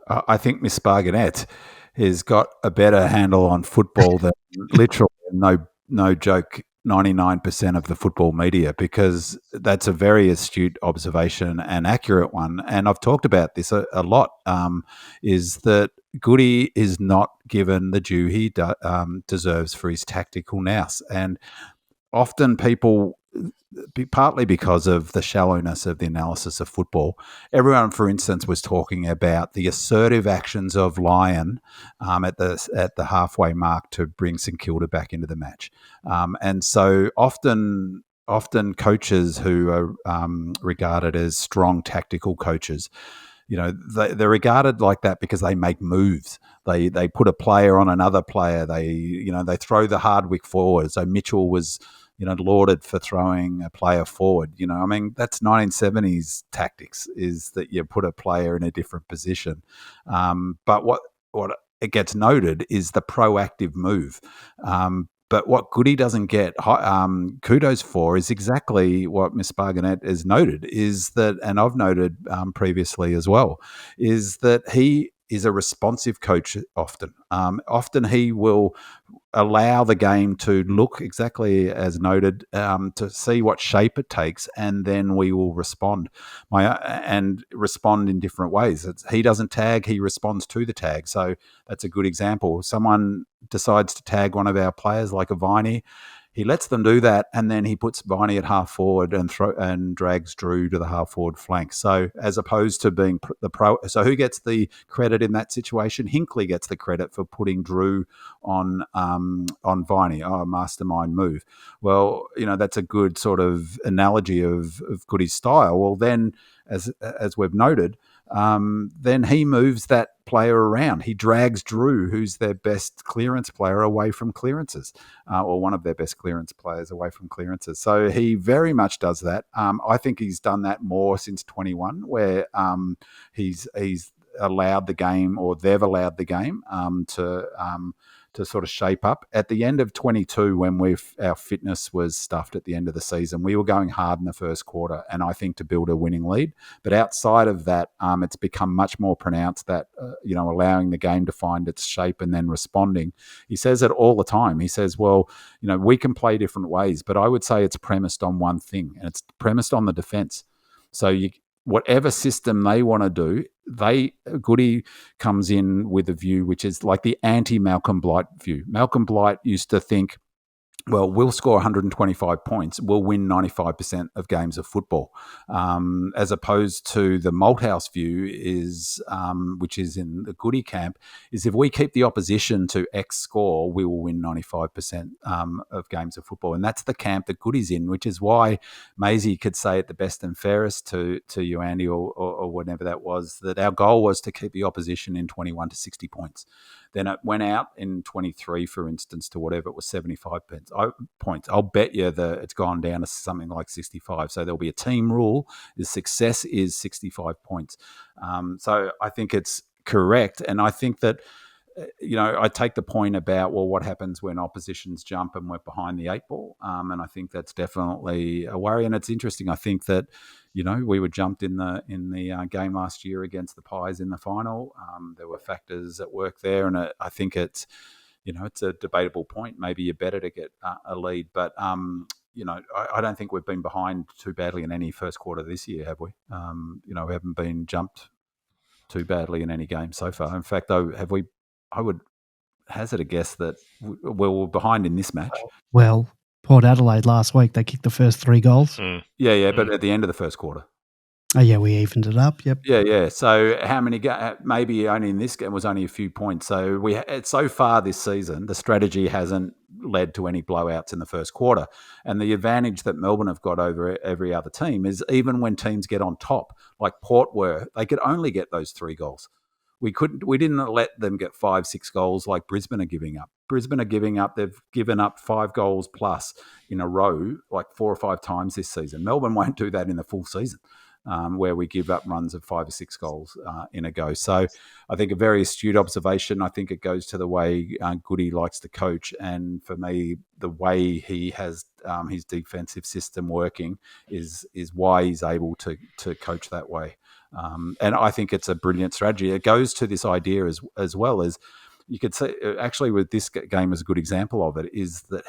I think Miss 𝗟𝗏𝘀𝘁𝗁 has got a better handle on football than literally, no joke, 99% of the football media, because that's a very astute observation and accurate one. And I've talked about this a lot, is that Goody is not given the due he deserves for his tactical nous. And often people, partly because of the shallowness of the analysis of football, everyone, for instance, was talking about the assertive actions of Lyon at the halfway mark to bring St Kilda back into the match. And so often coaches who are regarded as strong tactical coaches, they're regarded like that because they make moves. They put a player on another player. They throw the Hardwick forward. So Mitchell was lauded for throwing a player forward. That's 1970s tactics, is that you put a player in a different position. But what it gets noted is the proactive move. But what Goody doesn't get kudos for is exactly what Miss 𝗟𝗏𝘁𝘁𝗁 has noted, is that, and I've noted previously as well, is that he is a responsive coach often. Often he will allow the game to look exactly as noted, to see what shape it takes, and then we will respond and respond in different ways. He doesn't tag, he responds to the tag. So that's a good example. Someone decides to tag one of our players like a 𝗍ine. He lets them do that, and then he puts 𝗍ine at half forward and drags Drew to the half forward flank. So as opposed to being the pro, so who gets the credit in that situation? Hinkley gets the credit for putting Drew on 𝗍ine. Oh, a mastermind move. Well, that's a good sort of analogy of Goody's style. Well, then, as we've noted, then he moves that player around. He drags Drew, who's their best clearance player, away from clearances, or one of their best clearance players away from clearances. So he very much does that. I think he's done that more since 21, where he's allowed the game, or they've allowed the game to sort of shape up. At the end of 22, when our fitness was stuffed at the end of the season, we were going hard in the first quarter, and I think to build a winning lead. But outside of that, it's become much more pronounced that, allowing the game to find its shape and then responding. He says it all the time. He says, well, we can play different ways, but I would say it's premised on one thing, and it's premised on the defense. So whatever system they want to do, Goody comes in with a view which is like the anti-Malcolm Blight view. Malcolm Blight used to think, well, we'll score 125 points, we'll win 95% of games of football, as opposed to the Malthouse view is, which is in the Goody camp, is if we keep the opposition to X score, we will win 95% of games of football. And that's the camp that Goody's in, which is why Maisie could say it the best and fairest to you, Andy, or whatever that was, that our goal was to keep the opposition in 21 to 60 points. Then it went out in 23, for instance, to whatever it was, 75 points. I'll bet you that it's gone down to something like 65. So there'll be a team rule. The success is 65 points. So I think it's correct. And I think that, I take the point about, well, what happens when oppositions jump and we're behind the 8 ball? And I think that's definitely a worry. And it's interesting. I think that, we were jumped in the game last year against the Pies in the final. There were factors at work there, and I think it's a debatable point. Maybe you're better to get a lead, but I don't think we've been behind too badly in any first quarter this year, have we? We haven't been jumped too badly in any game so far. In fact, though, have we? I would hazard a guess that we're behind in this match. Well, Port Adelaide last week, they kicked the first 3 goals. Yeah, but at the end of the first quarter. Oh, yeah, we evened it up, yep. Yeah. So how many maybe only in this game was only a few points. So so far this season, the strategy hasn't led to any blowouts in the first quarter. And the advantage that Melbourne have got over every other team is even when teams get on top, like Port were, they could only get those 3 goals. We didn't let them get 5-6 goals like Brisbane are giving up. Brisbane are giving up. They've given up 5 goals plus in a row, like 4 or 5 times this season. Melbourne won't do that in the full season, where we give up runs of 5 or 6 goals in a go. So I think a very astute observation. I think it goes to the way Goody likes to coach. And for me, the way he has his defensive system working is why he's able to coach that way. And I think it's a brilliant strategy. It goes to this idea as well as you could say, actually with this game is a good example of it, is that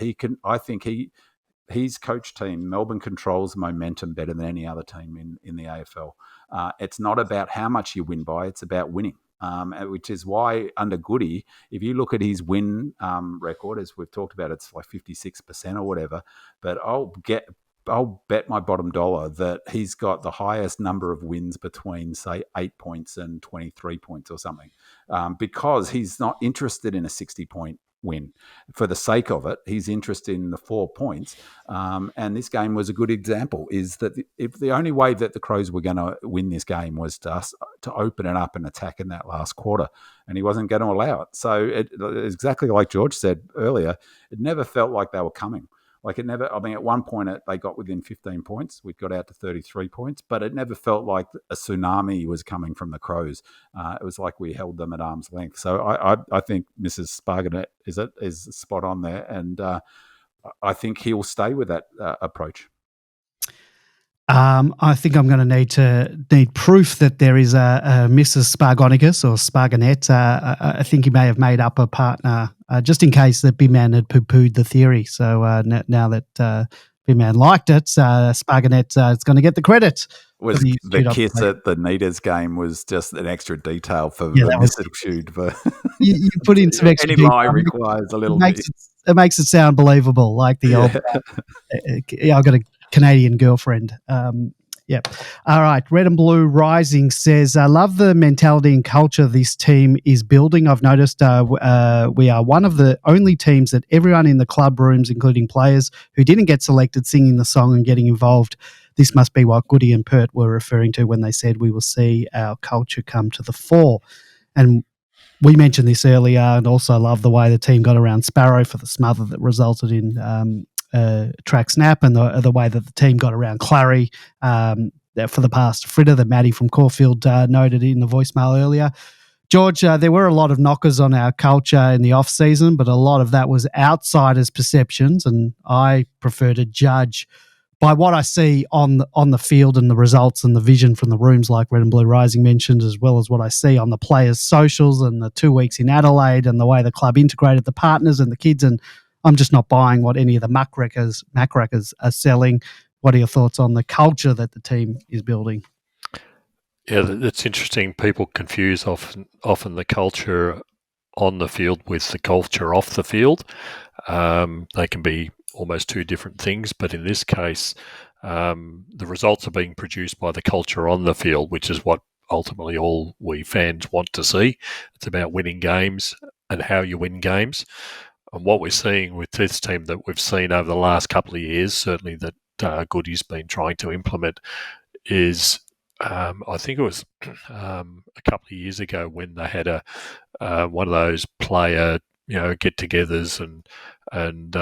his coach team, Melbourne, controls momentum better than any other team in the AFL. It's not about how much you win by, it's about winning, which is why under Goody, if you look at his win record, as we've talked about, it's like 56% or whatever, but I'll bet my bottom dollar that he's got the highest number of wins between, say, 8 points and 23 points or something, because he's not interested in a 60-point win. For the sake of it, he's interested in the 4 points. And this game was a good example, is that if the only way that the Crows were going to win this game was to open it up and attack in that last quarter, and he wasn't going to allow it. So exactly like George said earlier, it never felt like they were coming. Like it never, at one point they got within 15 points. We got out to 33 points, but it never felt like a tsunami was coming from the Crows. It was like we held them at arm's length. So I think Mrs. Sparganet is spot on there. And I think he'll stay with that approach. I think I'm going to need proof that there is a Mrs. Spargonicus or Sparganet. I think he may have made up a partner just in case that B-Man had poo-pooed the theory. So now that B-Man liked it, Sparganet is going to get the credit. Was the kiss at the Neaters game was just an extra detail for the Mrs. Shoot. You put in some extra any lie requires a little bit. It makes it sound believable, like the old I've got a Canadian girlfriend. Yep. All right. Red and Blue Rising says, I love the mentality and culture this team is building. I've noticed we are one of the only teams that everyone in the club rooms, including players who didn't get selected, singing the song and getting involved. This must be what Goody and Pert were referring to when they said we will see our culture come to the fore. And we mentioned this earlier, and also love the way the team got around Sparrow for the smother that resulted in track snap, and the way that the team got around Clary for the past fritter that Maddie from Caulfield noted in the voicemail earlier. George, there were a lot of knockers on our culture in the off-season, but a lot of that was outsiders' perceptions, and I prefer to judge by what I see on the field and the results and the vision from the rooms like Red and Blue Rising mentioned, as well as what I see on the players' socials and the 2 weeks in Adelaide and the way the club integrated the partners and the kids. And I'm just not buying what any of the muckrakers are selling. What are your thoughts on the culture that the team is building? Yeah, that's interesting. People confuse often the culture on the field with the culture off the field. They can be almost two different things, but in this case, the results are being produced by the culture on the field, which is what ultimately all we fans want to see. It's about winning games and how you win games. And what we're seeing with this team that we've seen over the last couple of years, certainly that Goody's been trying to implement, is I think it was a couple of years ago when they had one of those player get-togethers and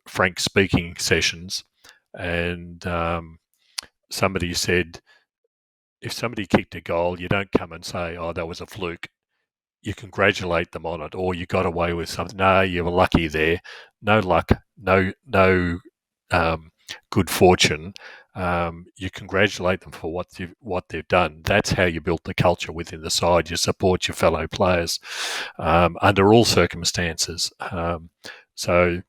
frank speaking sessions, and somebody said, if somebody kicked a goal, you don't come and say, "Oh, that was a fluke." You congratulate them on it, or you got away with something. No, you were lucky there. No luck. No good fortune, you congratulate them for what they've done. That's how you build the culture within the side. You support your fellow players under all circumstances. So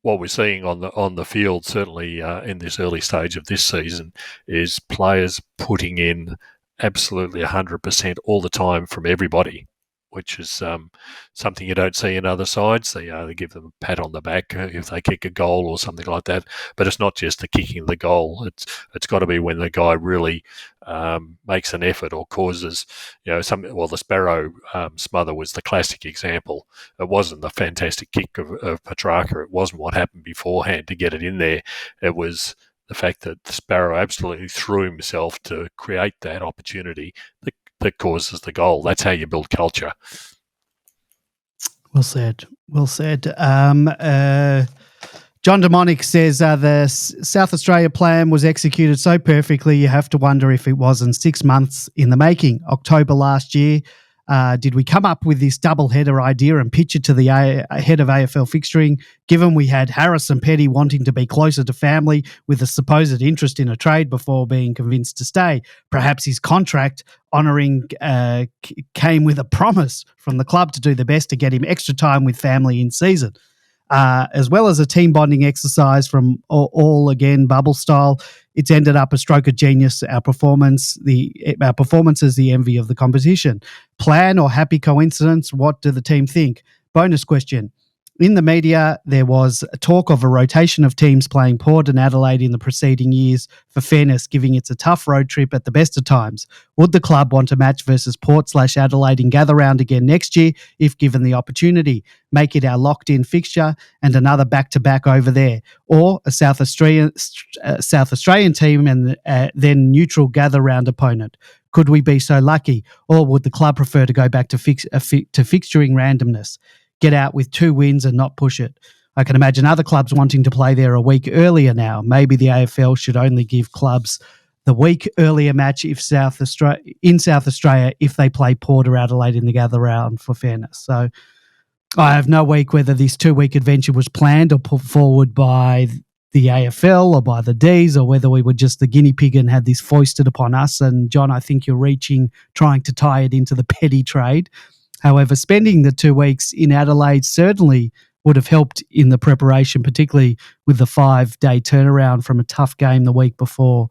what we're seeing on the field, certainly in this early stage of this season, is players putting in absolutely 100% all the time from everybody, which is something you don't see in other sides. They give them a pat on the back if they kick a goal or something like that. But it's not just the kicking of the goal. It's got to be when the guy really makes an effort or causes, something. Well, the Sparrow smother was the classic example. It wasn't the fantastic kick of Petracca. It wasn't what happened beforehand to get it in there. It was the fact that the Sparrow absolutely threw himself to create that opportunity that causes the goal. That's how you build culture. Well said. Well said. John Demonic says the South Australia plan was executed so perfectly you have to wonder if it wasn't 6 months in the making. October last year, did we come up with this double-header idea and pitch it to the head of AFL fixturing, given we had Harris and Petty wanting to be closer to family with a supposed interest in a trade before being convinced to stay? Perhaps his contract honouring came with a promise from the club to do the best to get him extra time with family in season. As well as a team bonding exercise from all again bubble style, it's ended up a stroke of genius. Our performance is the envy of the competition. Plan or happy coincidence? What do the team think? Bonus question. In the media, there was a talk of a rotation of teams playing Port and Adelaide in the preceding years for fairness, giving it a tough road trip at the best of times. Would the club want a match versus Port/Adelaide in Gather Round again next year if given the opportunity? Make it our locked-in fixture and another back-to-back over there, or a South Australian team and then neutral Gather Round opponent. Could we be so lucky, or would the club prefer to go back to fixturing randomness? Get out with 2 wins and not push it. I can imagine other clubs wanting to play there a week earlier now. Maybe the AFL should only give clubs the week earlier match in South Australia if they play Port or Adelaide in the Gather Round for fairness. So I have no week whether this 2-week adventure was planned or put forward by the AFL or by the Ds, or whether we were just the guinea pig and had this foisted upon us. And John, I think you're trying to tie it into the Petty trade. However, spending the 2 weeks in Adelaide certainly would have helped in the preparation, particularly with the 5-day turnaround from a tough game the week before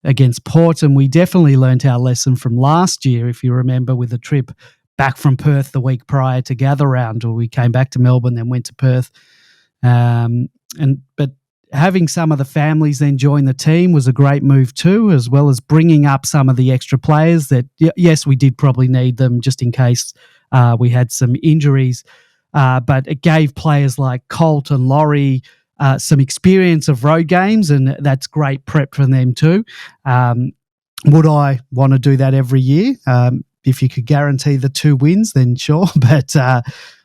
against Port. And we definitely learnt our lesson from last year, if you remember, with a trip back from Perth the week prior to Gather Round, where we came back to Melbourne, then went to Perth. But having some of the families then join the team was a great move too, as well as bringing up some of the extra players that, yes, we did probably need them just in case we had some injuries. But it gave players like Colt and Laurie some experience of road games, and that's great prep for them too. Would I want to do that every year? If you could guarantee the 2 wins, then sure. But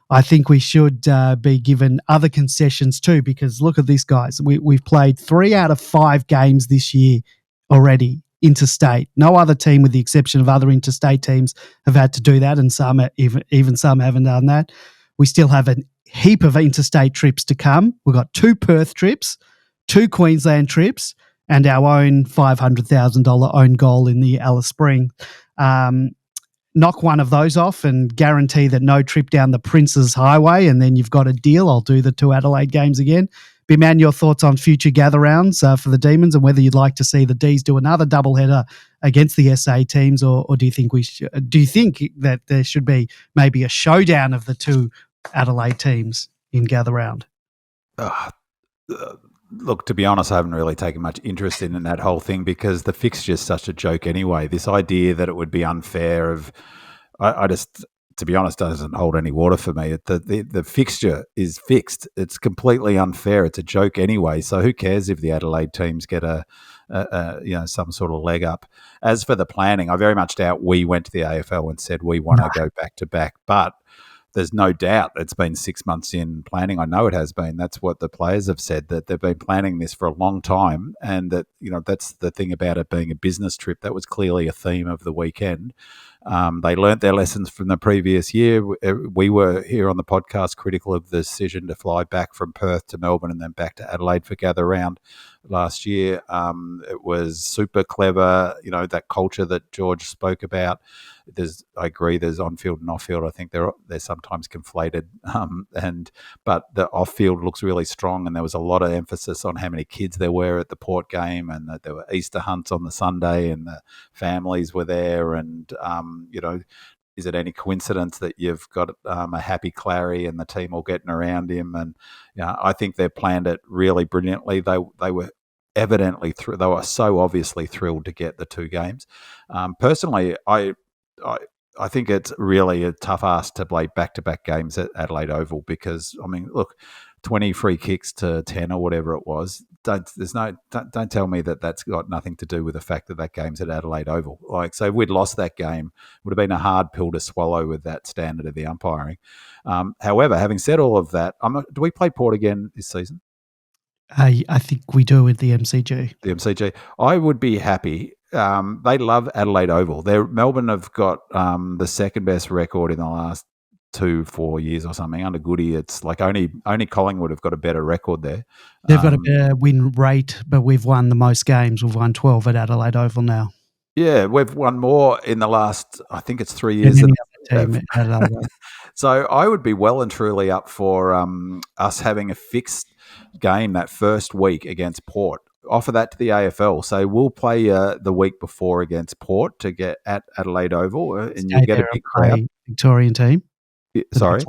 I think we should be given other concessions too, because look at this, guys. We've played 3 out of 5 games this year already interstate. No other team, with the exception of other interstate teams, have had to do that, and some even some haven't done that. We still have a heap of interstate trips to come. We've got 2 Perth trips, 2 Queensland trips, and our own $500,000 own goal in the Alice Springs. Knock one of those off and guarantee that no trip down the Prince's Highway, and then you've got a deal. I'll do the 2 Adelaide games again. Big man, your thoughts on future gather rounds for the Demons, and whether you'd like to see the Ds do another doubleheader against the SA teams, or do you think that there should be maybe a showdown of the 2 Adelaide teams in gather round? Look, to be honest, I haven't really taken much interest in that whole thing, because the fixture is such a joke anyway. This idea that it would be unfair I just, to be honest, doesn't hold any water for me. The fixture is fixed. It's completely unfair. It's a joke anyway. So who cares if the Adelaide teams get some sort of leg up? As for the planning, I very much doubt we went to the AFL and said we want to go back to back, but there's no doubt it's been 6 months in planning. I know it has been. That's what the players have said, that they've been planning this for a long time, and that, that's the thing about it being a business trip. That was clearly a theme of the weekend. They learnt their lessons from the previous year. We were here on the podcast critical of the decision to fly back from Perth to Melbourne and then back to Adelaide for Gather Round last year. It was super clever, that culture that George spoke about. I agree, there's on-field and off-field. I think they're sometimes conflated, but the off-field looks really strong, and there was a lot of emphasis on how many kids there were at the Port game, and that there were Easter hunts on the Sunday, and the families were there, and is it any coincidence that you've got a happy Clary and the team all getting around him? And I think they planned it really brilliantly. They were evidently they were so obviously thrilled to get the 2 games. Personally, I think it's really a tough ask to play back-to-back games at Adelaide Oval because, look, 20 free kicks to 10 or whatever it was. Don't tell me that that's got nothing to do with the fact that game's at Adelaide Oval. So if we'd lost that game, it would have been a hard pill to swallow with that standard of the umpiring. However, having said all of that, do we play Port again this season? I think we do with the MCG. The MCG. I would be happy. They love Adelaide Oval. Melbourne have got the second best record in the last 2-4 years or something. Under Goody, it's like only Collingwood have got a better record there. They've got a better win rate, but we've won the most games. We've won 12 at Adelaide Oval now. Yeah, we've won more in the last, I think it's 3 years. So I would be well and truly up for us having a fixed game that first week against Port. Offer that to the AFL. So we'll play the week before against Port to get at Adelaide Oval, and you get a big crowd. Victorian team. Sorry.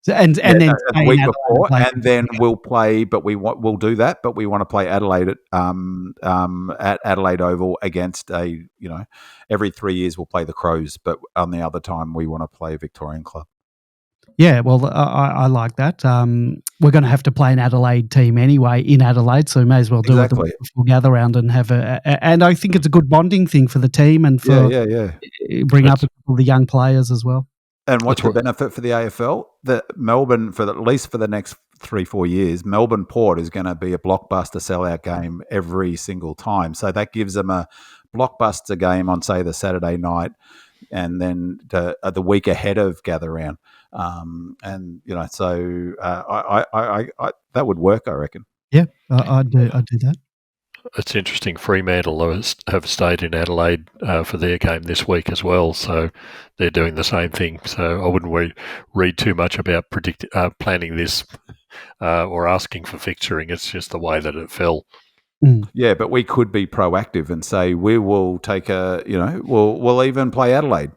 And then the week before, and then we'll play. But we'll do that. But we want to play Adelaide at Adelaide Oval against every 3 years we'll play the Crows. But on the other time we want to play a Victorian club. Yeah, well, I like that. We're going to have to play an Adelaide team anyway in Adelaide, so we may as well do it before Gather Round and have and I think it's a good bonding thing for the team and for bring up a couple of the young players as well. And what's the benefit for the AFL? That Melbourne, at least for the next 3-4 years, Melbourne Port is going to be a blockbuster sellout game every single time. So that gives them a blockbuster game on, say, the Saturday night, and then the week ahead of Gather Round. So I that would work, I reckon. Yeah, I'd do that. It's interesting. Fremantle have stayed in Adelaide for their game this week as well, so they're doing the same thing. So I wouldn't read too much about planning this or asking for fixturing. It's just the way that it fell. Yeah, but we could be proactive and say we will take we'll even play Adelaide.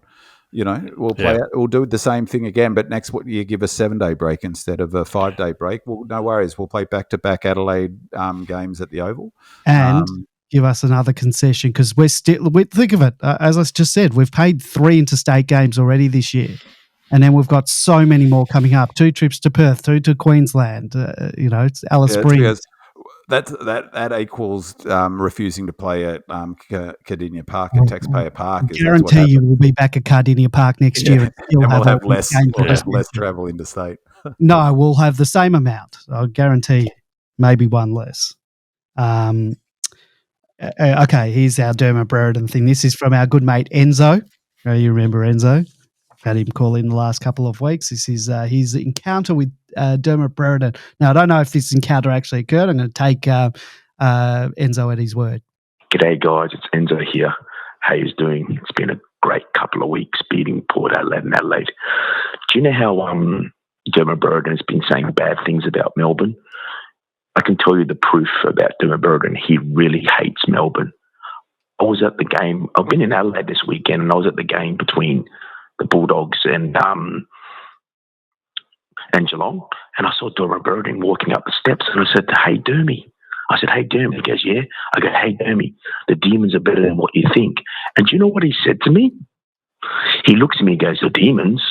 We'll play. We'll do the same thing again, but next year give a 7-day break instead of a 5-day break. Well, no worries. We'll play back-to-back Adelaide games at the Oval, and give us another concession because we're still. Think of it, as I just said, we've paid 3 interstate games already this year, and then we've got so many more coming up. 2 trips to Perth, 2 to Queensland. It's Alice Springs. That equals refusing to play at 𝗟𝗶𝘀𝘁𝗁 Park and Taxpayer Park. I guarantee you we'll be back at 𝗟𝗶𝘀𝘁𝗁 Park next year. And we'll have less travel interstate. No, we'll have the same amount. I'll guarantee you. Maybe one less. Okay, here's our Dermot Brereton thing. This is from our good mate Enzo. You remember Enzo? Had him call in the last couple of weeks. This is his encounter with Dermot Brereton. Now, I don't know if this encounter actually occurred. I'm going to take Enzo at his word. G'day, guys. It's Enzo here. How you doing? It's been a great couple of weeks beating Port Adelaide and Adelaide. Do you know how Dermot Brereton has been saying bad things about Melbourne? I can tell you the proof about Dermot Brereton. He really hates Melbourne. I was at the game. I've been in Adelaide this weekend, and I was at the game between the Bulldogs and Geelong, and I saw Dermot Brereton walking up the steps, and I said, "Hey, Dermy." I said, "Hey, Dermy." He goes, "Yeah." I go, "Hey, Dermy, the Demons are better than what you think." And do you know what he said to me? He looks at me and goes, "The Demons?"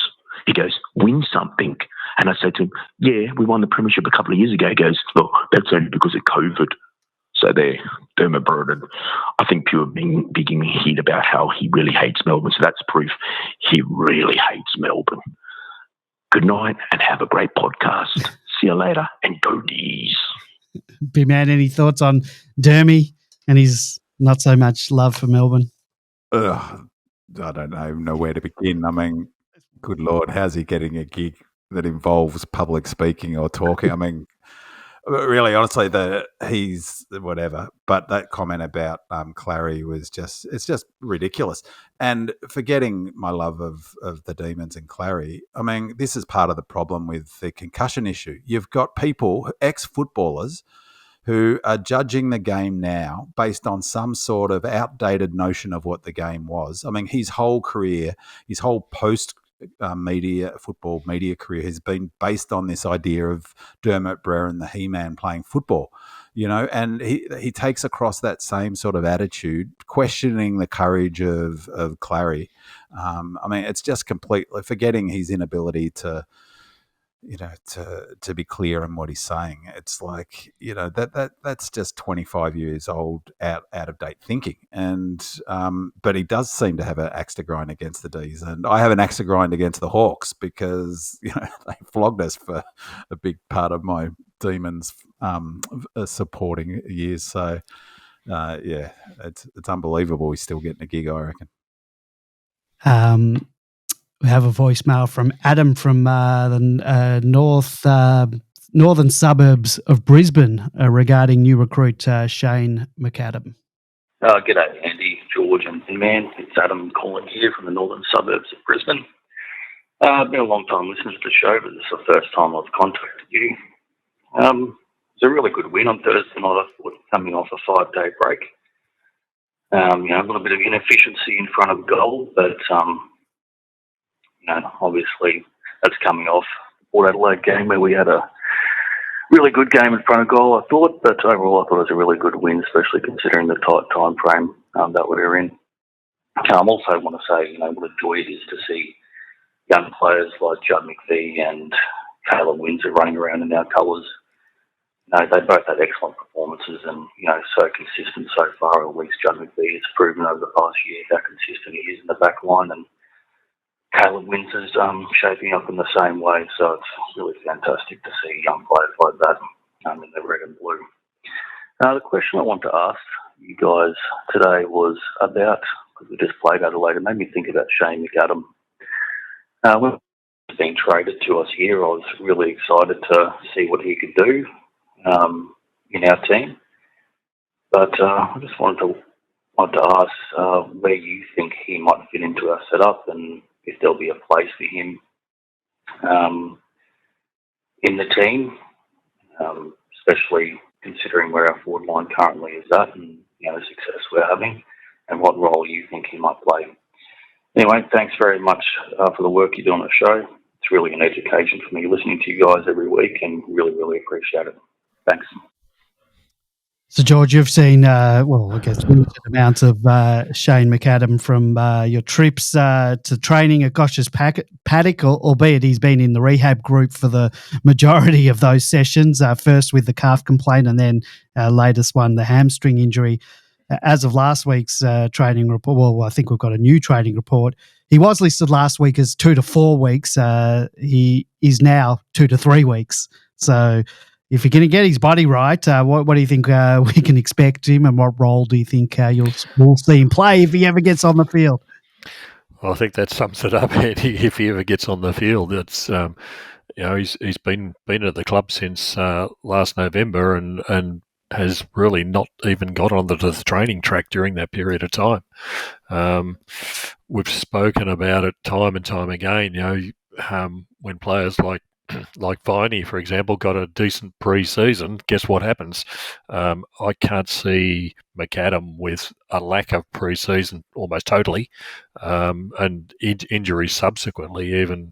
He goes, "Win something." And I said to him, "Yeah, we won the premiership a couple of years ago." He goes, "Look, that's only because of COVID." So there, Dermot Brereton, I think pure being heat about how he really hates Melbourne. So that's proof he really hates Melbourne. Good night and have a great podcast. See you later and go D's. Big man, any thoughts on Dermy and his not so much love for Melbourne? I don't know where to begin. I mean, good Lord, how's he getting a gig that involves public speaking or talking? I mean, really, honestly, he's whatever. But that comment about Clary was it's just ridiculous. And forgetting my love of the Demons and Clary, I mean, this is part of the problem with the concussion issue. You've got people, ex-footballers, who are judging the game now based on some sort of outdated notion of what the game was. I mean, his whole career, his whole football media career has been based on this idea of Dermot Brereton and the He-Man playing football, and he takes across that same sort of attitude, questioning the courage of Clary. I mean, it's just completely forgetting his inability to be clear in what he's saying. It's like, that's just 25 years old, out of date thinking. And but he does seem to have an axe to grind against the D's, and I have an axe to grind against the Hawks because they flogged us for a big part of my Demons supporting years. So it's unbelievable he's still getting a gig, I reckon. We have a voicemail from Adam from the northern suburbs of Brisbane regarding new recruit 𝗟𝗶𝘀𝗁 McAdam. G'day, Andy, George, and man. It's Adam calling here from the northern suburbs of Brisbane. I've been a long time listening to the show, but this is the first time I've contacted you. It's a really good win on Thursday night, I thought, coming off a 5-day break. A little bit of inefficiency in front of goal, but obviously that's coming off the Port Adelaide game where we had a really good game in front of goal, I thought, but overall I thought it was a really good win, especially considering the tight time frame that we were in. I also want to say, what a joy it is to see young players like 𝗟𝗶𝘀𝘁𝗏 McVee and Caleb Windsor running around in our colours. They both had excellent performances and, so consistent so far. At least 𝗟𝗏 McVee has proven over the past year how consistent he is in the back line, and Caleb Windsor's shaping up in the same way. So it's really fantastic to see young players like that in the red and blue. The question I want to ask you guys today was about, because we just played Adelaide, it made me think about 𝗟𝗶𝘀𝗁 McAdam. When he was being traded to us here, I was really excited to see what he could do in our team. But I just wanted to ask where you think he might fit into our setup and if there'll be a place for him in the team, especially considering where our forward line currently is at and the success we're having, and what role you think he might play. Anyway, thanks very much for the work you do on the show. It's really an education for me listening to you guys every week, and really, really appreciate it. Thanks. So, George, you've seen, limited amounts of 𝗟𝗶𝘀𝗁 McAdam from your trips to training at Gosh's Paddock, albeit he's been in the rehab group for the majority of those sessions, first with the calf complaint and then latest one, the hamstring injury. As of last week's training report, I think we've got a new training report. He was listed last week as 2 to 4 weeks. He is now 2 to 3 weeks. So if you're going to get his body right, what do you think we can expect him, and what role do you think we'll see him play if he ever gets on the field? Well, I think that sums it up, Andy. If he ever gets on the field, it's he's been at the club since last November and has really not even got onto the training track during that period of time. We've spoken about it time and time again. When players like Viney, for example, got a decent pre-season, guess what happens? I can't see McAdam with a lack of pre-season almost totally, and injuries subsequently, even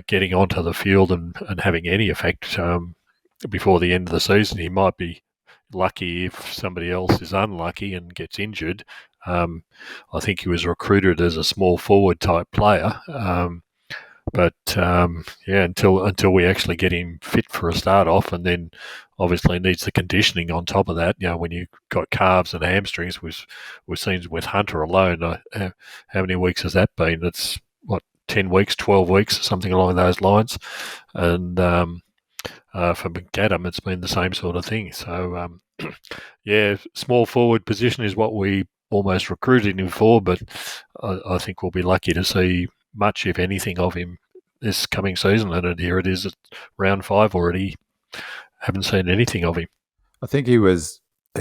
getting onto the field and having any effect before the end of the season. He might be lucky if somebody else is unlucky and gets injured. I think he was recruited as a small forward type player. But until we actually get him fit for a start off, and then obviously needs the conditioning on top of that. When you've got calves and hamstrings, we've seen with Hunter alone, how many weeks has that been? It's 10 weeks, 12 weeks, something along those lines. And for McAdam, it's been the same sort of thing. So small forward position is what we almost recruited him for, but I think we'll be lucky to see much, if anything, of him this coming season. And here it is at round 5 already. Haven't seen anything of him. I think he was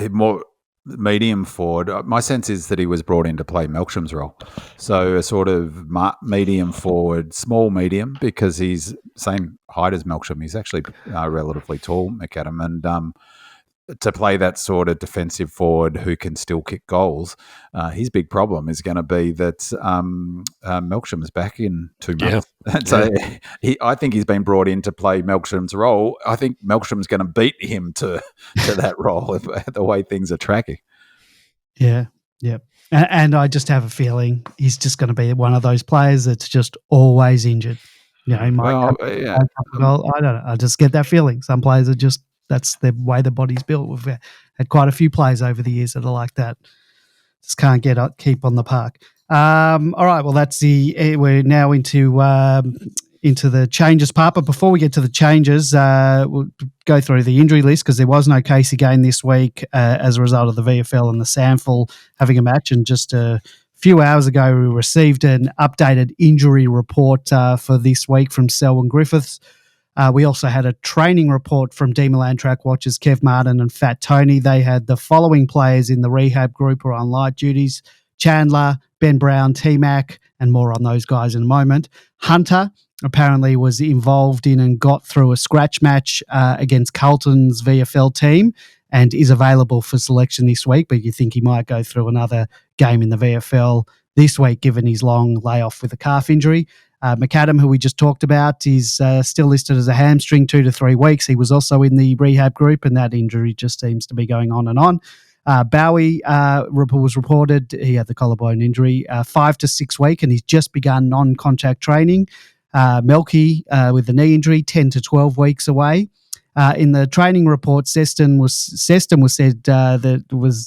more medium forward. My sense is that he was brought in to play 𝗟𝗱𝗀𝗁𝘀𝗁 role. So a sort of medium forward, small medium, because he's same height as 𝗟𝗱𝗀𝗁𝘀𝗁. He's actually relatively tall, McAdam. And to play that sort of defensive forward who can still kick goals, his big problem is going to be that 𝗟𝗀𝗀𝗁𝘀𝗁 is back in 2 months. Yeah. And so I think he's been brought in to play 𝗟𝗟𝗀𝗁𝘀𝗁's role. I think 𝗟𝗟𝗀𝗁's going to beat him to that role the way things are tracking. Yeah, yeah. And I just have a feeling he's just going to be one of those players that's just always injured. You know, he might I don't know. I just get that feeling. Some players are just, that's the way the body's built. We've had quite a few players over the years that are like that. Just can't keep on the park. All right, well, we're now into the changes part. But before we get to the changes, we'll go through the injury list because there was no 𝗚cie game this week as a result of the VFL and the SANFL having a match. And just a few hours ago, we received an updated injury report for this week from Selwyn Griffiths. We also had a training report from Demonland track watchers Kev Martin and Fat Tony. They had the following players in the rehab group who are on light duties: Chandler, Ben Brown, T-Mac, and more on those guys in a moment. Hunter apparently was involved in and got through a scratch match against Carlton's VFL team and is available for selection this week, but you think he might go through another game in the VFL this week given his long layoff with a calf injury. McAdam, who we just talked about, is still listed as a hamstring 2 to 3 weeks. He was also in the rehab group, and that injury just seems to be going on and on. 𝗟𝗀𝘀𝗁𝘀 was reported. He had the collarbone injury, 5 to 6 weeks, and he's just begun non-contact training. 𝗟𝗀𝗀𝗁𝘀 with the knee injury, 10 to 12 weeks away. In the training report, Seston was said that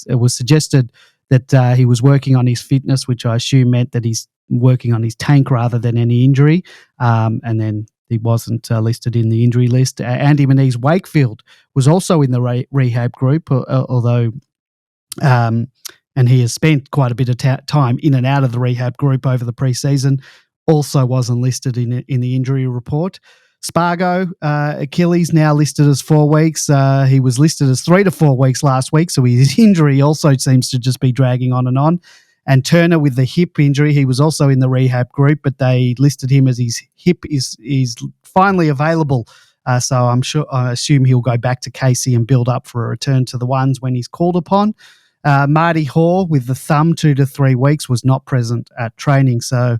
it was suggested that he was working on his fitness, which I assume meant that he's working on his tank rather than any injury. And then he wasn't listed in the injury list. Andy Wakefield was also in the rehab group, although and he has spent quite a bit of time in and out of the rehab group over the pre-season. Also wasn't listed in the injury report. Spargo, Achilles, now listed as 4 weeks. He was listed as 3 to 4 weeks last week, so his injury also seems to just be dragging on and on. And Turner with the hip injury, he was also in the rehab group, but they listed him as his hip is finally available. So I assume he'll go back to 𝗚cie and build up for a return to the ones when he's called upon. Marty Hoare with the thumb 2 to 3 weeks was not present at training. So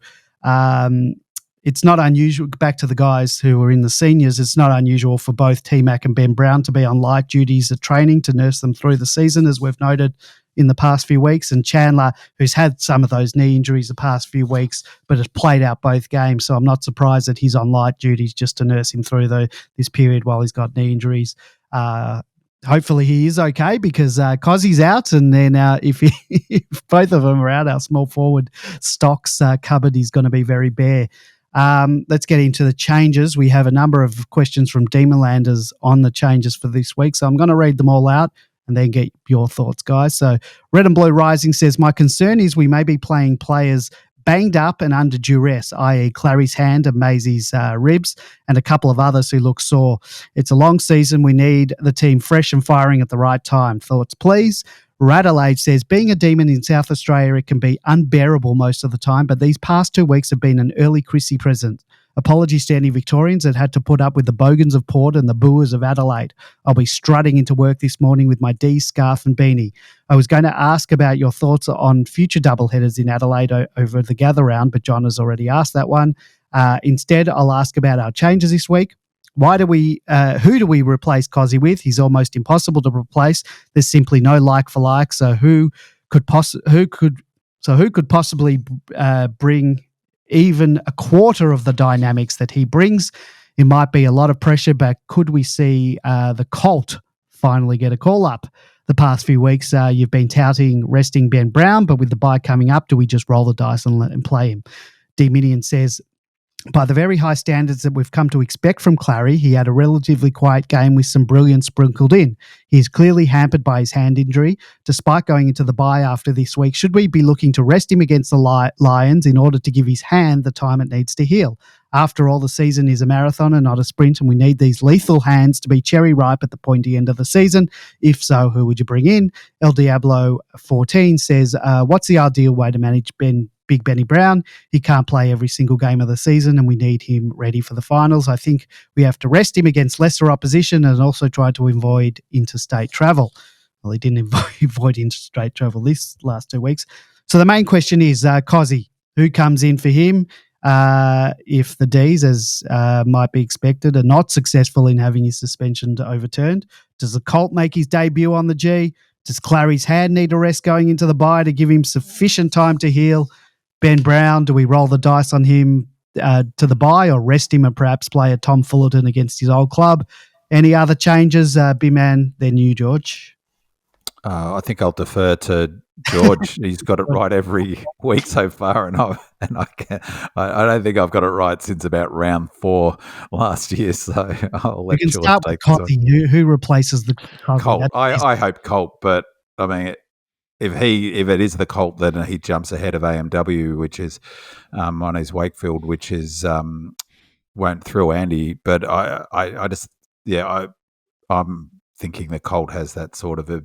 it's not unusual, back to the guys who were in the seniors, it's not unusual for both T-Mac and Ben Brown to be on light duties at training to nurse them through the season, as we've noted in the past few weeks. And Chandler, who's had some of those knee injuries the past few weeks, but has played out both games. So I'm not surprised that he's on light duties just to nurse him through this period while he's got knee injuries. Hopefully he is okay because 𝗚cie's out, and then if both of them are out, our small forward stocks cupboard is going to be very bare. Let's get into the changes. We have a number of questions from Demonlanders on the changes for this week, so I'm going to read them all out and then get your thoughts, guys. So Red and Blue Rising says, my concern is we may be playing players banged up and under duress, i.e. Clary's hand and Maisie's ribs, and a couple of others who look sore. It's a long season. We need the team fresh and firing at the right time. Thoughts, please? Adelaide says, being a Demon in South Australia, it can be unbearable most of the time, but these past 2 weeks have been an early 𝗚cie present. Apologies to any Victorians that had to put up with the bogans of Port and the booers of Adelaide. I'll be strutting into work this morning with my D scarf and beanie. I was going to ask about your thoughts on future doubleheaders in Adelaide over the gather round, but John has already asked that one. Instead, I'll ask about our changes this week. Who do we replace 𝗚cie with? He's almost impossible to replace. There's simply no like for like. So who could possibly bring even a quarter of the dynamics that he brings? It might be a lot of pressure, but could we see the Colt finally get a call up? The past few weeks, you've been touting resting Ben Brown, but with the bye coming up, do we just roll the dice and play him? D-Minion says, By the very high standards that we've come to expect from 𝗟𝗏, he had a relatively quiet game with some brilliance sprinkled in. He is clearly hampered by his hand injury, despite going into the bye after this week. Should we be looking to rest him against the Lions in order to give his hand the time it needs to heal? After all, the season is a marathon and not a sprint, and we need these lethal hands to be cherry ripe at the pointy end of the season. If so, who would you bring in? 𝗟𝗶𝘀𝗁14 says, what's the ideal way to manage Big Benny Brown? He can't play every single game of the season, and we need him ready for the finals. I think we have to rest him against lesser opposition and also try to avoid interstate travel. Well, he didn't avoid interstate travel this last 2 weeks. So the main question is, 𝗍𝗁, who comes in for him? If the Ds, as might be expected, are not successful in having his suspension overturned, does the Colt make his debut on the G? Does 𝗟𝗏's hand need a rest going into the bye to give him sufficient time to heal? Ben Brown, do we roll the dice on him to the bye or rest him and perhaps play a Tom Fullerton against his old club? Any other changes, B-Man, than you, George? I think I'll defer to George. He's got it right every week so far, and I don't think I've got it right since about round 4 last year. So I'll let George take this one. Who replaces the Colt? I hope Colt, but I mean, if it is the Colt, then he jumps ahead of AMW, which is on his Wakefield, which is won't thrill Andy. But I'm thinking the Colt has that sort of a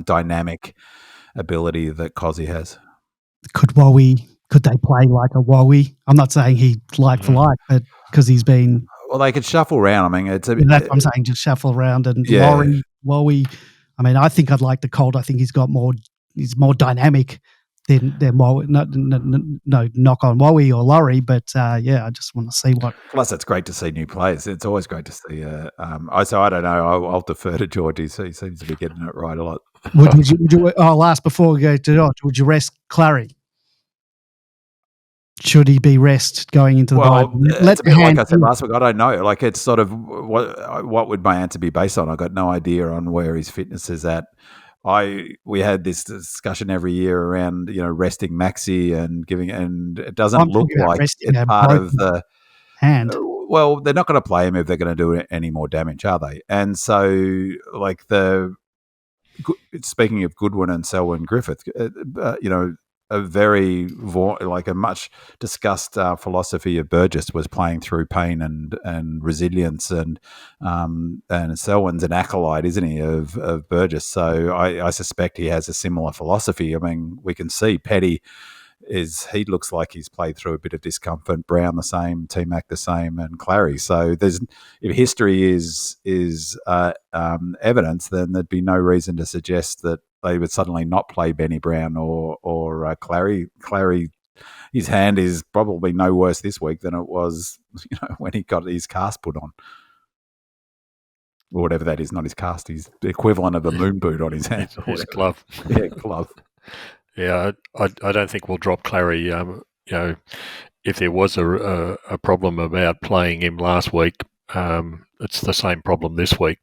dynamic ability that 𝗍𝗁 has. Could they play like a 𝗍𝗁? I'm not saying he like for like, but because he's been. Well, they could shuffle around. I mean, that's what I'm saying, just shuffle around and 𝗍𝗁. I mean, I think I'd like the Colt. I think he's more dynamic than 𝗍𝗁. No knock on 𝗍𝗁 or Laurie, but I just want to see what. Plus, it's great to see new players. It's always great to see. So I don't know. I'll defer to George. He seems to be getting it right a lot. Would you, I'll ask before we go to George. Would you rest 𝗟𝗏? Should he be rest going into the bye? It's a bit like I said last week. I don't know. Like, it's sort of what would my answer be based on? I got no idea on where his fitness is at. We had this discussion every year around resting 𝗪cie and it doesn't look like it's part of the hand. Well, they're not going to play him if they're going to do any more damage, are they? And so, like speaking of Goodwin and Selwyn Griffith, a much discussed philosophy of Burgess was playing through pain and resilience, and Selwyn's an acolyte, isn't he, of Burgess? So I suspect he has a similar philosophy. I mean, we can see Petty he looks like he's played through a bit of discomfort. Brown the same, T-Mac the same, and 𝗟𝗏. So if history is evidence, then there'd be no reason to suggest that they would suddenly not play Benny Brown or 𝗟𝗏. 𝗟𝗏, his hand is probably no worse this week than it was, when he got his cast put on, or whatever that is. Not his cast; he's the equivalent of a moon boot on his hand. His glove. Yeah, glove. Yeah, I don't think we'll drop 𝗟𝗏. If there was a problem about playing him last week, it's the same problem this week.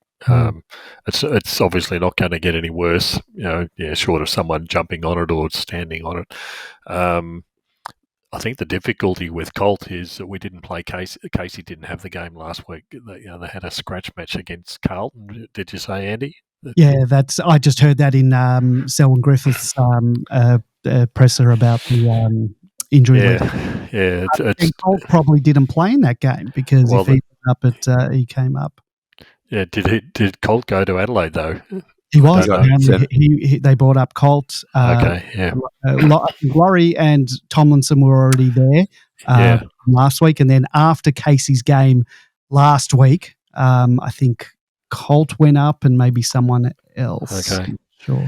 It's obviously not going to get any worse, short of someone jumping on it or standing on it. I think the difficulty with Colt is that we didn't play 𝗪𝗁. 𝗪𝗁 didn't have the game last week. They had a scratch match against Carlton. Did you say, Andy? Yeah, I just heard that in Selwyn Griffith's presser about the injury. Yeah. Colt probably didn't play in that game because if he was up, he came up. Yeah, did Colt go to Adelaide though? He was. They brought up Colt. Okay, yeah. Laurie and Tomlinson were already there last week, and then after Casey's game last week, I think Colt went up and maybe someone else. Okay. Sure.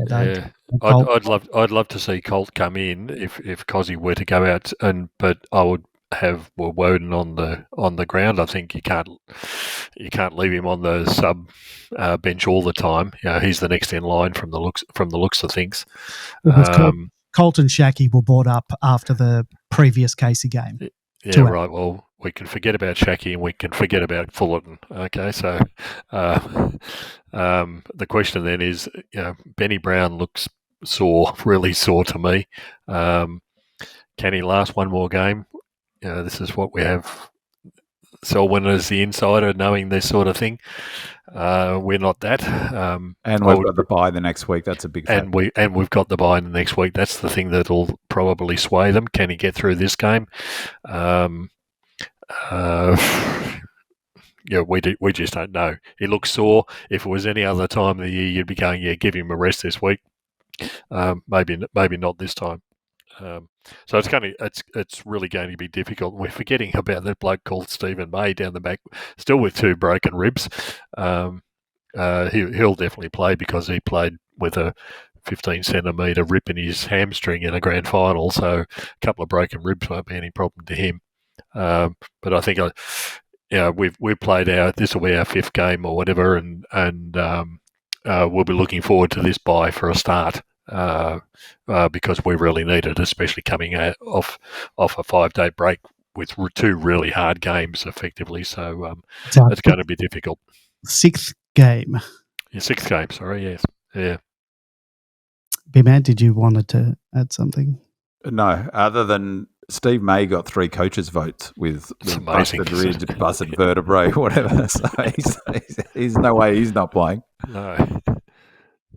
Yeah. I'd love to see Colt come in if 𝗍𝗁 were to go out, but I would have Woden on the ground. I think you can't leave him on the sub bench all the time. He's the next in line from the looks of things. Colt and 𝗪𝗏 were brought up after the previous Casey game. Yeah, right. Well, we can forget about 𝗪𝗏 and we can forget about Fullerton. Okay, so the question then is, Benny Brown looks sore, really sore to me. Can he last one more game? this is what we have. Selwyn as the insider, knowing this sort of thing. We're not that. And we've got the bye the next week. That's a big factor. We've got the bye the next week. That's the thing that'll probably sway them. Can he get through this game? We just don't know. He looks sore. If it was any other time of the year, you'd be going, give him a rest this week. Maybe not this time. So it's really going to be difficult. We're forgetting about that bloke called Stephen May down the back, still with 2 broken ribs. He'll definitely play because he played with a 15 centimetre rip in his hamstring in a grand final. So a couple of broken ribs won't be any problem to him. But I think we've played this will be our 5th game or whatever, and we'll be looking forward to this bye for a start. Because we really need it, especially coming off a 5-day break with 2 really hard games, effectively. So it's going to be difficult. 6th game. Yeah, 6th game. Sorry, yes, yeah. B-Man, did you want to add something? No, other than Steve May got 3 coaches' votes with busted ribs, busted vertebrae, whatever. So he's no way he's not playing. No.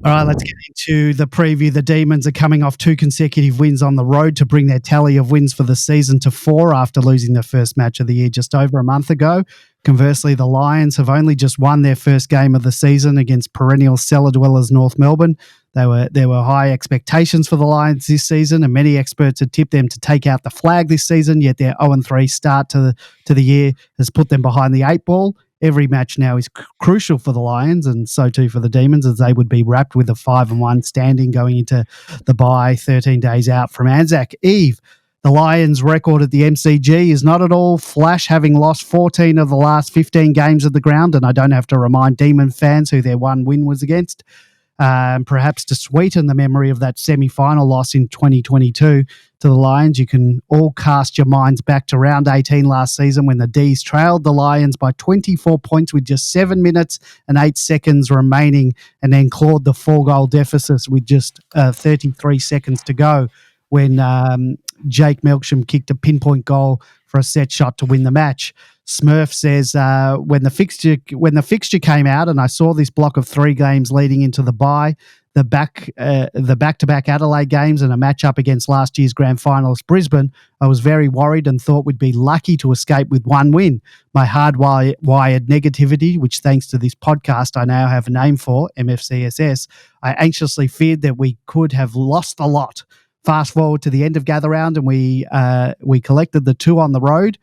All right, let's get into the preview. The Demons are coming off 2 consecutive wins on the road to bring their tally of wins for the season to 4 after losing their first match of the year just over a month ago. Conversely, the Lions have only just won their first game of the season against perennial cellar dwellers North Melbourne. There were high expectations for the Lions this season, and many experts had tipped them to take out the flag this season, yet their 0-3 start to the year has put them behind the 8 ball. Every match now is crucial for the Lions, and so too for the Demons, as they would be wrapped with a 5-1 standing going into the bye 13 days out from Anzac Eve. The Lions' record at the MCG is not at all flash, having lost 14 of the last 15 games at the ground, and I don't have to remind Demon fans who their one win was against. Perhaps to sweeten the memory of that semi-final loss in 2022 to the Lions, you can all cast your minds back to round 18 last season when the D's trailed the Lions by 24 points with just 7 minutes and 8 seconds remaining, and then clawed the 4-goal deficit with just 33 seconds to go when Jake Melksham kicked a pinpoint goal for a set shot to win the match. Smurf says, when the fixture came out and I saw this block of 3 games leading into the bye, the back-to-back Adelaide games and a match-up against last year's grand finalist Brisbane, I was very worried and thought we'd be lucky to escape with 1 win. My hardwired negativity, which thanks to this podcast I now have a name for, MFCSS, I anxiously feared that we could have lost a lot. Fast forward to the end of gather round and we collected the 2 on the road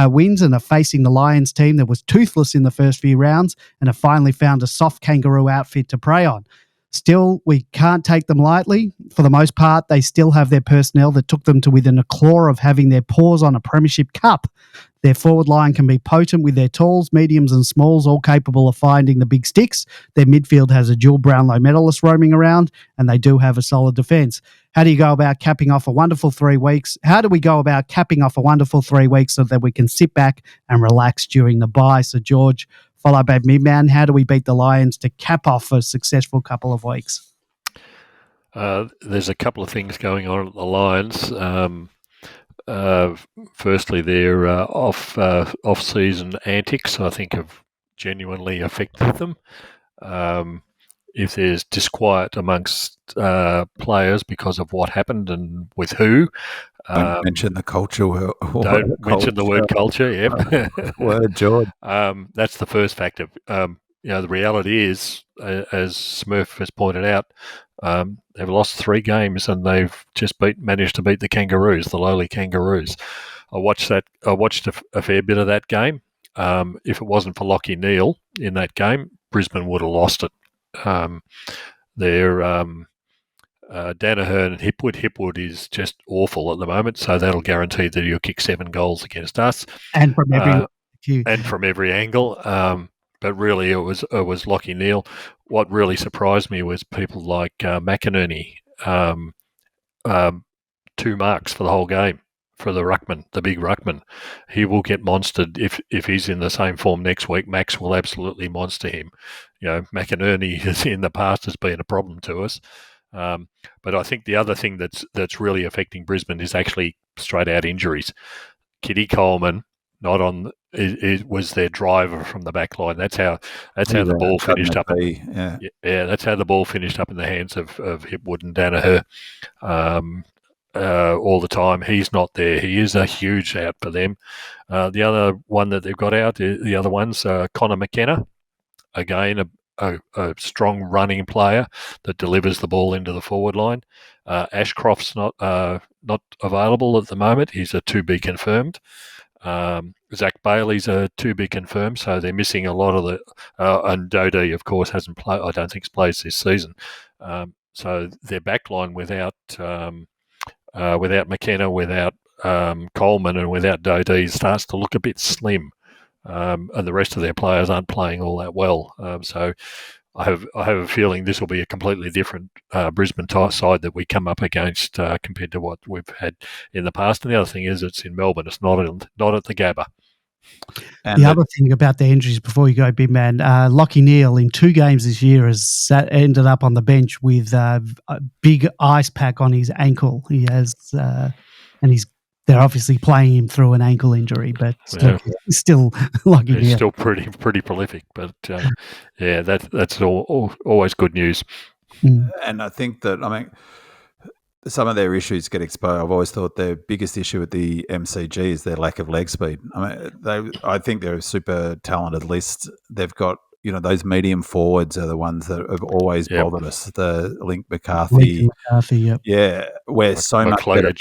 wins and are facing the Lions team that was toothless in the first few rounds and have finally found a soft kangaroo outfit to prey on. Still, we can't take them lightly. For the most part, they still have their personnel that took them to within a claw of having their paws on a premiership cup. Their forward line can be potent with their talls, mediums and smalls, all capable of finding the big sticks. Their midfield has a dual Brownlow medalist roaming around, and they do have a solid defence. How do you go about capping off a wonderful 3 weeks? How do we go about capping off a wonderful 3 weeks so that we can sit back and relax during the bye? So, George, followed by Midman, how do we beat the Lions to cap off a successful couple of weeks? There's a couple of things going on at the Lions. Firstly, their off-season antics, I think, have genuinely affected them. If there's disquiet amongst players because of what happened and with who, don't mention the culture. Don't mention the word culture. Yeah, word, George. That's the first factor. The reality is, as Smurf has pointed out, they've lost 3 games and they've just managed to beat the Kangaroos, the lowly Kangaroos. I watched a fair bit of that game. If it wasn't for Lachie Neale in that game, Brisbane would have lost it. Danaher and Hipwood is just awful at the moment, so that'll guarantee that you'll kick 7 goals against us, and from every angle. But really, it was Lachie Neale. What really surprised me was people like McInerney, 2 marks for the whole game for the ruckman, the big ruckman. He will get monstered if he's in the same form next week. Max will absolutely monster him. McInerney in the past has been a problem to us. But I think the other thing that's really affecting Brisbane is actually straight out injuries. 𝗍𝗍𝗀𝗁 not on it was their driver from the back line. That's how the ball finished up. That's how the ball finished up in the hands of Hipwood and Danaher all the time. He's not there. He is a huge out for them. The other one that they've got out, the other one's Connor McKenna. Again, a strong running player that delivers the ball into the forward line. Ashcroft's not available at the moment. He's a to be confirmed. Zach Bailey's a to be confirmed, so they're missing a lot of the. And Dodie, of course, hasn't played. I don't think he's played this season. So their backline without McKenna, without Coleman, and without Dodie starts to look a bit slim. And the rest of their players aren't playing all that well. So I have a feeling this will be a completely different Brisbane side that we come up against compared to what we've had in the past. And the other thing is, it's in Melbourne. It's not at the Gabba. And the other thing about the injuries before you go, big man, Lachie Neale in 2 games this year has ended up on the bench with a big ice pack on his ankle. He has, and they're obviously playing him through an ankle injury, but still Lachie Neale. He's still pretty prolific, but that's always good news. And I think that, some of their issues get exposed. I've always thought their biggest issue with the MCG is their lack of leg speed. I think they're a super talented list. They've got, those medium forwards are the ones that have always bothered us. The Link McCarthy. Where so much better.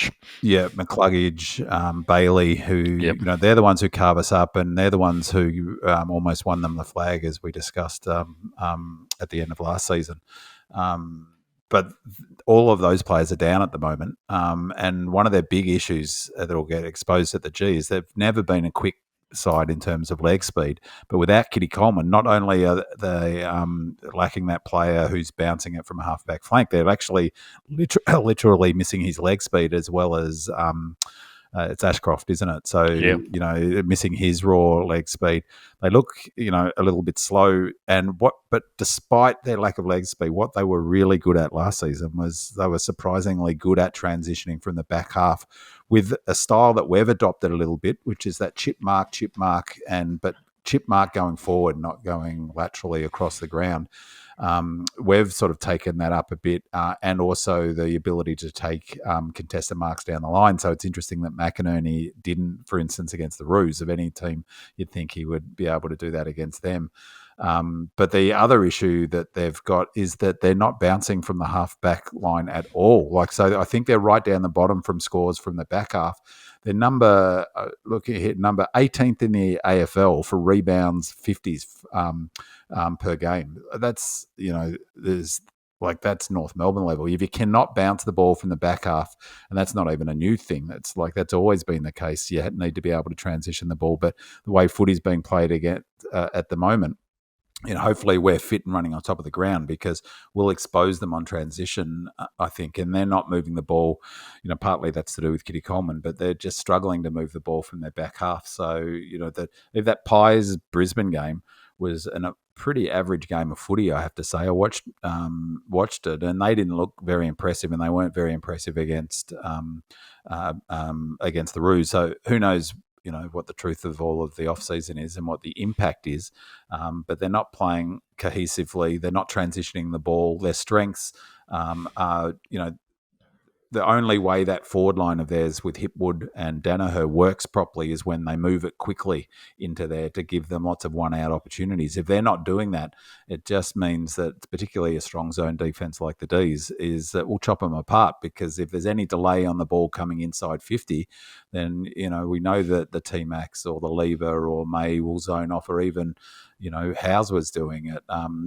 McCluggage, Bailey, who, they're the ones who carve us up, and they're the ones who almost won them the flag, as we discussed at the end of last season. But all of those players are down at the moment. And one of their big issues that will get exposed at the G is they've never been a quick side in terms of leg speed. But without 𝗍𝗍𝗀𝗁, not only are they lacking that player who's bouncing it from a half-back flank, they're actually literally missing his leg speed as well as it's Ashcroft, isn't it? So, missing his raw leg speed. They look, a little bit slow. But despite their lack of leg speed, what they were really good at last season was they were surprisingly good at transitioning from the back half with a style that we've adopted a little bit, which is that chip mark, but chip mark going forward, not going laterally across the ground. We've sort of taken that up a bit, and also the ability to take contested marks down the line. So it's interesting that McInerney didn't, for instance, against the Roos. Of any team, you'd think he would be able to do that against them. But the other issue that they've got is that they're not bouncing from the half-back line at all. So I think they're right down the bottom from scores from the back half. They're number 18th in the AFL for rebounds, 50s per game. That's, that's North Melbourne level. If you cannot bounce the ball from the back half, and that's not even a new thing, that's always been the case. You need to be able to transition the ball. But the way footy's being played again at the moment, hopefully we're fit and running on top of the ground, because we'll expose them on transition, I think, and they're not moving the ball. Partly that's to do with 𝗍𝗍𝗀𝗁, but they're just struggling to move the ball from their back half. So, if that Pies Brisbane game was a pretty average game of footy, I have to say. I watched it, and they didn't look very impressive, and they weren't very impressive against the Roos. So who knows, what the truth of all of the off-season is and what the impact is. But they're not playing cohesively. They're not transitioning the ball. Their strengths are, the only way that forward line of theirs with Hipwood and Danaher works properly is when they move it quickly into there to give them lots of one-out opportunities. If they're not doing that, it just means that particularly a strong zone defence like the D's is that we'll chop them apart, because if there's any delay on the ball coming inside 50, then, we know that the T-Max or the Lever or May will zone off, or even, Howes was doing it,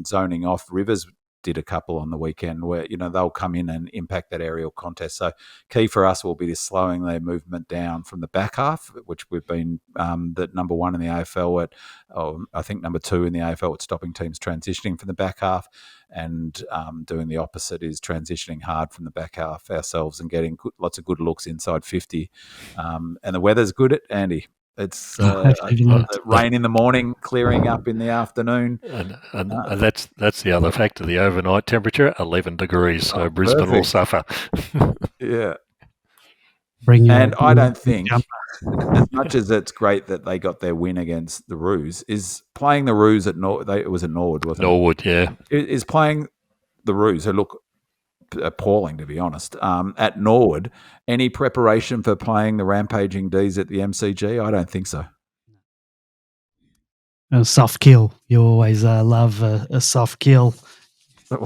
zoning off. Rivers did a couple on the weekend where, they'll come in and impact that aerial contest. So key for us will be just slowing their movement down from the back half, which we've been that number 1 in the AFL I think number 2 in the AFL at stopping teams transitioning from the back half, and doing the opposite is transitioning hard from the back half ourselves and getting lots of good looks inside 50. And the weather's good, Andy. It's rain in the morning, clearing up in the afternoon. And that's the other factor. The overnight temperature, 11 degrees, so Brisbane will suffer. Yeah. Bring your And I don't think, jumper. as much as it's great that they got their win against the Roos, is playing the Roos at it was at Norwood, wasn't it? Norwood, yeah. Is playing the Roos, who look appalling, to be honest, at Norwood, any preparation for playing the rampaging Ds at the MCG? I don't think so. A soft kill. You always love a soft kill. 4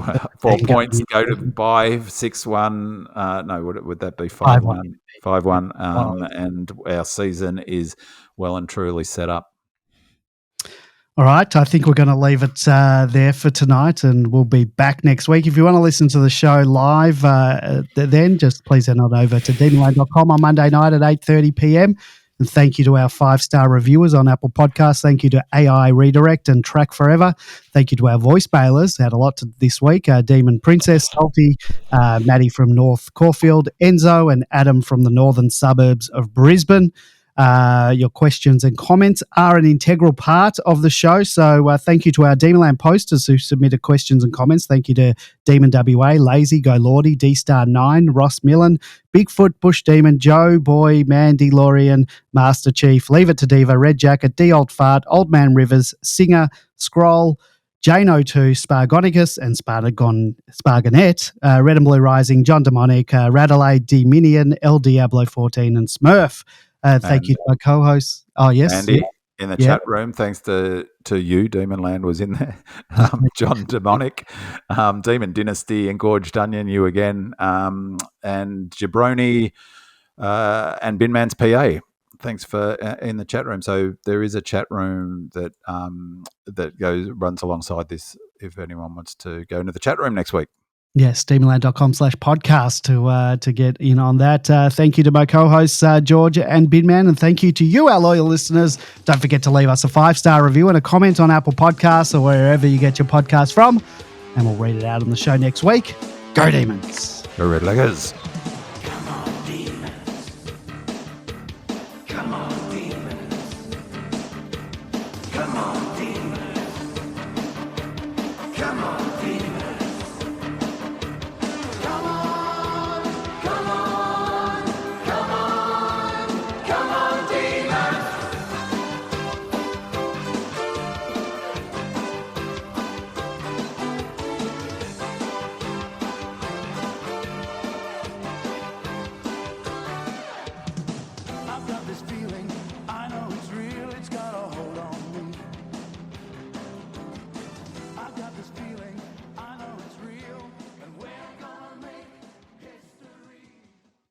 points go to 5-6-1. No, would that be 5-1? 5-1. And our season is well and truly set up. All right, I think we're going to leave it there for tonight, and we'll be back next week. If you want to listen to the show live, then just please head on over to Demonland.com on Monday night at 8:30 p.m. And thank you to our 5-star reviewers on Apple Podcasts. Thank you to AI Redirect and Track Forever. Thank you to our voice bailers. Had a lot this week. Demon Princess, 𝗟𝗶𝘀𝗁𝘀, Maddie from North Caulfield, Enzo and Adam from the northern suburbs of Brisbane. Your questions and comments are an integral part of the show. So thank you to our Demonland posters who submitted questions and comments. Thank you to Demon WA, Lazy, Go Lordy, D-Star9, Ross Millen, Bigfoot, Bush Demon, Joe, Boy, Mandy, Lorian, Master Chief, Leave It to Diva, Red Jacket, D Old Fart, Old Man Rivers, Singer, Scroll, Jane02, Spargonicus and Sparganet, Red and Blue Rising, John Demonic, Radelaide, D Minion, El Diablo 14 and Smurf. Thank you to my co-hosts. Oh, yes. Andy, in the chat room, thanks to you, Demonland was in there. John Demonic, Demon Dynasty, Engorged Onion, you again, and Jabroni and Binman's PA. Thanks for in the chat room. So there is a chat room that runs alongside this if anyone wants to go into the chat room next week. Yes, Demonland.com/podcast to get in on that. Thank you to my co-hosts, George and Binman, and thank you to you, our loyal listeners. Don't forget to leave us a 5-star review and a comment on Apple Podcasts or wherever you get your podcast from, and we'll read it out on the show next week. Go Demons! Go Red Leggers!